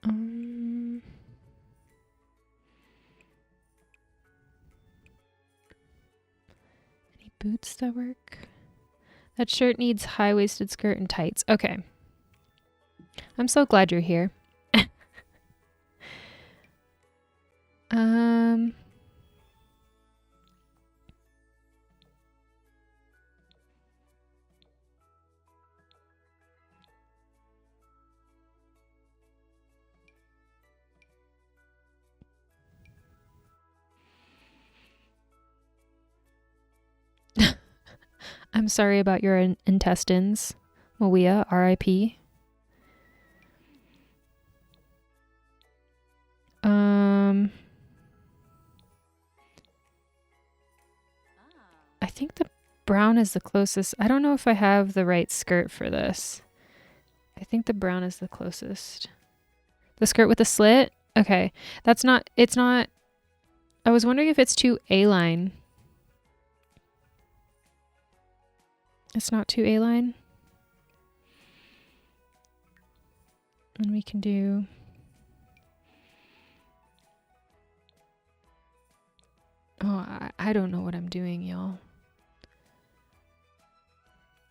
Any boots that work? That shirt needs high-waisted skirt and tights. Okay. I'm so glad you're here. I'm sorry about your intestines, Mawia, R.I.P. I think the brown is the closest. I don't know if I have the right skirt for this. I think the brown is the closest. The skirt with the slit? Okay. That's not, it's not, I was wondering if it's too A-line. It's not too A-line. And we can do... Oh, I don't know what I'm doing, y'all.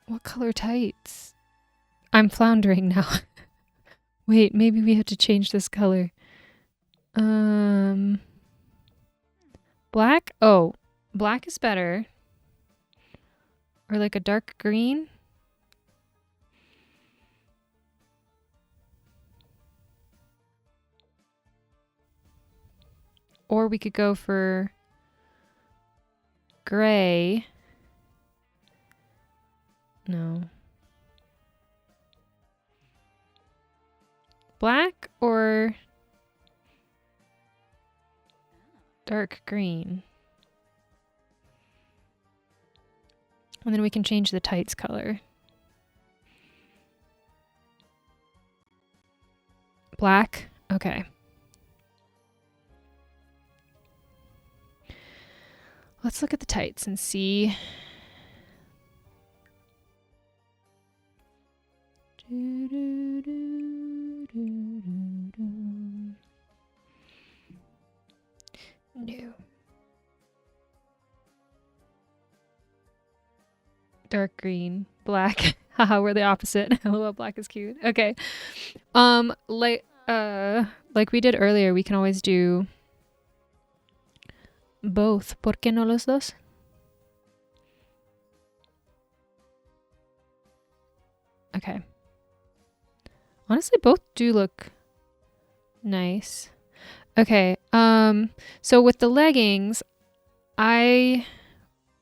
What color tights? I'm floundering now. Wait, maybe we have to change this color. Black? Oh, black is better. Or like a dark green? Or we could go for gray. No. Black or dark green? And then we can change the tights color. Black? Okay. Let's look at the tights and see. Or green. Black. Haha, we're the opposite. LOL, black is cute. Okay. Like we did earlier, we can always do both. ¿Por qué no los dos? Okay. Honestly, both do look nice. Okay. So with the leggings, I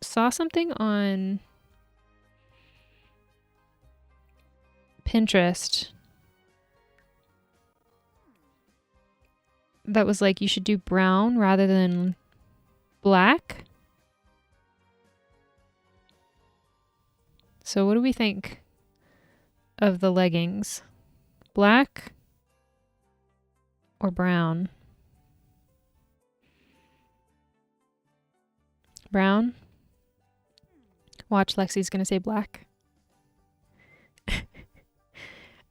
saw something on Pinterest that was like you should do brown rather than black. So what do we think of the leggings? Black or brown? Brown? Watch, Lexi's gonna say black.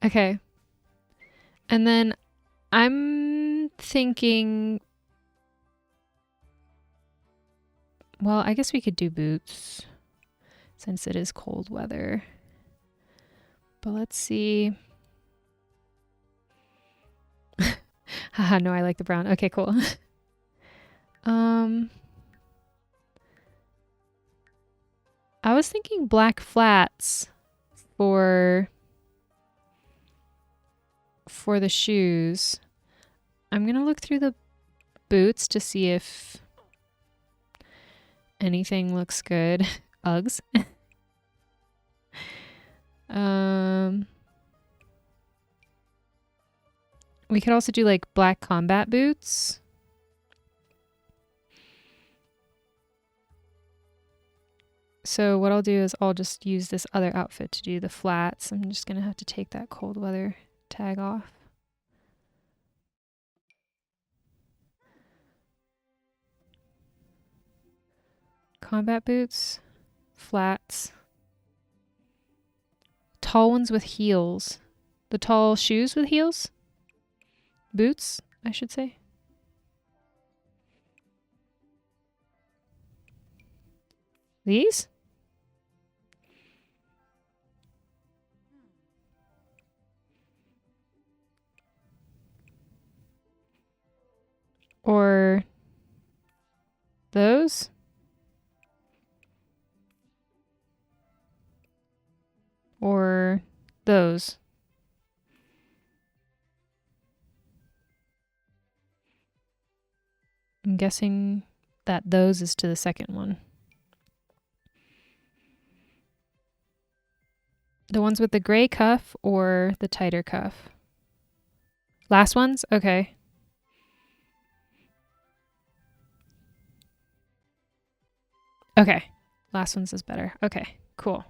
Okay. And then I'm thinking, well, I guess we could do boots since it is cold weather. But let's see. Haha, no, I like the brown. Okay, cool. I was thinking black flats for the shoes. I'm gonna look through the boots to see if anything looks good. Uggs. We could also do like black combat boots. So what I'll do is I'll just use this other outfit to do the flats. I'm just gonna have to take that cold weather tag off. Combat boots, flats, tall ones with heels. The tall shoes with heels? Boots, I should say. These? Or those? Or those? I'm guessing that those is to the second one. The ones with the gray cuff or the tighter cuff? Last ones? Okay. Okay. Last ones is better. Okay, cool.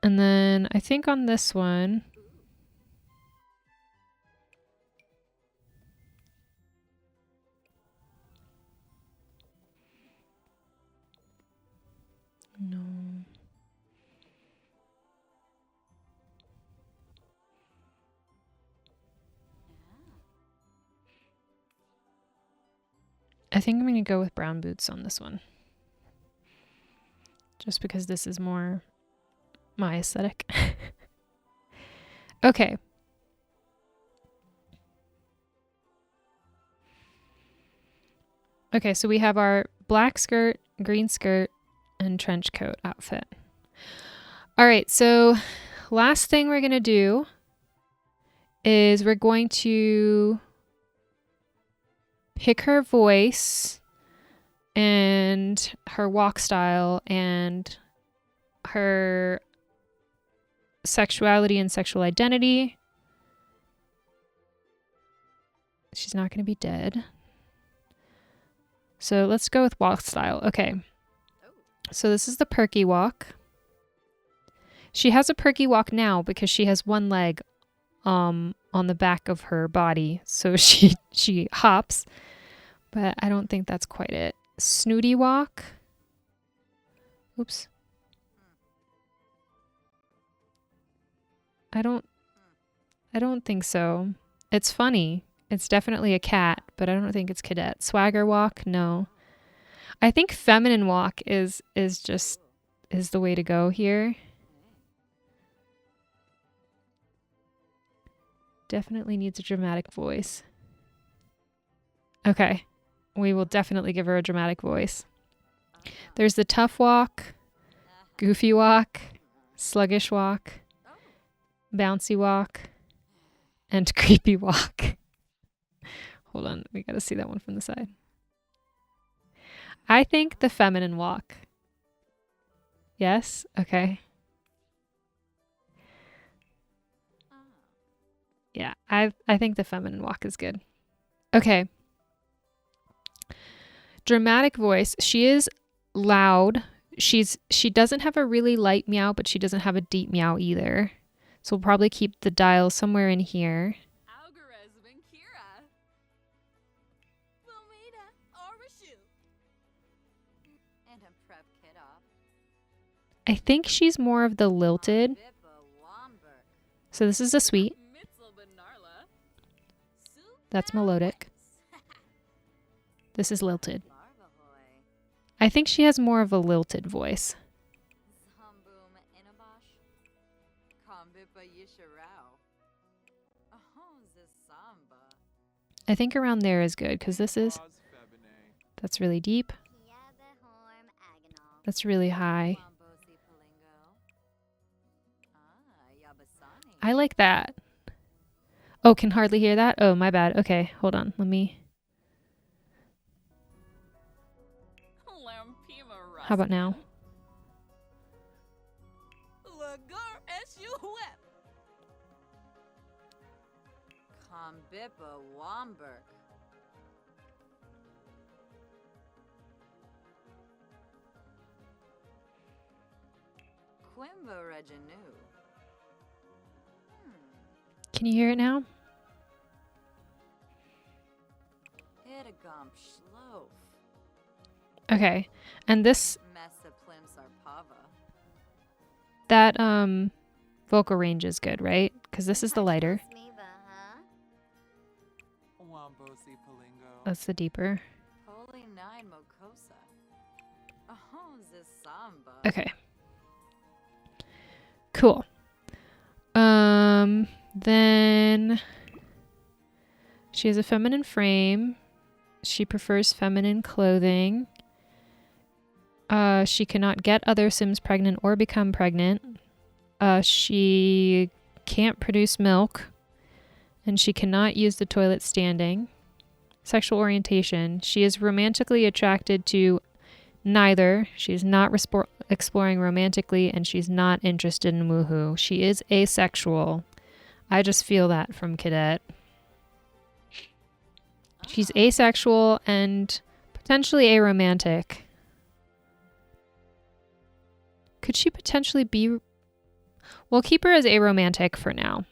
And then I think on this one, no. I think I'm going to go with brown boots on this one. Just because this is more my aesthetic. Okay. Okay, so we have our black skirt, green skirt, and trench coat outfit. All right, so last thing we're going to do is we're going to pick her voice and her walk style and her sexuality and sexual identity. She's not going to be dead. So let's go with walk style. Okay. So this is the perky walk. She has a perky walk now because she has one leg on the back of her body. So she hops, but I don't think that's quite it. Snooty walk. Oops. I don't think so. It's funny. It's definitely a cat, but I don't think it's cadet. Swagger walk? No. I think feminine walk is the way to go here. Definitely needs a dramatic voice. Okay. We will definitely give her a dramatic voice. There's the tough walk, goofy walk, sluggish walk, bouncy walk, and creepy walk. Hold on, we gotta see that one from the side. I think the feminine walk. Yes? Okay. Yeah, I think the feminine walk is good. Okay. Dramatic voice. She is loud. She doesn't have a really light meow, but she doesn't have a deep meow either. So we'll probably keep the dial somewhere in here. I think she's more of the lilted. So this is a sweet. That's melodic. This is lilted. I think she has more of a lilted voice. I think around there is good because that's really deep. That's really high. I like that. Oh, can hardly hear that? Oh, my bad. Okay, hold on. Let me... How about now? Can you hear it now? Okay, and this, that vocal range is good, right? Because this is the lighter. That's the deeper. Okay. Cool. Then she has a feminine frame. She prefers feminine clothing. She cannot get other Sims pregnant or become pregnant. She can't produce milk. And she cannot use the toilet standing. Sexual orientation. She is romantically attracted to neither. She's not exploring romantically, and she's not interested in woohoo. She is asexual. I just feel that from Cadet. She's asexual and potentially aromantic. Could she potentially be... We'll keep her as aromantic for now.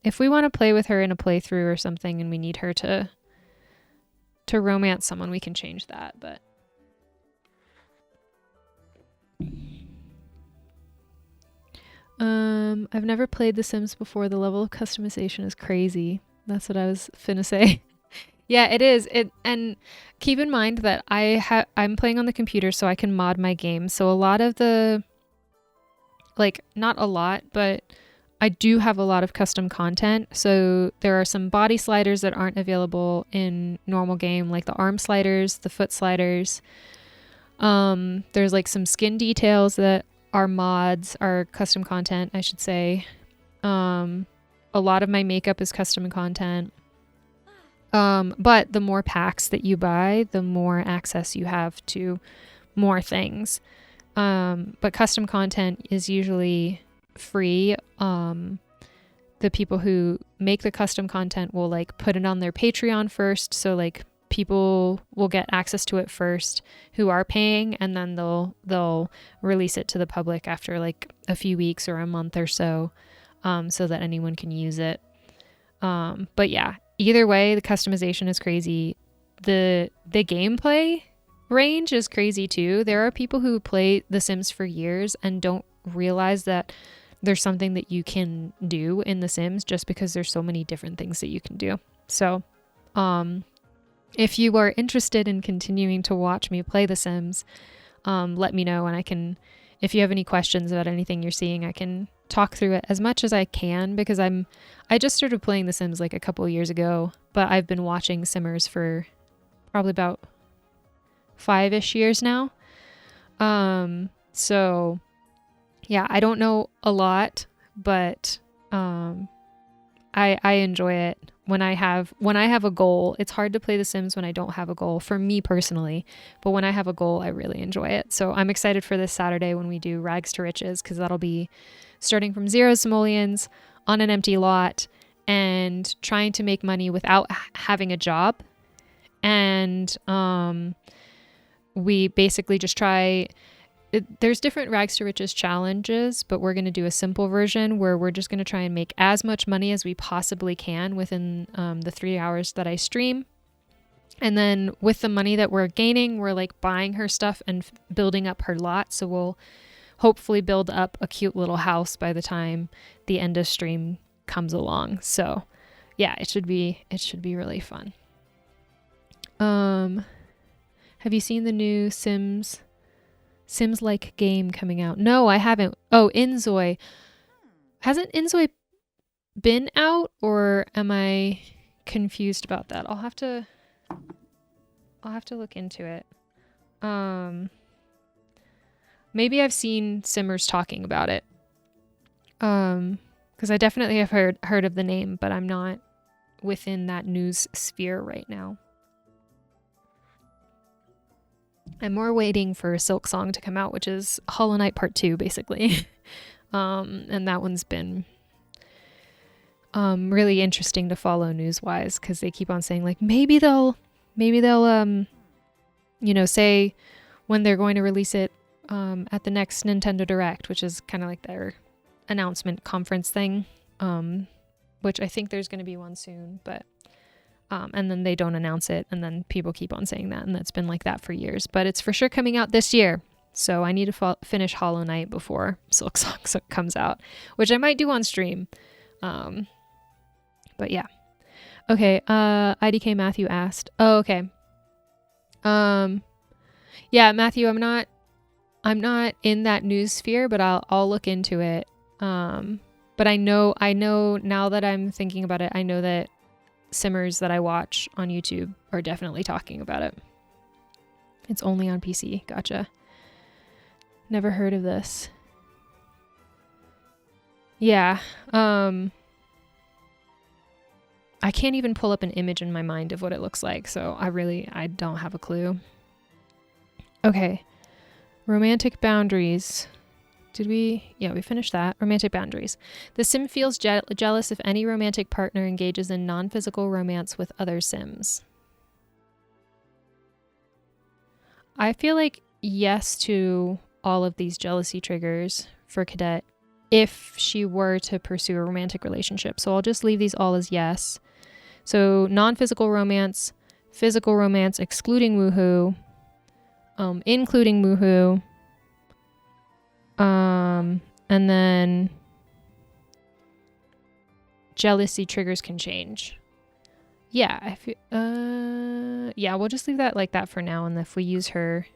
If we want to play with her in a playthrough or something and we need her to romance someone, we can change that, but... I've never played The Sims before. The level of customization is crazy. That's what I was finna say. Yeah, it is. And keep in mind that I'm playing on the computer, so I can mod my game. So a lot of the, like, not a lot, but I do have a lot of custom content. So there are some body sliders that aren't available in normal game, like the arm sliders, the foot sliders. There's like some skin details that are mods, are custom content, I should say. A lot of my makeup is custom content. But the more packs that you buy, the more access you have to more things. But custom content is usually free. The people who make the custom content will like put it on their Patreon first. So like people will get access to it first who are paying, and then they'll release it to the public after like a few weeks or a month or so, so that anyone can use it. But yeah, either way, the customization is crazy. The gameplay range is crazy too. There are people who play The Sims for years and don't realize that there's something that you can do in The Sims just because there's so many different things that you can do. So, if you are interested in continuing to watch me play The Sims, let me know, and I can, if you have any questions about anything you're seeing, I can talk through it as much as I can, because I just started playing The Sims like a couple of years ago, but I've been watching Simmers for probably about 5-ish years now. So yeah, I don't know a lot, but I enjoy it when I have a goal. It's hard to play The Sims when I don't have a goal, for me personally, but when I have a goal, I really enjoy it. So I'm excited for this Saturday when we do Rags to Riches, because that'll be starting from 0 simoleons on an empty lot and trying to make money without having a job. And we basically just try. There's different Rags to Riches challenges, but we're going to do a simple version where we're just going to try and make as much money as we possibly can within the 3 hours that I stream. And then with the money that we're gaining, we're like buying her stuff and building up her lot. So we'll hopefully build up a cute little house by the time the end of stream comes along. So yeah, it should be really fun. Have you seen the new Sims-like game coming out? No, I haven't. Oh, Inzoi. Hasn't Inzoi been out, or am I confused about that? I'll have to look into it. Maybe I've seen Simmers talking about it. Because I definitely have heard of the name, but I'm not within that news sphere right now. I'm more waiting for Silk Song to come out, which is Hollow Knight Part 2, basically. And that one's been really interesting to follow news-wise, because they keep on saying, like, maybe they'll say when they're going to release it at the next Nintendo Direct, which is kind of like their announcement conference thing, which I think there's going to be one soon, but and then they don't announce it, and then people keep on saying that, and that's been like that for years. But it's for sure coming out this year, so I need to finish Hollow Knight before Silk Song comes out, which I might do on stream. But yeah. Okay, IDK Matthew asked. Oh, okay. Yeah, Matthew, I'm not in that news sphere, but I'll look into it. But I know now that I'm thinking about it, I know that Simmers that I watch on YouTube are definitely talking about it. It's only on PC. Gotcha. Never heard of this. Yeah. I can't even pull up an image in my mind of what it looks like, so I don't have a clue. Okay. Romantic boundaries. Yeah, we finished that. Romantic boundaries. The sim feels jealous if any romantic partner engages in non-physical romance with other sims. I feel like yes to all of these jealousy triggers for Cadet if she were to pursue a romantic relationship. So I'll just leave these all as yes. So non-physical romance, physical romance excluding woohoo, including woohoo, and then jealousy triggers can change. Yeah, yeah, we'll just leave that like that for now, and if we use her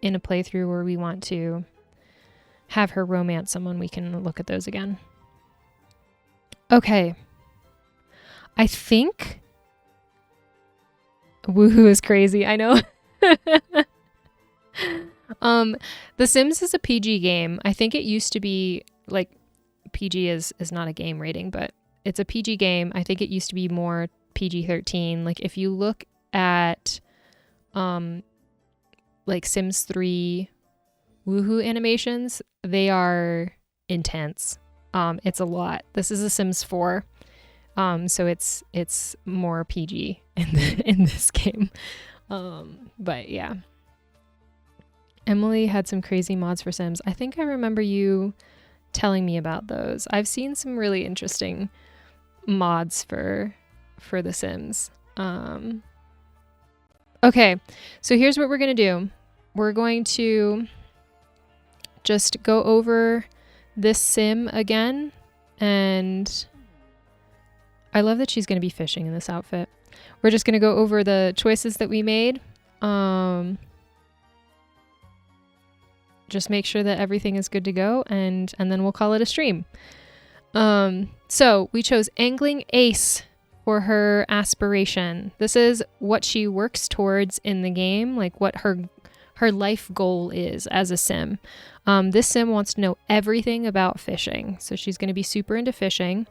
in a playthrough where we want to have her romance someone, we can look at those again. Okay. I think woohoo is crazy, I know. The Sims is a PG game. I think it used to be like PG is not a game rating, but it's a PG game. I think it used to be more PG-13. Like if you look at like Sims 3 woohoo animations, they are intense. It's a lot. This is a Sims 4. So it's more PG in this game. But yeah. Emily had some crazy mods for Sims. I think I remember you telling me about those. I've seen some really interesting mods for The Sims. Okay, so here's what we're going to do. We're going to just go over this sim again, and I love that she's going to be fishing in this outfit. we're just going to go over the choices that we made. Just make sure that everything is good to go, and then we'll call it a stream. So we chose Angling Ace for her aspiration. This is what she works towards in the game, like what her life goal is as a sim. This sim wants to know everything about fishing, so she's going to be super into fishing,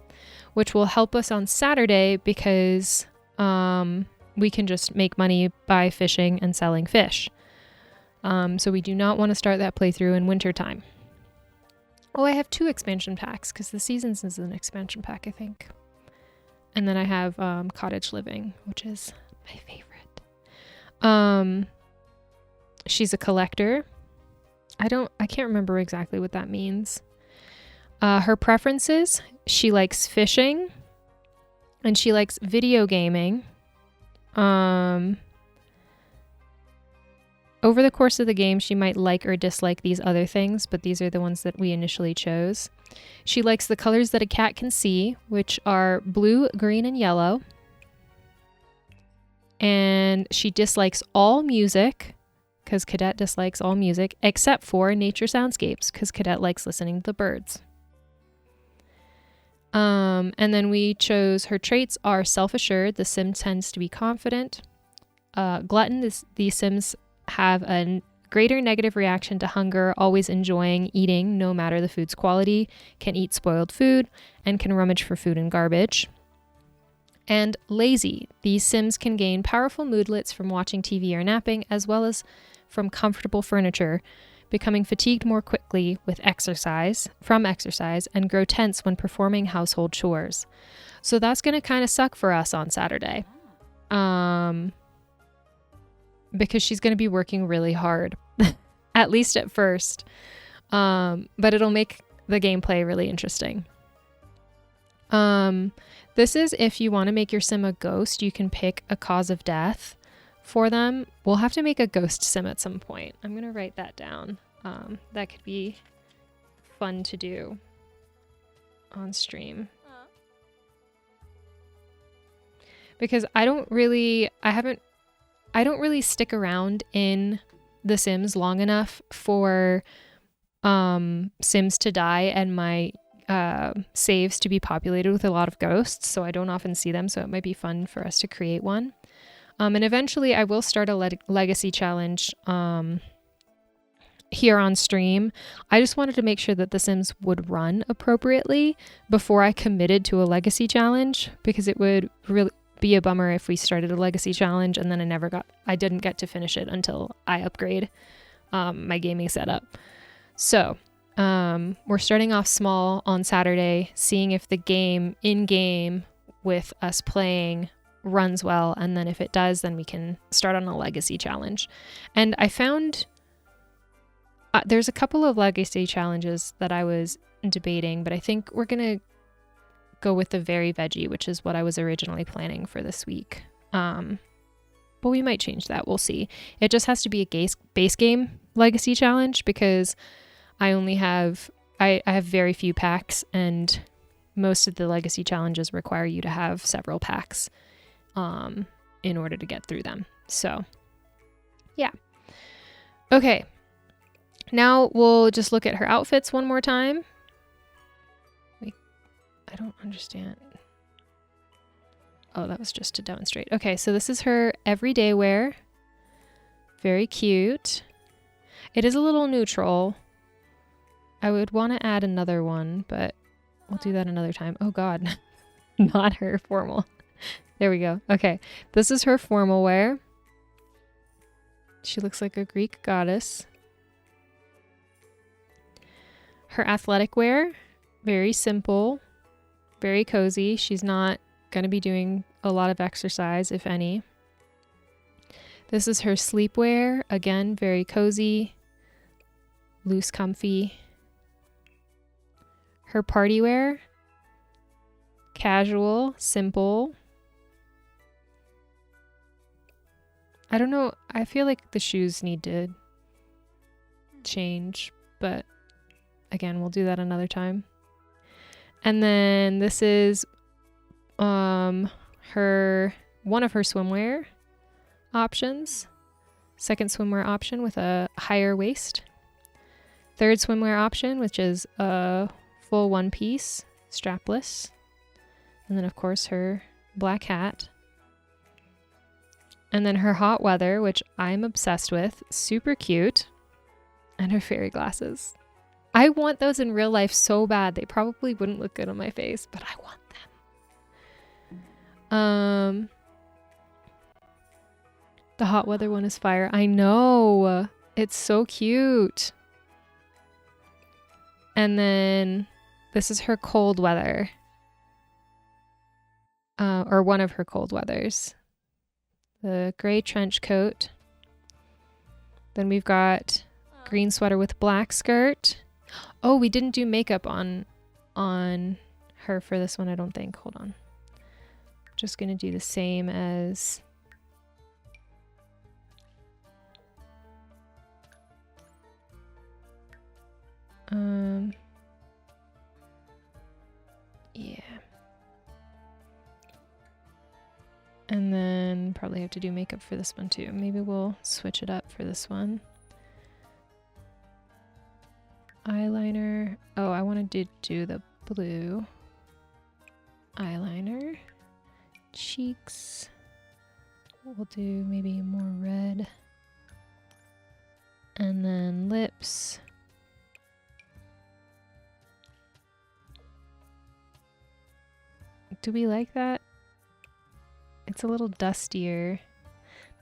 which will help us on Saturday because we can just make money by fishing and selling fish. So we do not want to start that playthrough in wintertime. Oh, I have 2 expansion packs because the Seasons is an expansion pack, I think. And then I have Cottage Living, which is my favorite. She's a collector. I can't remember exactly what that means. Her preferences, she likes fishing and she likes video gaming. Over the course of the game, she might like or dislike these other things, but these are the ones that we initially chose. She likes the colors that a cat can see, which are blue, green, and yellow. And she dislikes all music, because Cadet dislikes all music, except for nature soundscapes, because Cadet likes listening to the birds. And then we chose her traits are self-assured. The sim tends to be confident. Glutton, these sims have a greater negative reaction to hunger, always enjoying eating no matter the food's quality, can eat spoiled food, and can rummage for food and garbage. And lazy. These sims can gain powerful moodlets from watching TV or napping, as well as from comfortable furniture, becoming fatigued more quickly from exercise, and grow tense when performing household chores. So that's going to kind of suck for us on Saturday. Because she's going to be working really hard, at least at first. But it'll make the gameplay really interesting. This is if you want to make your sim a ghost, you can pick a cause of death for them. We'll have to make a ghost sim at some point. I'm going to write that down. That could be fun to do on stream. Because I don't really stick around in The Sims long enough for Sims to die and my saves to be populated with a lot of ghosts, so I don't often see them, so it might be fun for us to create one. And eventually I will start a legacy challenge here on stream. I just wanted to make sure that The Sims would run appropriately before I committed to a legacy challenge, because it would really be a bummer if we started a legacy challenge and then I didn't get to finish it until I upgrade my gaming setup. So we're starting off small on Saturday, seeing if the game in-game with us playing runs well, and then if it does, then we can start on a legacy challenge. And I found there's a couple of legacy challenges that I was debating, but I think we're gonna go with the very veggie, which is what I was originally planning for this week. But we might change that. We'll see. It just has to be a base game legacy challenge because I have very few packs, and most of the legacy challenges require you to have several packs in order to get through them. So yeah. Okay. Now we'll just look at her outfits one more time. I don't understand. Oh, that was just to demonstrate. Okay, so this is her everyday wear. Very cute. It is a little neutral. I would want to add another one, but we'll do that another time. Oh God, not her formal. There we go. Okay, this is her formal wear. She looks like a Greek goddess. Her athletic wear, very simple, very cozy. She's not going to be doing a lot of exercise, if any. This is her sleepwear. Again, very cozy, loose, comfy. Her party wear, casual, simple. I don't know. I feel like the shoes need to change, but again, we'll do that another time. And then this is her one of her swimwear options. Second swimwear option with a higher waist. Third swimwear option, which is a full one piece, strapless. And then of course her black hat. And then her hot weather, which I'm obsessed with, super cute. And her fairy glasses. I want those in real life so bad. They probably wouldn't look good on my face, but I want them. The hot weather one is fire. I know. It's so cute. And then this is her cold weather. Or one of her cold weathers. The gray trench coat. Then we've got green sweater with black skirt. Oh, we didn't do makeup on her for this one, I don't think. Hold on. Just gonna do the same as yeah. And then probably have to do makeup for this one too. Maybe we'll switch it up for this one. Eyeliner. Oh, I wanted to do the blue eyeliner. Cheeks. We'll do maybe more red. And then lips. Do we like that? It's a little dustier.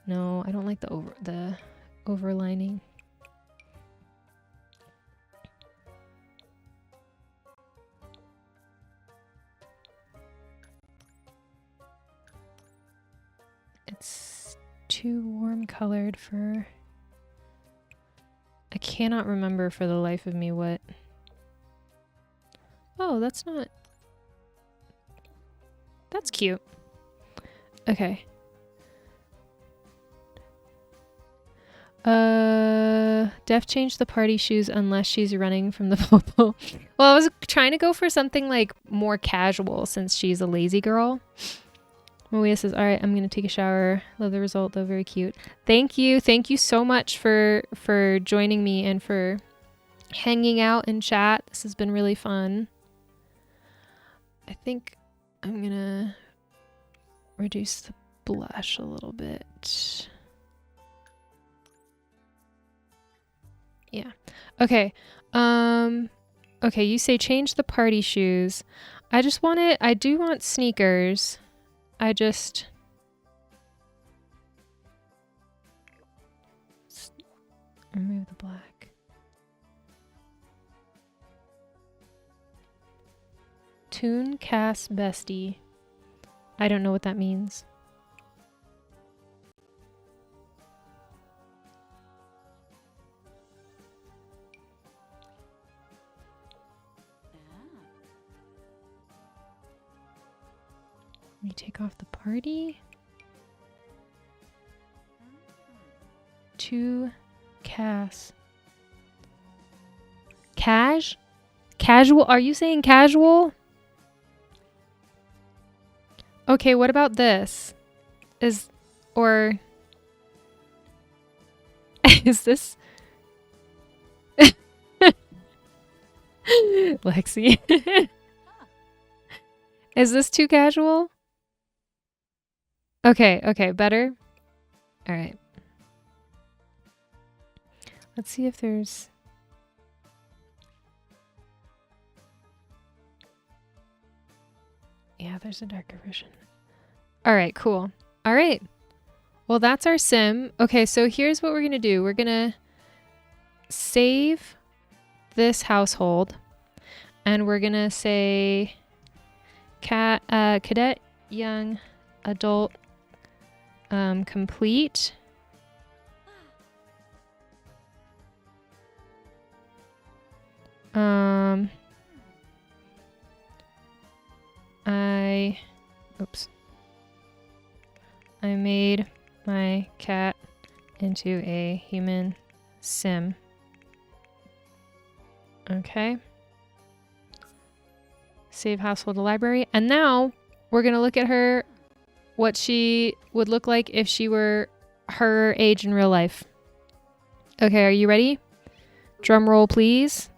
No, I don't like the overlining. It's too warm colored for... I cannot remember for the life of me what... Oh, that's not... That's cute. Okay. Def changed the party shoes unless she's running from the popo. Well, I was trying to go for something like more casual since she's a lazy girl. Maria says, all right, I'm going to take a shower. Love the result though. Very cute. Thank you. Thank you so much for joining me and for hanging out in chat. This has been really fun. I think I'm going to reduce the blush a little bit. Yeah. Okay. Okay, you say change the party shoes. I do want sneakers. Remove the black. Toon Cast Bestie. I don't know what that means. We take off the party. To Cass. Casual? Are you saying casual? Okay, what about this? Is this Lexi? Is this too casual? Okay, better? All right. Let's see if there's... Yeah, there's a darker version. All right, cool. All right. Well, that's our sim. Okay, so here's what we're going to do. We're going to save this household and we're going to say cadet, young, adult, complete. I made my cat into a human sim. Okay. Save household to library. And now we're going to look at her what she would look like if she were her age in real life. Okay, are you ready? Drum roll, please.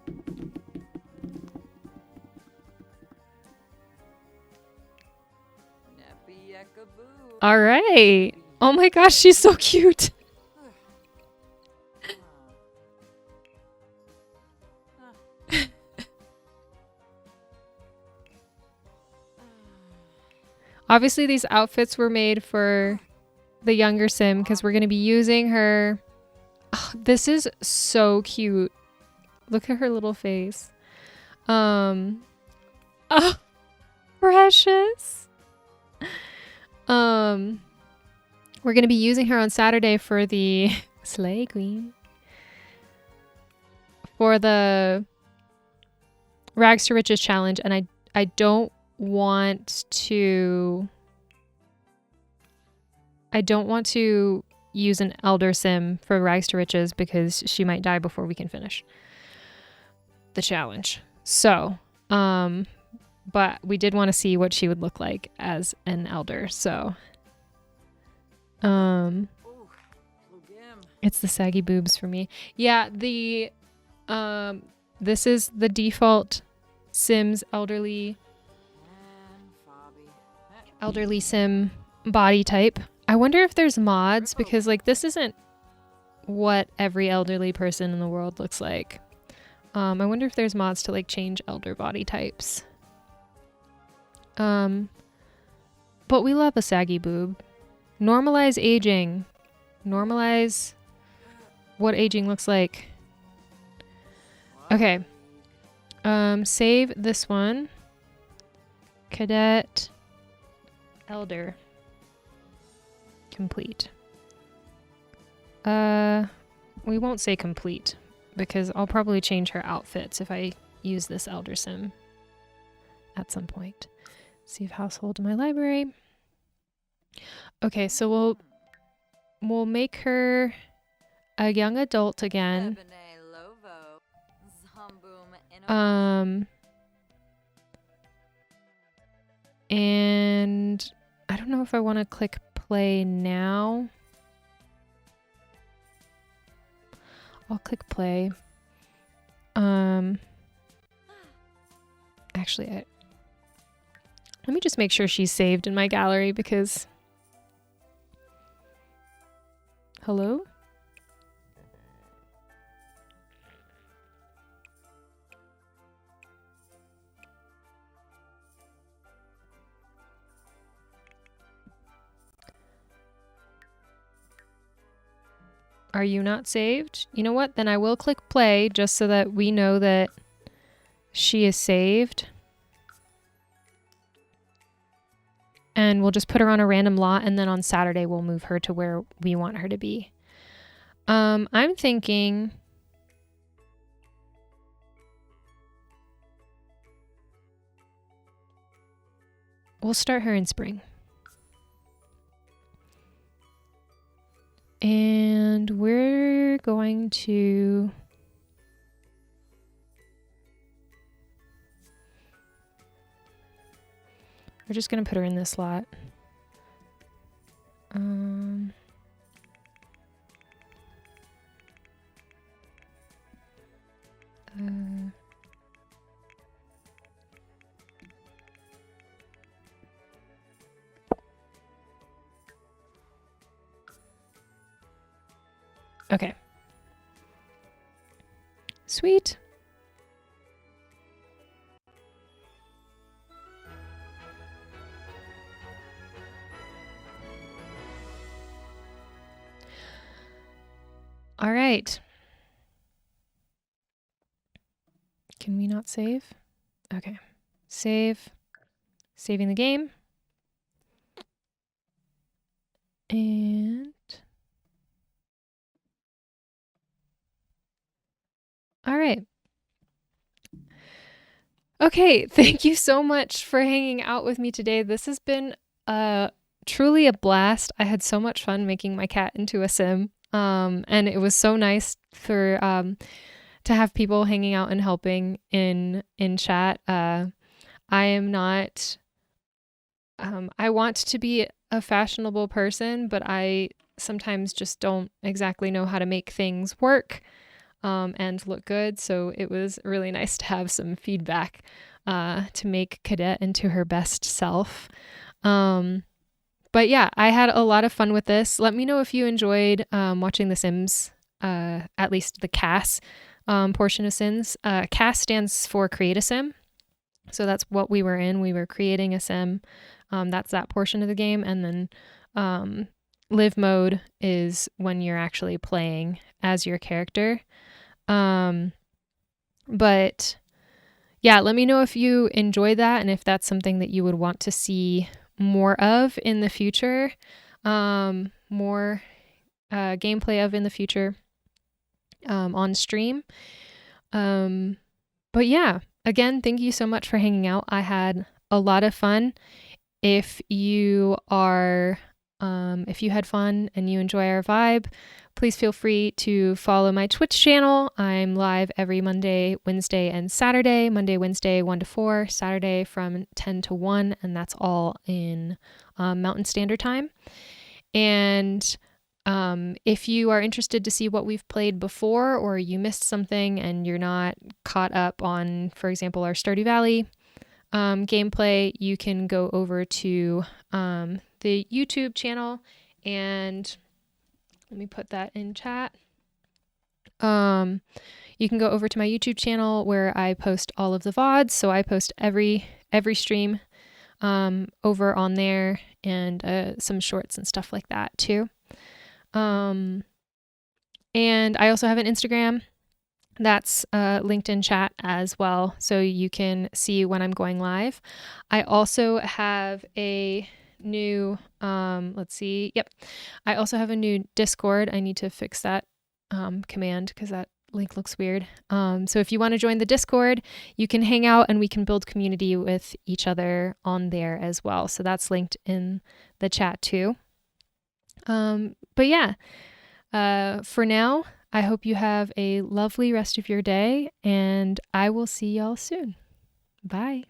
All right. Oh my gosh, she's so cute. Obviously, these outfits were made for the younger sim because we're going to be using her. Oh, this is so cute. Look at her little face. Oh, precious. We're going to be using her on Saturday for the Slay Queen. For the Rags to Riches challenge, and I don't want to use an elder sim for Rags to Riches because she might die before we can finish the challenge. So, but we did want to see what she would look like as an elder. So, it's the saggy boobs for me. Yeah, this is the default Sims elderly sim body type. I wonder if there's mods because like this isn't what every elderly person in the world looks like. I wonder if there's mods to like change elder body types. But we love a saggy boob. Normalize aging. Normalize what aging looks like. Okay. Save this one. Cadet elder. Complete. We won't say complete because I'll probably change her outfits if I use this elder sim at some point. Save household in my library. Okay, so we'll make her a young adult again. And I don't know if I want to click play now. I'll click play. Actually, let me just make sure she's saved in my gallery because... Hello? Are you not saved? You know what? Then I will click play just so that we know that she is saved. And we'll just put her on a random lot and then on Saturday we'll move her to where we want her to be. I'm thinking... We'll start her in spring. And we're going to... We're just going to put her in this lot. Okay. Sweet. All right. Can we not save? Okay. Save. Saving the game. And... All right. Okay, thank you so much for hanging out with me today. This has been truly a blast. I had so much fun making my cat into a sim. And it was so nice for to have people hanging out and helping in chat. I am not I want to be a fashionable person, but I sometimes just don't exactly know how to make things work and look good. So it was really nice to have some feedback to make Cadet into her best self. But yeah, I had a lot of fun with this. Let me know if you enjoyed watching The Sims, at least the CAS portion of Sims. CAS stands for Create a Sim. So that's what we were in. We were creating a sim. That's that portion of the game. And then live mode is when you're actually playing as your character. But yeah, let me know if you enjoy that and if that's something that you would want to see more of in the future, more gameplay of in the future on stream. But yeah, again, thank you so much for hanging out. I had a lot of fun. If you had fun and you enjoy our vibe, please feel free to follow my Twitch channel. I'm live every Monday, Wednesday, and Saturday. Monday, Wednesday, 1 to 4. Saturday from 10 to 1, and that's all in Mountain Standard Time. And if you are interested to see what we've played before, or you missed something and you're not caught up on, for example, our Stardew Valley gameplay, you can go over to the YouTube channel, and let me put that in chat. You can go over to my YouTube channel where I post all of the VODs. So I post every stream over on there, and some shorts and stuff like that too. And I also have an Instagram that's linked in chat as well, so you can see when I'm going live. I also have a new, I also have a new Discord. I need to fix that command because that link looks weird. So if you want to join the Discord, you can hang out and we can build community with each other on there as well. So that's linked in the chat too. But yeah, for now, I hope you have a lovely rest of your day, and I will see y'all soon. Bye.